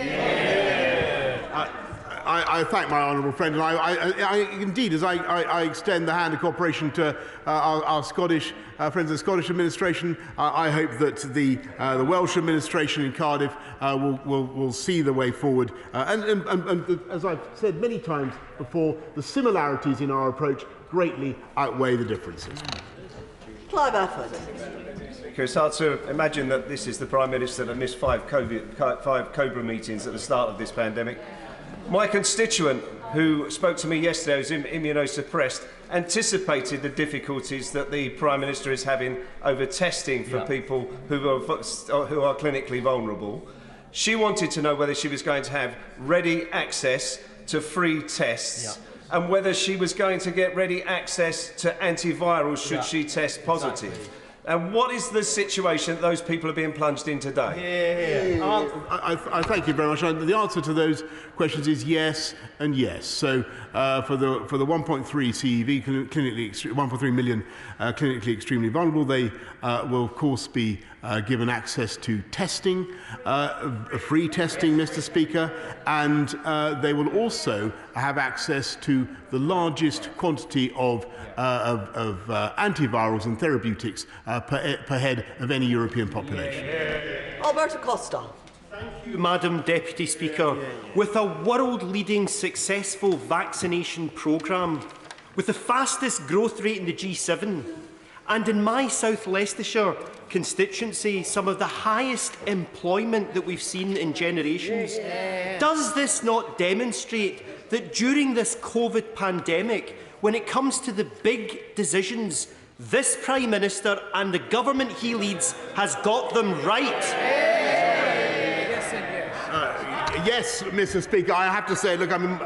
I thank my honourable friend, and I indeed, as I extend the hand of cooperation to our Scottish friends of the Scottish administration, I hope that the Welsh administration in Cardiff will see the way forward. And as I've said many times before, the similarities in our approach greatly outweigh the differences. Clive Afford. It's hard to imagine that this is the Prime Minister that missed five COBRA meetings at the start of this pandemic. My constituent, who spoke to me yesterday, who's immunosuppressed, anticipated the difficulties that the Prime Minister is having over testing for people who are clinically vulnerable. She wanted to know whether she was going to have ready access to free tests and whether she was going to get ready access to antivirals should she test positive. And what is the situation that those people are being plunged in today? I thank you very much. The answer to those questions is yes and yes. So for the 1.3 CEV, 1.3 million clinically extremely vulnerable, they will of course be given access to testing, free testing, Mr. Speaker, and they will also have access to the largest quantity of antivirals and therapeutics per head of any European population. Alberto Costa. Thank you, Madam Deputy Speaker. With a world-leading successful vaccination programme, with the fastest growth rate in the G7, and in my South Leicestershire constituency, some of the highest employment that we've seen in generations, does this not demonstrate that during this COVID pandemic, when it comes to the big decisions, this Prime Minister and the government he leads has got them right? Yes, Mr. Speaker, I have to say, look, I'm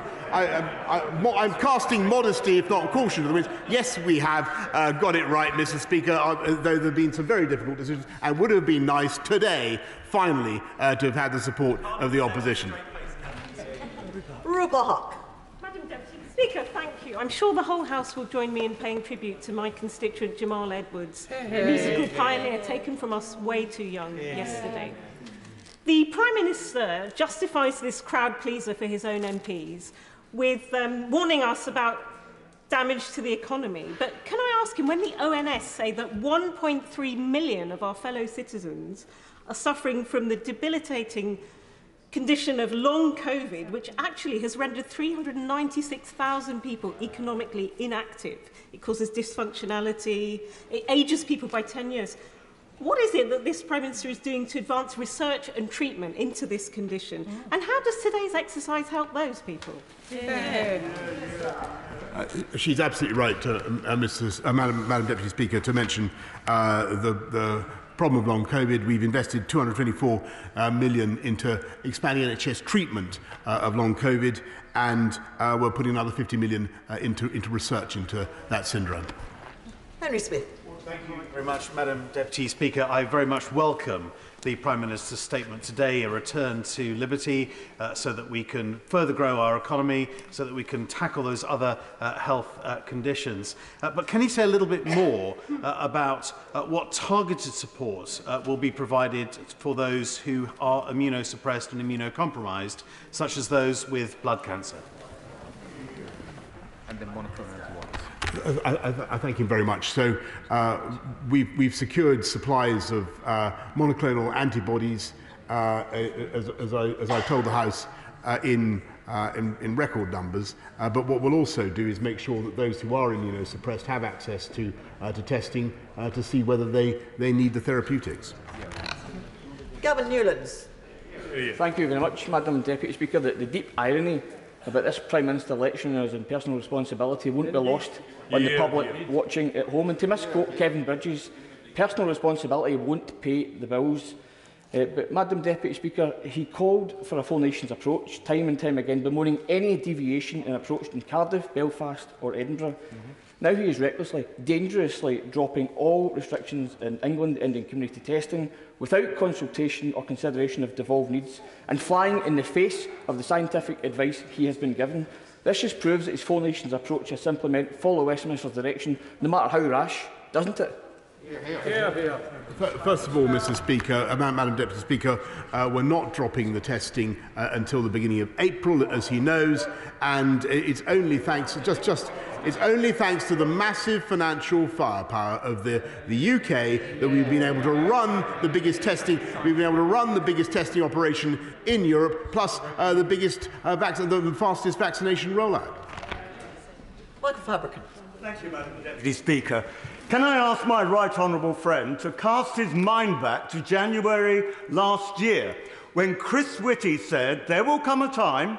casting modesty, if not caution, to the winds. Yes, we have got it right, Mr. Speaker, though there have been some very difficult decisions, and would have been nice today, finally, to have had the support of the opposition. Rupa Huck. Madam Deputy Speaker, thank you. I'm sure the whole House will join me in paying tribute to my constituent Jamal Edwards, a musical pioneer taken from us way too young yesterday. The Prime Minister justifies this crowd pleaser for his own MPs with warning us about damage to the economy. But can I ask him, when the ONS say that 1.3 million of our fellow citizens are suffering from the debilitating condition of long COVID, which actually has rendered 396,000 people economically inactive. It causes dysfunctionality, it ages people by 10 years. What is it that this Prime Minister is doing to advance research and treatment into this condition? And how does today's exercise help those people? She's absolutely right, Madam Deputy Speaker, to mention the problem of long COVID. We've invested £224 million into expanding NHS treatment of long COVID, and we're putting another £50 million into research into that syndrome. Henry Smith. Thank you very much, Madam Deputy Speaker. I very much welcome the Prime Minister's statement today, a return to liberty, so that we can further grow our economy, so that we can tackle those other health conditions. But can he say a little bit more about what targeted support will be provided for those who are immunosuppressed and immunocompromised, such as those with blood cancer? And then one I thank him very much. So we've secured supplies of monoclonal antibodies, as I told the House, in record numbers. But what we'll also do is make sure that those who are immunosuppressed have access to testing to see whether they need the therapeutics. Gavin Newlands. Thank you very much, Madam Deputy Speaker. The deep irony about this Prime Minister lecturing us on personal responsibility won't be lost on the public watching at home. And to misquote Kevin Bridges, personal responsibility won't pay the bills. But, Madam Deputy Speaker, he called for a full nations approach, time and time again, bemoaning any deviation in approach in Cardiff, Belfast or Edinburgh. Now he is recklessly, dangerously dropping all restrictions in England ending community testing without consultation or consideration of devolved needs and flying in the face of the scientific advice he has been given. This just proves that his full nations approach has simply meant follow Westminster's direction, no matter how rash, doesn't it? First of all, Mr. Speaker, Madam Deputy Speaker, we're not dropping the testing until the beginning of April, as he knows, and it's only thanks it's only thanks to the massive financial firepower of the UK that we've been able to run the biggest testing. We've been able to run the biggest testing operation in Europe, plus the fastest vaccination rollout. Michael Fabricant. Thank you, Madam Deputy Speaker. Can I ask my right honourable friend to cast his mind back to January last year, when Chris Whitty said there will come a time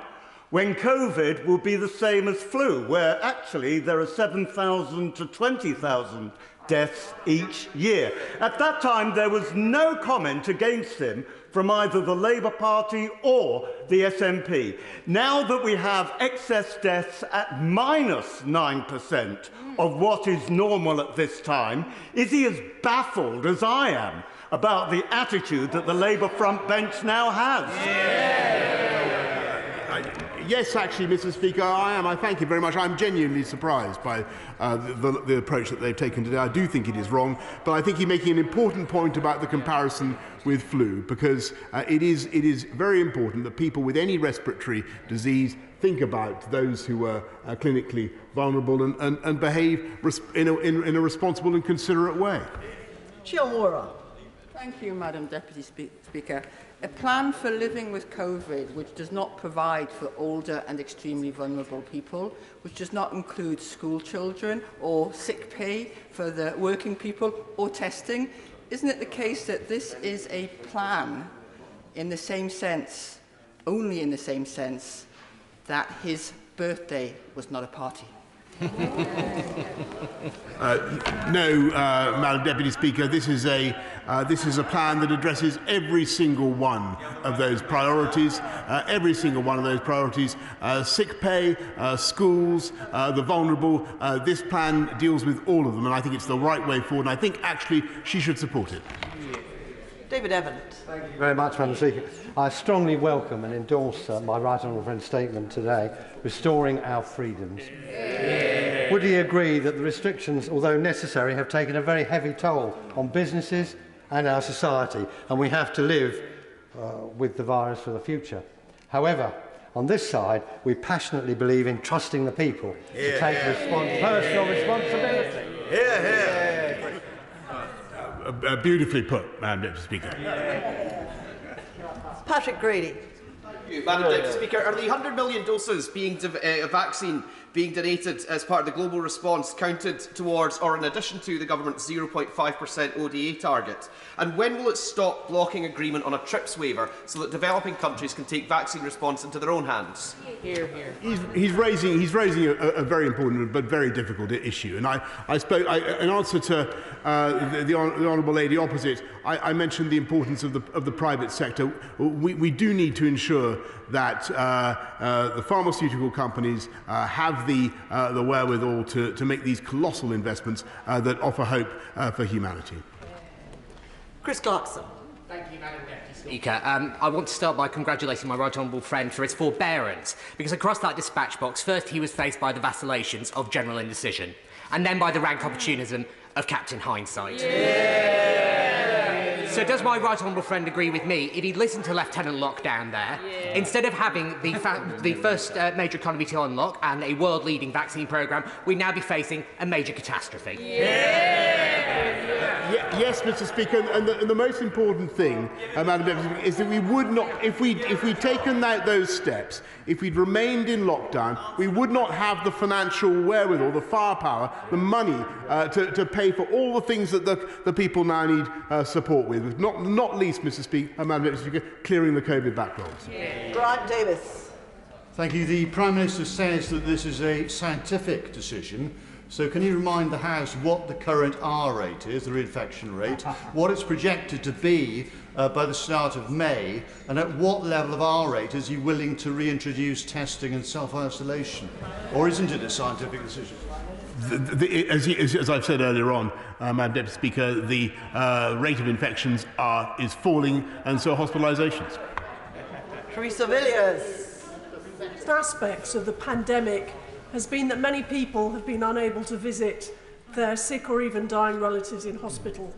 when COVID will be the same as flu, where actually there are 7,000 to 20,000 deaths each year. At that time, there was no comment against him from either the Labour Party or the SNP. Now that we have excess deaths at minus 9% of what is normal at this time, is he as baffled as I am about the attitude that the Labour front bench now has? Yes, actually, Mr. Speaker, I am. I thank you very much. I'm genuinely surprised by the approach that they've taken today. I do think it is wrong, but I think you're making an important point about the comparison with flu, because it is very important that people with any respiratory disease think about those who are clinically vulnerable and behave in a responsible and considerate way. Chiomora. Thank you, Madam Deputy Speaker. A plan for living with COVID which does not provide for older and extremely vulnerable people, which does not include school children or sick pay for the working people or testing. Isn't it the case that this is a plan in the same sense, only in the same sense, that his birthday was not a party? No, Madam Deputy Speaker, this is a plan that addresses every single one of those priorities. Every single one of those priorities: sick pay, schools, the vulnerable. This plan deals with all of them, and I think it's the right way forward. And I think actually she should support it. David Evans. Thank you very much, Madam Speaker. I strongly welcome and endorse my right honourable friend's statement today, restoring our freedoms. Would he agree that the restrictions, although necessary, have taken a very heavy toll on businesses and our society, and we have to live with the virus for the future? However, on this side, we passionately believe in trusting the people to take personal responsibility. Beautifully put, Madam Deputy Speaker. Patrick Grady. Madam Deputy Speaker, are the 100 million doses of vaccine being donated as part of the global response counted towards or in addition to the government's 0.5% ODA target? And when will it stop blocking agreement on a TRIPS waiver so that developing countries can take vaccine response into their own hands? He's raising a very important but very difficult issue. And I spoke in answer to the honourable lady opposite. I mentioned the importance of the private sector. We do need to ensure that the pharmaceutical companies have the wherewithal to make these colossal investments that offer hope for humanity. Chris Clarkson. Thank you, Madam Deputy Speaker. I want to start by congratulating my right honourable friend for his forbearance, because across that dispatch box, first he was faced by the vacillations of general indecision, and then by the rank opportunism of Captain Hindsight. So does my right honourable friend agree with me? If he'd listened to Lieutenant Lockdown there, instead of having the first major economy to unlock and a world-leading vaccine programme, we'd now be facing a major catastrophe. Yes, Mr. Speaker, and the most important thing, Madam Deputy, is that we would not, if we'd taken out those steps, if we'd remained in lockdown, we would not have the financial wherewithal, the firepower, the money to pay for all the things that the people now need support with. Not least, Mr. Speaker, Madam Deputy Speaker, clearing the COVID backlogs. Grant Davis. Thank you. The Prime Minister says that this is a scientific decision. So can you remind the House what the current R rate is, the reinfection rate, what it's projected to be by the start of May, and at what level of R rate is he willing to reintroduce testing and self-isolation? Or isn't it a scientific decision? As I've said earlier on, Madam Deputy Speaker, the rate of infections is falling, and so hospitalisations. Teresa Villiers. Aspects of the pandemic has been that many people have been unable to visit their sick or even dying relatives in hospital.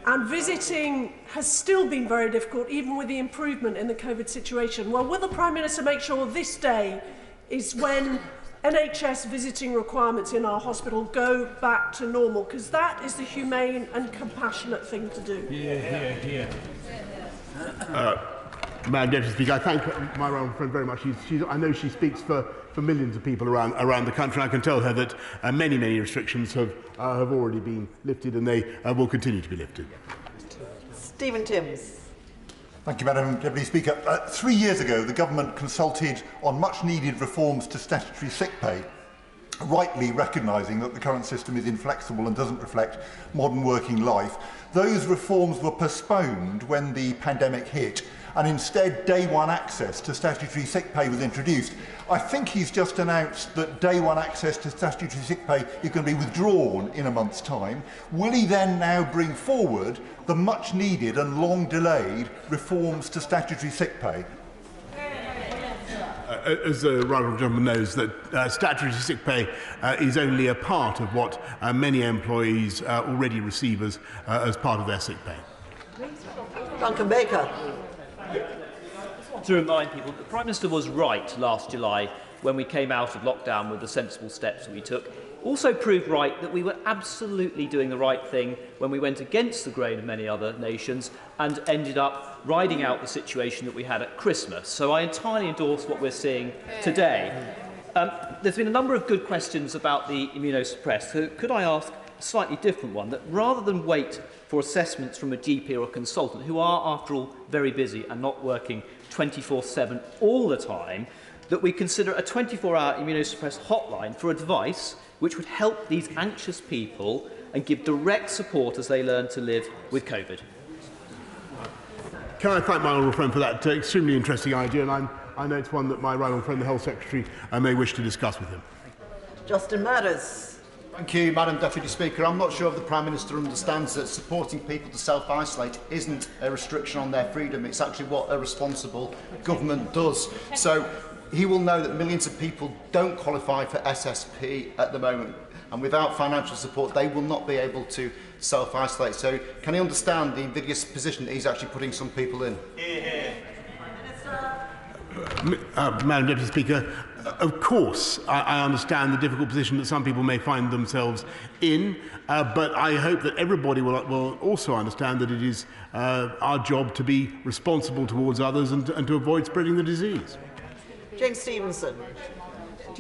And visiting has still been very difficult, even with the improvement in the COVID situation. Well, will the Prime Minister make sure this day is when NHS visiting requirements in our hospital go back to normal? Because that is the humane and compassionate thing to do. Madam Deputy Speaker, I thank my right friend very much. I know she speaks for millions of people around the country. I can tell her that many restrictions have already been lifted, and they will continue to be lifted. Stephen Timms. Thank you, Madam Deputy Speaker. 3 years ago, the Government consulted on much-needed reforms to statutory sick pay, rightly recognising that the current system is inflexible and doesn't reflect modern working life. Those reforms were postponed when the pandemic hit, and instead day one access to statutory sick pay was introduced. I think he's just announced that day one access to statutory sick pay is going to be withdrawn in a month's time. Will he then now bring forward the much needed and long delayed reforms to statutory sick pay? As the right honourable gentleman knows, that statutory sick pay is only a part of what many employees already receive as part of their sick pay. Duncan Baker. To remind people, the Prime Minister was right last July when we came out of lockdown with the sensible steps that we took. Also proved right that we were absolutely doing the right thing when we went against the grain of many other nations and ended up riding out the situation that we had at Christmas. So I entirely endorse what we're seeing today. There's been a number of good questions about the immunosuppressed. So could I ask a slightly different one, that rather than wait for assessments from a GP or a consultant, who are, after all, very busy and not working 24/7 all the time, that we consider a 24-hour immunosuppressed hotline for advice which would help these anxious people and give direct support as they learn to live with COVID. Can I thank my honourable friend for that extremely interesting idea, and I know it's one that my right honourable friend, the Health Secretary, may wish to discuss with him. Justin Matters. Thank you, Madam Deputy Speaker. I'm not sure if the Prime Minister understands that supporting people to self-isolate isn't a restriction on their freedom. It's actually what a responsible government does. So he will know that millions of people don't qualify for SSP at the moment, and without financial support they will not be able to self-isolate. So can he understand the invidious position that he's actually putting some people in? Madam Deputy Speaker, of course I understand the difficult position that some people may find themselves in, but I hope that everybody will also understand that it is our job to be responsible towards others and to avoid spreading the disease. James Stevenson.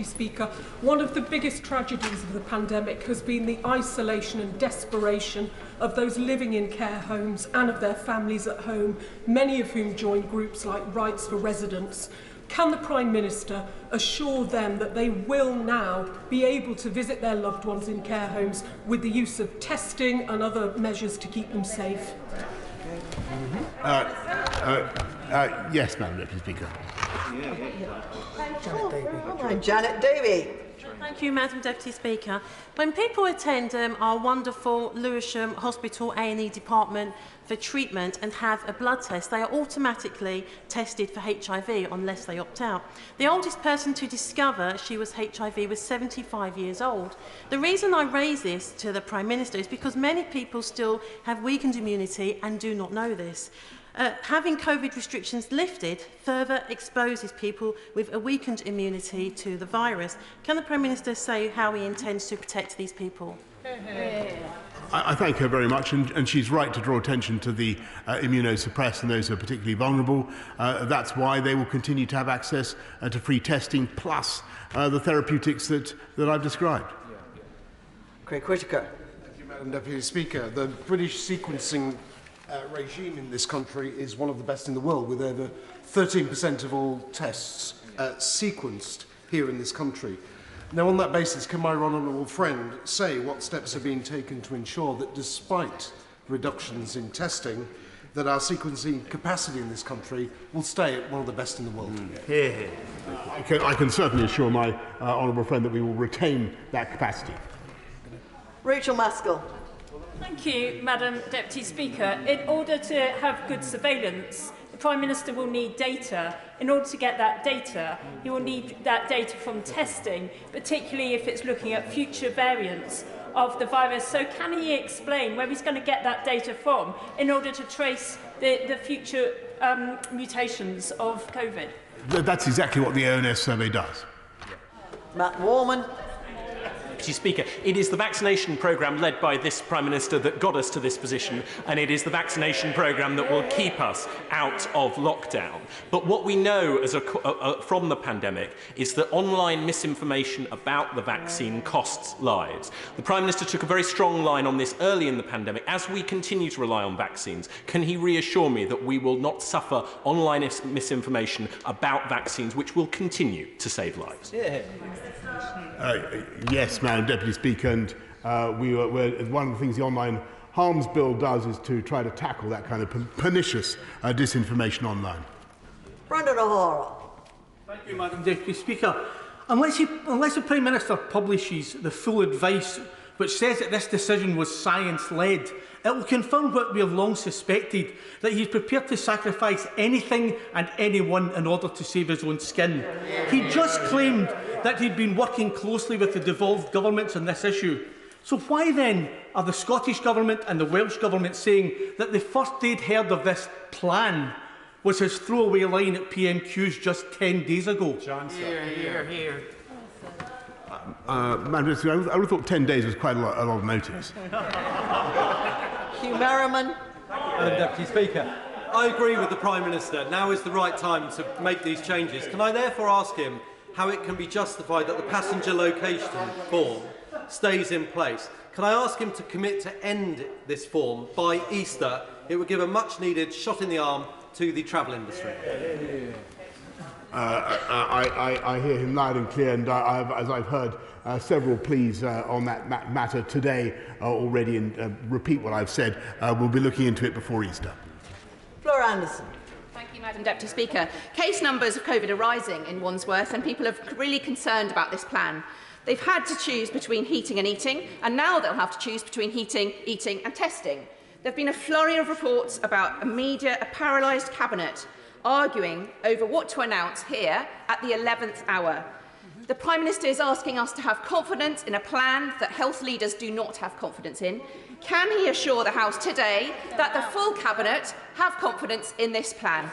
Speaker, one of the biggest tragedies of the pandemic has been the isolation and desperation of those living in care homes and of their families at home, many of whom join groups like Rights for Residents. Can the Prime Minister assure them that they will now be able to visit their loved ones in care homes with the use of testing and other measures to keep them safe? Yes, Madam Deputy Speaker. Janet Davey. Thank you, Madam Deputy Speaker. When people attend our wonderful Lewisham Hospital A&E department for treatment and have a blood test, they are automatically tested for HIV unless they opt out. The oldest person to discover she was HIV was 75 years old. The reason I raise this to the Prime Minister is because many people still have weakened immunity and do not know this. Having COVID restrictions lifted further exposes people with a weakened immunity to the virus. Can the Prime Minister say how he intends to protect these people? I thank her very much, and she's right to draw attention to the immunosuppressed and those who are particularly vulnerable. That's why they will continue to have access to free testing, plus the therapeutics that I've described. Craig Whittaker. Thank you, Madam Deputy Speaker. The British sequencing regime in this country is one of the best in the world, with over 13% of all tests sequenced here in this country. Now, on that basis, can my honourable friend say what steps are being taken to ensure that despite reductions in testing, that our sequencing capacity in this country will stay at one of the best in the world? I can certainly assure my honourable friend that we will retain that capacity. Rachel Maskell. Thank you, Madam Deputy Speaker. In order to have good surveillance, the Prime Minister will need data. In order to get that data, he will need that data from testing, particularly if it's looking at future variants of the virus. So can he explain where he's going to get that data from in order to trace the future mutations of COVID? That's exactly what the ONS survey does. Matt Warman. Deputy Speaker, it is the vaccination programme led by this Prime Minister that got us to this position, and it is the vaccination programme that will keep us out of lockdown. But what we know from the pandemic is that online misinformation about the vaccine costs lives. The Prime Minister took a very strong line on this early in the pandemic. As we continue to rely on vaccines, can he reassure me that we will not suffer online misinformation about vaccines, which will continue to save lives? Yes, Madam Deputy Speaker, and one of the things the Online Harms Bill does is to try to tackle that kind of pernicious disinformation online. Brendan O'Hara. Thank you, Madam Deputy Speaker. Unless the Prime Minister publishes the full advice which says that this decision was science-led, it will confirm what we have long suspected, that he is prepared to sacrifice anything and anyone in order to save his own skin. He just claimed that he'd been working closely with the devolved governments on this issue. So why then are the Scottish Government and the Welsh Government saying that the first they'd heard of this plan was his throwaway line at PMQs just 10 days ago? Here. Madam Deputy, I would have thought 10 days was quite a lot of notice. Hugh Merriman. Madam Deputy Speaker, I agree with the Prime Minister. Now is the right time to make these changes. Can I therefore ask him how it can be justified that the passenger location form stays in place? Can I ask him to commit to end this form by Easter? It would give a much-needed shot in the arm to the travel industry. I hear him loud and clear, and as I've heard several pleas on that matter today already, and repeat what I've said, we'll be looking into it before Easter. Flora Anderson. Thank you, Madam Deputy Speaker. Case numbers of COVID are rising in Wandsworth, and people are really concerned about this plan. They've had to choose between heating and eating, and now they'll have to choose between heating, eating and testing. There have been a flurry of reports about a paralysed cabinet arguing over what to announce here at the 11th hour. The Prime Minister is asking us to have confidence in a plan that health leaders do not have confidence in. Can he assure the House today that the full Cabinet have confidence in this plan?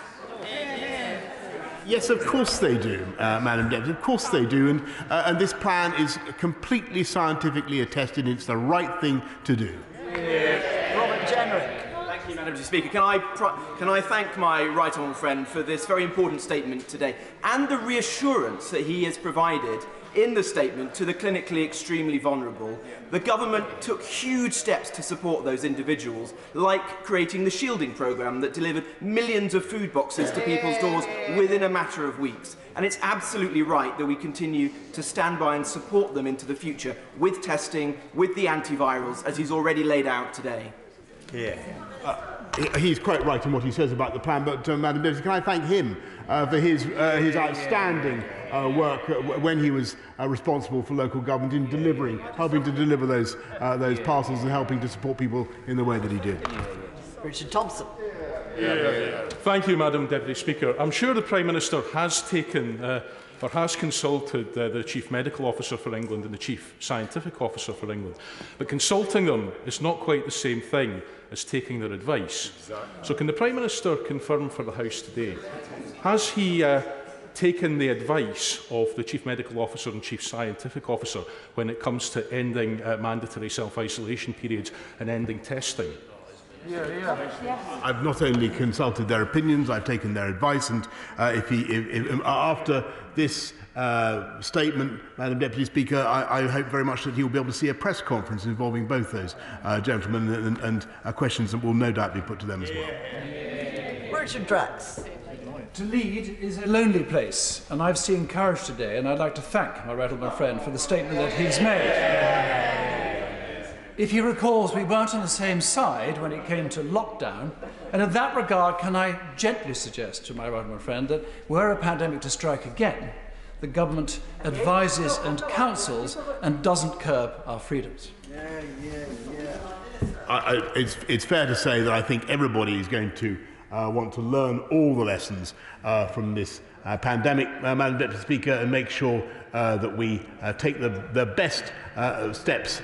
Yes, of course they do, Madam Deputy. Of course they do, and this plan is completely scientifically attested. It's the right thing to do. Robert Jenrick. Thank you, Madam Deputy Speaker. Can I thank my right honourable friend for this very important statement today and the reassurance that he has provided in the statement to the clinically extremely vulnerable. The government took huge steps to support those individuals, like creating the shielding programme that delivered millions of food boxes to people's doors within a matter of weeks. And it's absolutely right that we continue to stand by and support them into the future with testing, with the antivirals, as he's already laid out today. He's quite right in what he says about the plan, but Madam Deputy, can I thank him for his outstanding work when he was responsible for local government in helping to deliver those parcels and helping to support people in the way that he did. Richard Thompson. Thank you, Madam Deputy Speaker. I'm sure the Prime Minister has taken or has consulted the Chief Medical Officer for England and the Chief Scientific Officer for England. But consulting them is not quite the same thing as taking their advice. So can the Prime Minister confirm for the House today, has he taken the advice of the Chief Medical Officer and Chief Scientific Officer when it comes to ending mandatory self-isolation periods and ending testing? I've not only consulted their opinions, I've taken their advice, and if after this statement, Madam Deputy Speaker, I hope very much that he will be able to see a press conference involving both those gentlemen, and questions that will no doubt be put to them as well. Richard Drax. To lead is a lonely place, and I've seen courage today, and I'd like to thank my right honourable friend for the statement that he's made. If he recalls, we weren't on the same side when it came to lockdown, and in that regard, can I gently suggest to my right honourable friend that were a pandemic to strike again, the government advises and counsels and doesn't curb our freedoms. It's fair to say that I think everybody is going to want to learn all the lessons from this pandemic, Madam Deputy Speaker, and make sure that we take the best steps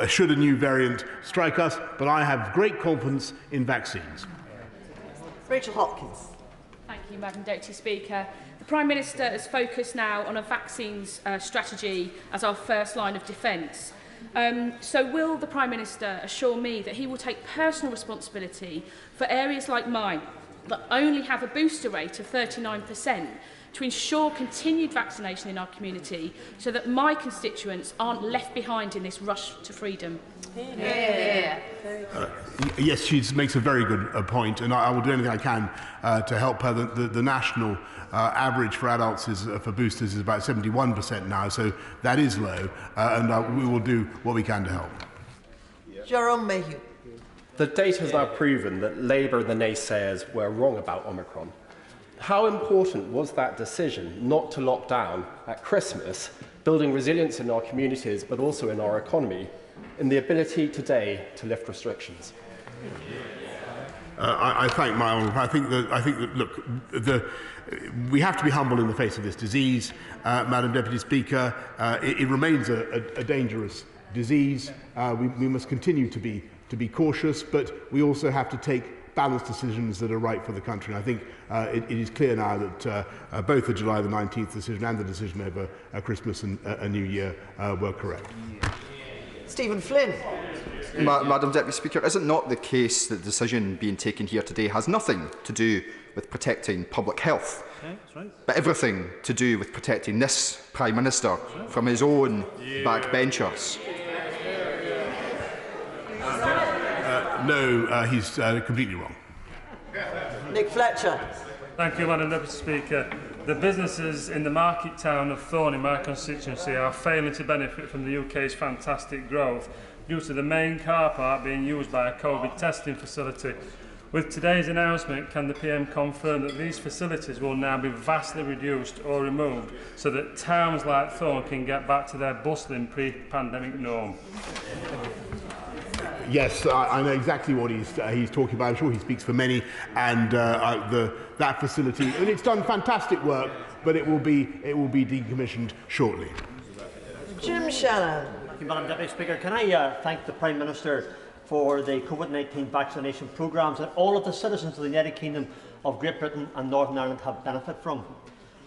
should a new variant strike us. But I have great confidence in vaccines. Rachel Hopkins. Thank you, Madam Deputy Speaker. The Prime Minister has focused now on a vaccines strategy as our first line of defence. So will the Prime Minister assure me that he will take personal responsibility for areas like mine that only have a booster rate of 39% to ensure continued vaccination in our community so that my constituents aren't left behind in this rush to freedom? Yes, she makes a very good point, and I will do anything I can to help her. The national average for adults for boosters is about 71% now, so that is low, and we will do what we can to help. Jerome Mayhew. The data has now proven that Labour and the naysayers were wrong about Omicron. How important was that decision not to lock down at Christmas, building resilience in our communities but also in our economy, in the ability today to lift restrictions? I thank my honourable. I think that look, we have to be humble in the face of this disease, Madam Deputy Speaker. It remains a dangerous disease. We must continue to be cautious, but we also have to take balanced decisions that are right for the country. And I think it is clear now that both the July the 19th decision and the decision over Christmas and a New Year were correct. Stephen Flynn. Madam Deputy Speaker, is it not the case that the decision being taken here today has nothing to do with protecting public health, but everything to do with protecting this Prime Minister from his own backbenchers? No, he's completely wrong. Nick Fletcher. Thank you, Madam Deputy Speaker. The businesses in the market town of Thorn in my constituency are failing to benefit from the UK's fantastic growth due to the main car park being used by a COVID testing facility. With today's announcement, can the PM confirm that these facilities will now be vastly reduced or removed so that towns like Thorn can get back to their bustling pre-pandemic norm? Yes, I know exactly what he's talking about. I'm sure he speaks for many, and that facility, and it's done fantastic work, but it will be decommissioned shortly. Jim Shannon. Thank you, Madam Deputy Speaker. Can I thank the Prime Minister for the COVID-19 vaccination programmes that all of the citizens of the United Kingdom of Great Britain and Northern Ireland have benefited from.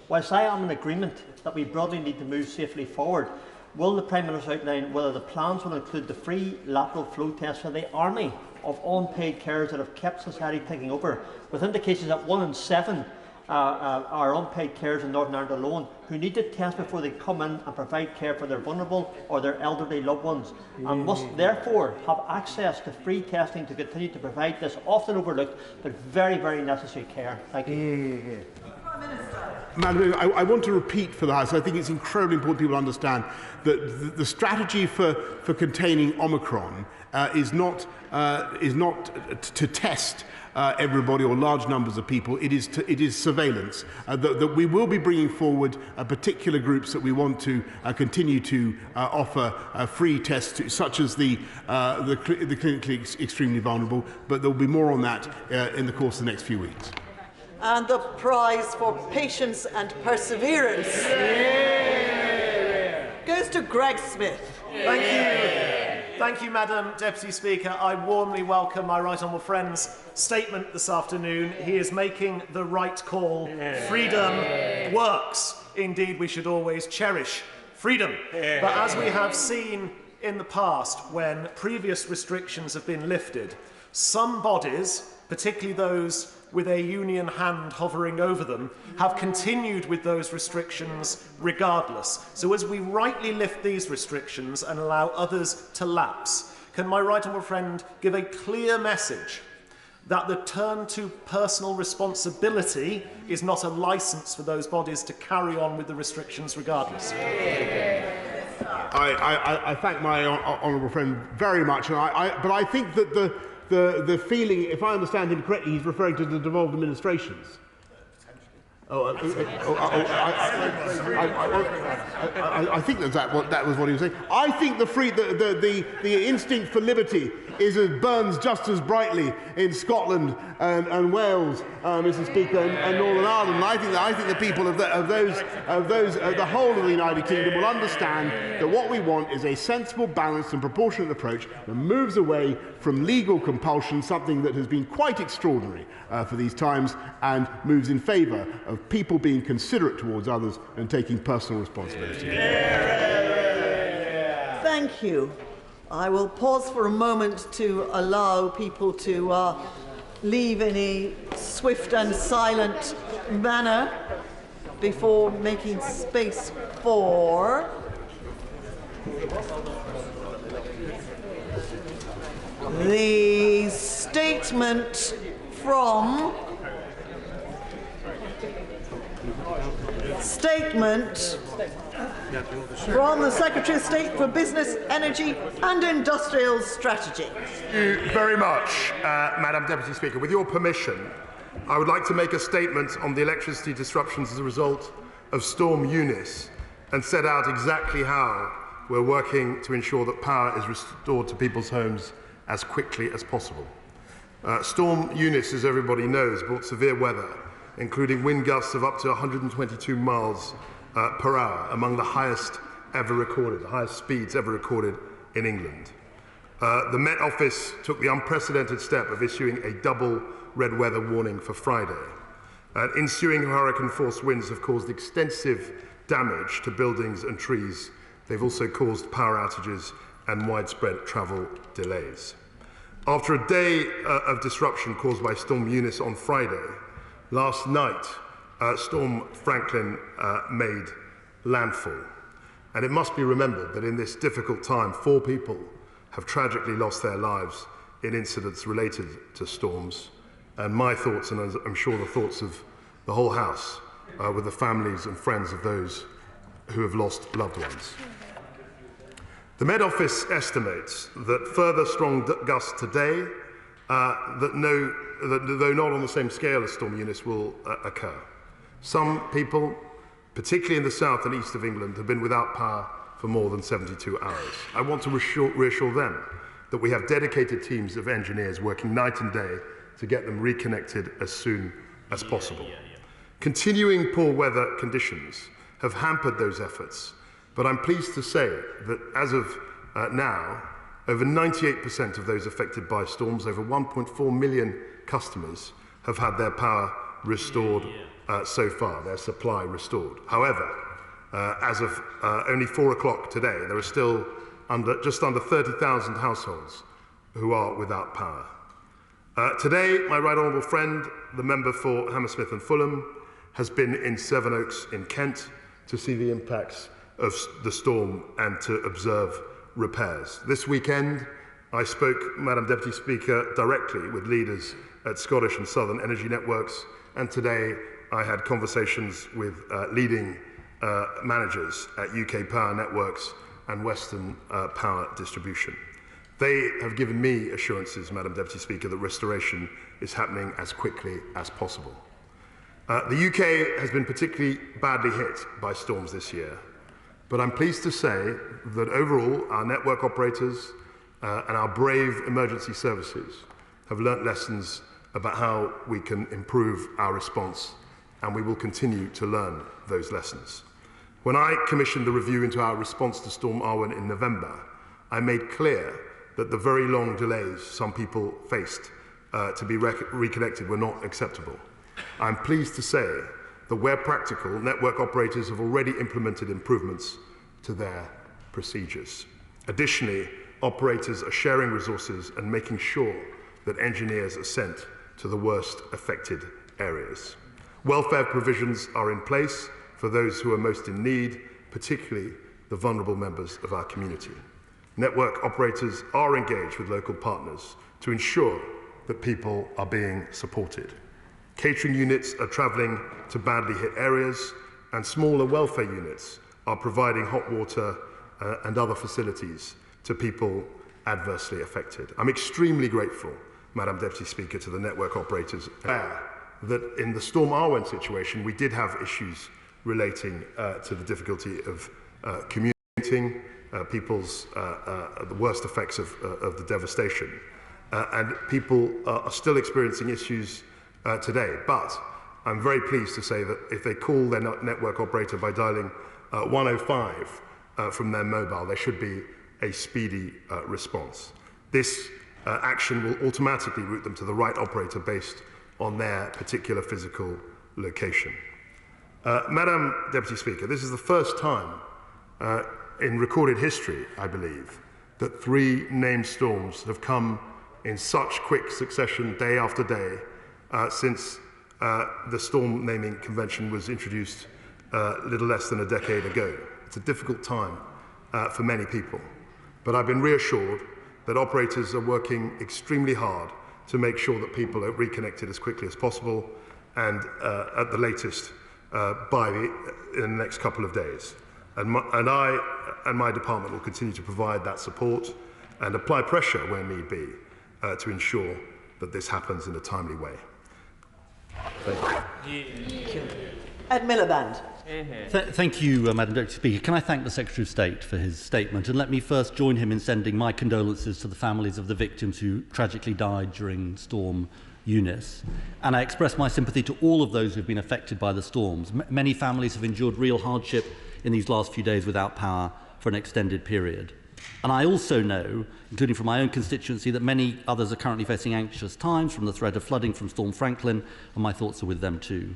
Whilst I am in agreement that we broadly need to move safely forward, will the Prime Minister outline whether the plans will include the free lateral flow test for the army of unpaid carers that have kept society taking over, with indications that 1 in 7 are unpaid carers in Northern Ireland alone who need to test before they come in and provide care for their vulnerable or their elderly loved ones, and must therefore have access to free testing to continue to provide this often overlooked but very, very necessary care. Thank you. Prime Minister. Madam, I want to repeat for the House, I think it's incredibly important people understand that the strategy for containing Omicron is not to test everybody or large numbers of people. It is surveillance. That we will be bringing forward particular groups that we want to continue to offer free tests to, such as the clinically extremely vulnerable, but there will be more on that in the course of the next few weeks. And the prize for patience and perseverance goes to Greg Smith. Thank you. Thank you, Madam Deputy Speaker. I warmly welcome my right honourable friend's statement this afternoon. He is making the right call. Freedom works. Indeed, we should always cherish freedom. But as we have seen in the past, when previous restrictions have been lifted, some bodies, particularly those with a union hand hovering over them, have continued with those restrictions regardless. So as we rightly lift these restrictions and allow others to lapse, can my right honourable friend give a clear message that the turn to personal responsibility is not a licence for those bodies to carry on with the restrictions regardless? I thank my honourable friend very much, and but I think that the feeling, if I understand him correctly, he's referring to the devolved administrations. I think that was what he was saying. I think the instinct for liberty burns just as brightly in Scotland and Wales, Mr. Speaker, and Northern Ireland. And I think the people of the whole of the United Kingdom will understand that what we want is a sensible, balanced, and proportionate approach that moves away from legal compulsion, something that has been quite extraordinary for these times, and moves in favour of people being considerate towards others and taking personal responsibility. Thank you. I will pause for a moment to allow people to leave in a swift and silent manner before making space for the statement from the Secretary of State for Business, Energy and Industrial Strategy. Thank you very much, Madam Deputy Speaker. With your permission, I would like to make a statement on the electricity disruptions as a result of Storm Eunice and set out exactly how we're working to ensure that power is restored to people's homes as quickly as possible. Storm Eunice, as everybody knows, brought severe weather, including wind gusts of up to 122 miles per hour, among the highest ever recorded, the highest speeds ever recorded in England. The Met Office took the unprecedented step of issuing a double red weather warning for Friday. Ensuing hurricane-force winds have caused extensive damage to buildings and trees. They've also caused power outages and widespread travel delays. After a day of disruption caused by Storm Eunice on Friday, last night, Storm Franklin made landfall. And it must be remembered that in this difficult time, 4 people have tragically lost their lives in incidents related to storms. And my thoughts, and I'm sure the thoughts of the whole House, with the families and friends of those who have lost loved ones. The Met Office estimates that further strong gusts today, though not on the same scale as Storm Eunice, will occur. Some people, particularly in the south and east of England, have been without power for more than 72 hours. I want to reassure them that we have dedicated teams of engineers working night and day to get them reconnected as soon as possible. Continuing poor weather conditions have hampered those efforts, but I'm pleased to say that as of now, over 98% of those affected by storms, over 1.4 million customers, have had their power restored so far, their supply restored. However, as of only 4 o'clock today, there are still just under 30,000 households who are without power. Today, my right honourable friend, the member for Hammersmith and Fulham, has been in Sevenoaks in Kent to see the impacts of the storm and to observe repairs. This weekend, I spoke, Madam Deputy Speaker, directly with leaders at Scottish and Southern Energy Networks, and today I had conversations with leading managers at UK Power Networks and Western Power Distribution. They have given me assurances, Madam Deputy Speaker, that restoration is happening as quickly as possible. The UK has been particularly badly hit by storms this year, but I'm pleased to say that overall our network operators and our brave emergency services have learnt lessons about how we can improve our response, and we will continue to learn those lessons. When I commissioned the review into our response to Storm Arwen in November, I made clear that the very long delays some people faced to be reconnected were not acceptable. I'm pleased to say that where practical, network operators have already implemented improvements to their procedures. Additionally, operators are sharing resources and making sure that engineers are sent to the worst affected areas. Welfare provisions are in place for those who are most in need, particularly the vulnerable members of our community. Network operators are engaged with local partners to ensure that people are being supported. Catering units are travelling to badly hit areas, and smaller welfare units are providing hot water and other facilities to people adversely affected. I'm extremely grateful, Madam Deputy Speaker, to the network operators that in the Storm Arwen situation we did have issues relating to the difficulty of communicating people's the worst effects of the devastation, and people are still experiencing issues today. But I'm very pleased to say that if they call their network operator by dialing 105 from their mobile, there should be a speedy response. This action will automatically route them to the right operator based on their particular physical location. Madam Deputy Speaker, this is the first time in recorded history, I believe, that 3 named storms have come in such quick succession, day after day, since the storm naming convention was introduced little less than a decade ago. It's a difficult time for many people, but I've been reassured that operators are working extremely hard to make sure that people are reconnected as quickly as possible, and at the latest in the next couple of days. And I and my department will continue to provide that support and apply pressure where need be to ensure that this happens in a timely way. Ed Miliband. Thank you, Madam Deputy Speaker. Can I thank the Secretary of State for his statement, and let me first join him in sending my condolences to the families of the victims who tragically died during Storm Eunice. And I express my sympathy to all of those who have been affected by the storms. Many families have endured real hardship in these last few days without power for an extended period. And I also know, including from my own constituency, that many others are currently facing anxious times from the threat of flooding from Storm Franklin, and my thoughts are with them too.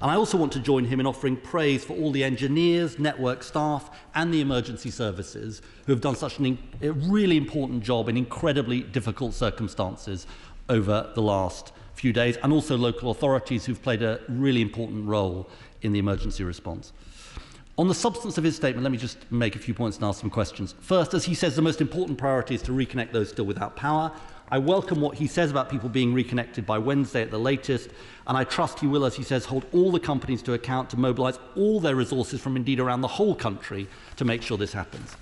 And I also want to join him in offering praise for all the engineers, network staff and the emergency services who have done such a really important job in incredibly difficult circumstances over the last few days, and also local authorities who've played a really important role in the emergency response. On the substance of his statement, let me just make a few points and ask some questions. First, as he says, the most important priority is to reconnect those still without power. I welcome what he says about people being reconnected by Wednesday at the latest, and I trust he will, as he says, hold all the companies to account to mobilise all their resources from indeed around the whole country to make sure this happens.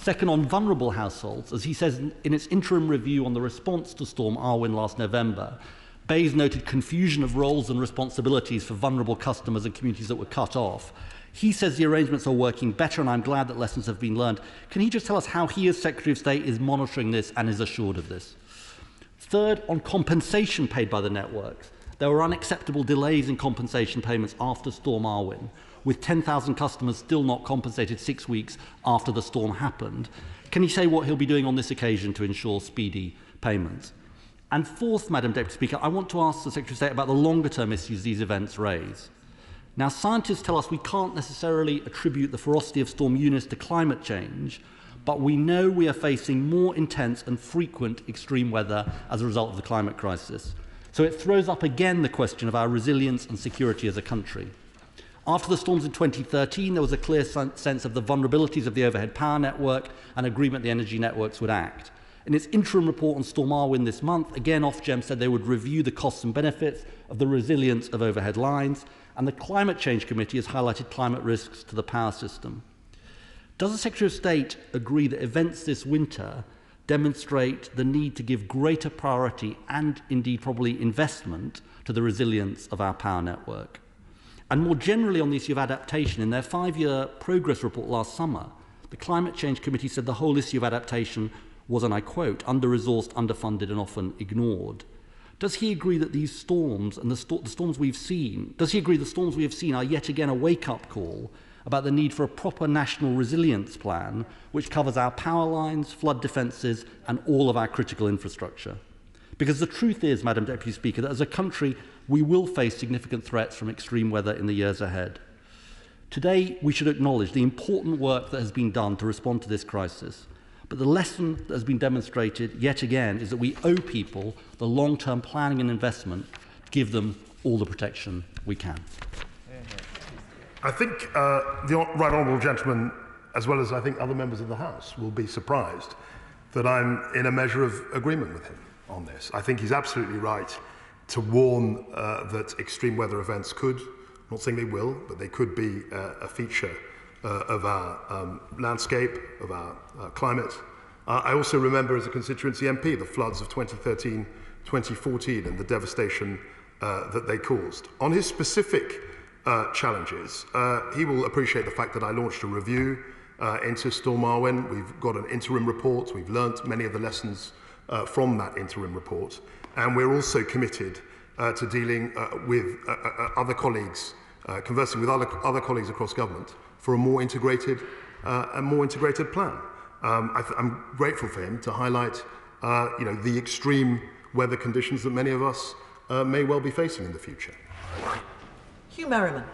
Second, on vulnerable households, as he says in its interim review on the response to Storm Arwen last November, Bayes noted confusion of roles and responsibilities for vulnerable customers and communities that were cut off. He says the arrangements are working better, and I'm glad that lessons have been learned. Can he just tell us how he, as Secretary of State, is monitoring this and is assured of this? Third, on compensation paid by the networks. There were unacceptable delays in compensation payments after Storm Arwen, with 10,000 customers still not compensated 6 weeks after the storm happened. Can he say what he'll be doing on this occasion to ensure speedy payments? And fourth, Madam Deputy Speaker, I want to ask the Secretary of State about the longer-term issues these events raise. Now, scientists tell us we can't necessarily attribute the ferocity of Storm Eunice to climate change, but we know we are facing more intense and frequent extreme weather as a result of the climate crisis. So it throws up again the question of our resilience and security as a country. After the storms in 2013, there was a clear sense of the vulnerabilities of the overhead power network and agreement the energy networks would act. In its interim report on Storm Arwen this month, again Ofgem said they would review the costs and benefits of the resilience of overhead lines, and the Climate Change Committee has highlighted climate risks to the power system. Does the Secretary of State agree that events this winter demonstrate the need to give greater priority and indeed probably investment to the resilience of our power network? And more generally on the issue of adaptation, in their 5-year progress report last summer, the Climate Change Committee said the whole issue of adaptation was, and I quote, under-resourced, underfunded and often ignored. Does he agree that these storms and the storms we've seen, does he agree the storms we have seen are yet again a wake-up call about the need for a proper national resilience plan which covers our power lines, flood defences and all of our critical infrastructure? Because the truth is, Madam Deputy Speaker, that as a country we will face significant threats from extreme weather in the years ahead. Today we should acknowledge the important work that has been done to respond to this crisis. But the lesson that has been demonstrated yet again is that we owe people the long-term planning and investment to give them all the protection we can. I think the right honourable gentleman, as well as I think other members of the House, will be surprised that I'm in a measure of agreement with him on this. I think he's absolutely right to warn that extreme weather events could, I'm not saying they will, but they could be a feature of our landscape, of our climate. I also remember as a constituency MP the floods of 2013, 2014 and the devastation that they caused. On his specific challenges, he will appreciate the fact that I launched a review into Storm Arwen. We've got an interim report. We've learnt many of the lessons from that interim report. And we're also committed to dealing with other colleagues, conversing with other colleagues across government for a more integrated plan. I'm grateful for him to highlight the extreme weather conditions that many of us may well be facing in the future. Hugh Merriman.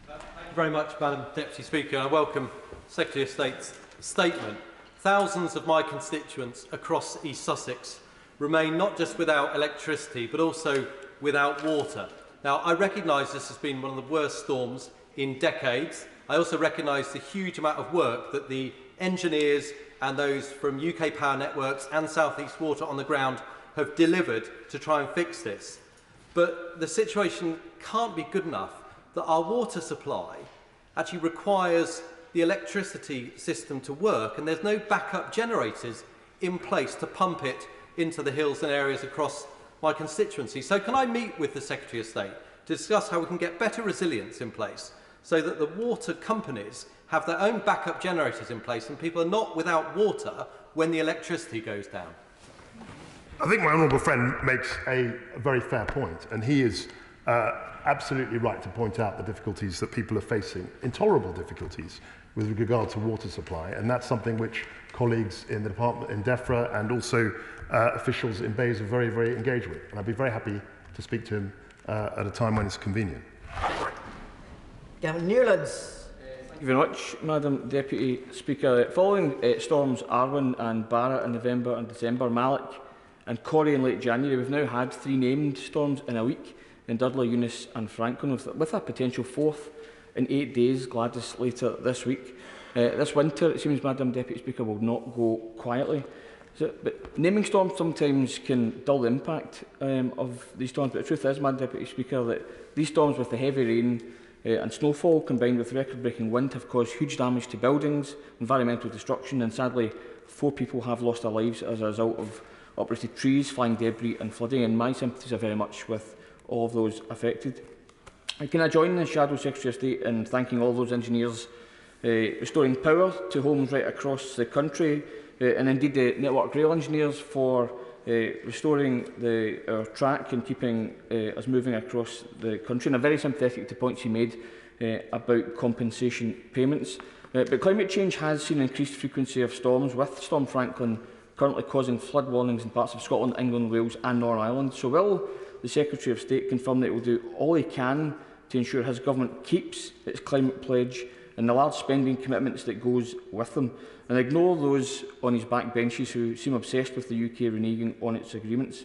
Thank you very much, Madam Deputy Speaker. I welcome Secretary of State's statement. Thousands of my constituents across East Sussex remain not just without electricity, but also without water. Now, I recognise this has been one of the worst storms in decades. I also recognise the huge amount of work that the engineers and those from UK Power Networks and South East Water on the ground have delivered to try and fix this. But the situation can't be good enough that our water supply actually requires the electricity system to work, and there's no backup generators in place to pump it into the hills and areas across my constituency. So can I meet with the Secretary of State to discuss how we can get better resilience in place so that the water companies have their own backup generators in place and people are not without water when the electricity goes down? I think my honourable friend makes a very fair point, and he is absolutely right to point out the difficulties that people are facing, intolerable difficulties with regard to water supply, and that's something which colleagues in the department in DEFRA and also officials in BEIS are very, very engaged with. And I'd be very happy to speak to him at a time when it's convenient. Gavin Newlands. Thank you very much, Madam Deputy Speaker. Following storms Arwen and Barra in November and December, Malik and Corrie in late January, we've now had 3 named storms in a week in Dudley, Eunice and Franklin, with a potential 4th in 8 days, Gladys, later this week. This winter, it seems, Madam Deputy Speaker, will not go quietly. But naming storms sometimes can dull the impact of these storms, but the truth is, Madam Deputy Speaker, that these storms with the heavy rain and snowfall combined with record-breaking wind have caused huge damage to buildings, environmental destruction, and sadly 4 people have lost their lives as a result of uprooted trees, flying debris and flooding, and my sympathies are very much with all of those affected. Can I join the Shadow Secretary of State in thanking all those engineers restoring power to homes right across the country, and indeed the Network Rail engineers for restoring our track and keeping us moving across the country. And I'm very sympathetic to points he made about compensation payments. But climate change has seen an increased frequency of storms, with Storm Franklin currently causing flood warnings in parts of Scotland, England, Wales and Northern Ireland. So will the Secretary of State confirm that he will do all he can to ensure his government keeps its climate pledge and the large spending commitments that goes with them, and ignore those on his backbenches who seem obsessed with the UK reneging on its agreements?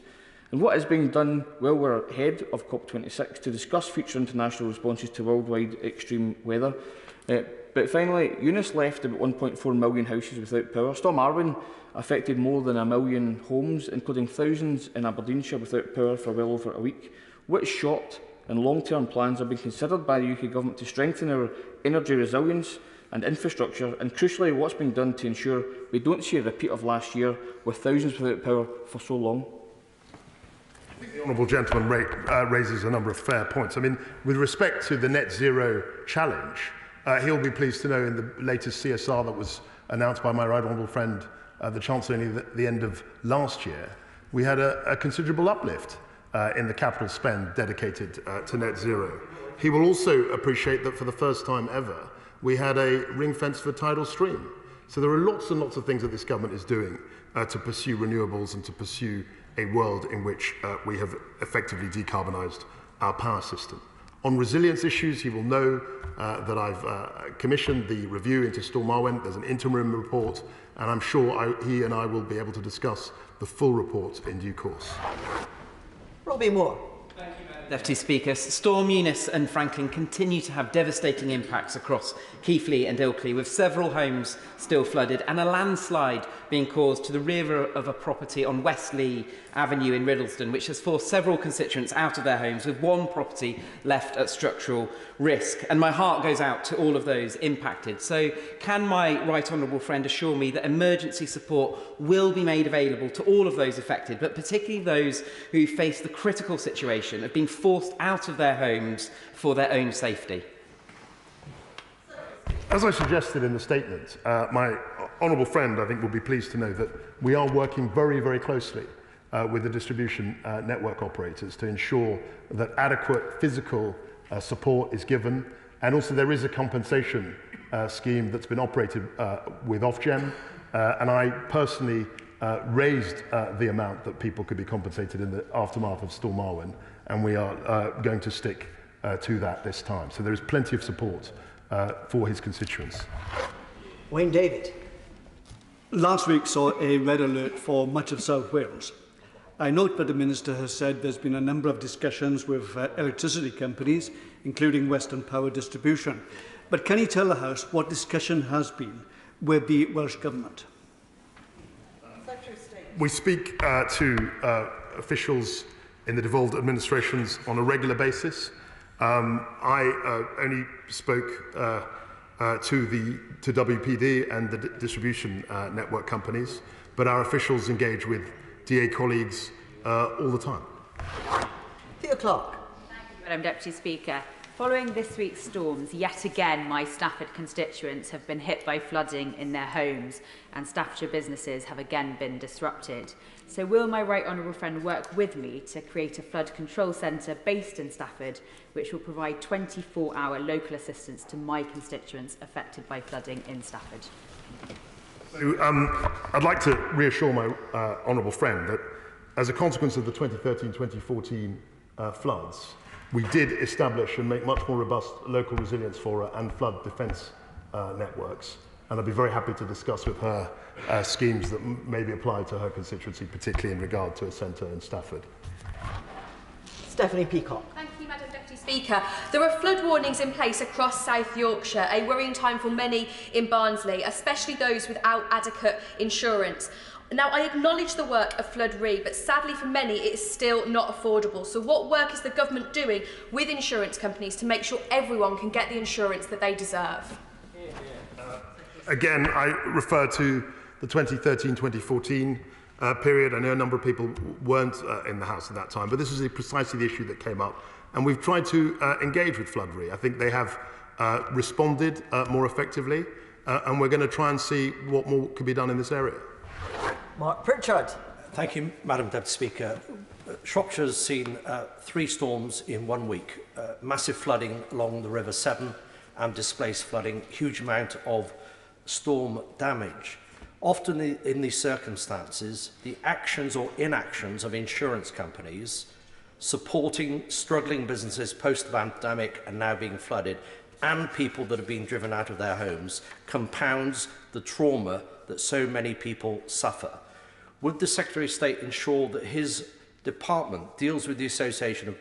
And what is being done while we're ahead of COP26 to discuss future international responses to worldwide extreme weather? But finally, Eunice left about 1.4 million houses without power. Storm Arwen affected more than 1 million homes, including thousands in Aberdeenshire without power for well over a week. Which short and long-term plans have been considered by the UK Government to strengthen our energy resilience and infrastructure, and crucially, what's being done to ensure we don't see a repeat of last year with thousands without power for so long? The honourable gentleman raises a number of fair points. I mean, with respect to the net zero challenge, he'll be pleased to know in the latest CSR that was announced by my right honourable friend, the Chancellor, only at the end of last year, we had a considerable uplift in the capital spend dedicated to net zero. He will also appreciate that for the first time ever, we had a ring fence for tidal stream. So there are lots and lots of things that this government is doing to pursue renewables and to pursue a world in which we have effectively decarbonised our power system. On resilience issues, he will know that I've commissioned the review into Storm Arwen. There's an interim report, and I'm sure he and I will be able to discuss the full report in due course. Robbie Moore. Deputy Speaker, Storm Eunice and Franklin continue to have devastating impacts across Keighley and Ilkley, with several homes still flooded and a landslide being caused to the rear of a property on Westley Avenue in Riddlesden, which has forced several constituents out of their homes, with one property left at structural risk. And my heart goes out to all of those impacted. So can my right honourable friend assure me that emergency support will be made available to all of those affected, but particularly those who face the critical situation of being forced out of their homes for their own safety? As I suggested in the statement, my honourable friend, I think, will be pleased to know that we are working very, very closely with the distribution network operators to ensure that adequate physical support is given, and also there is a compensation scheme that's been operated with Ofgem, and I personally raised the amount that people could be compensated in the aftermath of Storm Arwen, and we are going to stick to that this time. So there is plenty of support for his constituents. Wayne David. Last week saw a red alert for much of South Wales. I note that the Minister has said there's been a number of discussions with electricity companies, including Western Power Distribution. But can he tell the House what discussion has been with the Welsh Government? We speak to officials in the devolved administrations on a regular basis. I only spoke to WPD and the distribution network companies, but our officials engage with DA colleagues all the time. Theo Clark. Thank you, Madam Deputy Speaker. Following this week's storms, yet again my Stafford constituents have been hit by flooding in their homes, and Staffordshire businesses have again been disrupted. So will my right honourable friend work with me to create a flood control centre based in Stafford, which will provide 24-hour local assistance to my constituents affected by flooding in Stafford? So, I'd like to reassure my honourable friend that as a consequence of the 2013-2014 floods, we did establish and make much more robust local resilience fora and flood defence networks. And I'd be very happy to discuss with her schemes that may be applied to her constituency, particularly in regard to a centre in Stafford. Stephanie Peacock. Thank you, Madam Deputy Speaker. There are flood warnings in place across South Yorkshire, a worrying time for many in Barnsley, especially those without adequate insurance. Now, I acknowledge the work of Flood Re, but sadly for many it is still not affordable. So what work is the government doing with insurance companies to make sure everyone can get the insurance that they deserve? Again, I refer to the 2013-2014 period. I know a number of people weren't in the House at that time, but this is precisely the issue that came up. And we've tried to engage with Flood Re. I think they have responded more effectively, and we're going to try and see what more could be done in this area. Mark Pritchard. Thank you, Madam Deputy Speaker. Shropshire's seen 3 storms in 1 week. Massive flooding along the River Severn and displaced flooding, huge amount of storm damage. Often in these circumstances, the actions or inactions of insurance companies supporting struggling businesses post-pandemic and now being flooded, and people that have been driven out of their homes, compounds the trauma that so many people suffer. Would the Secretary of State ensure that his department deals with the association of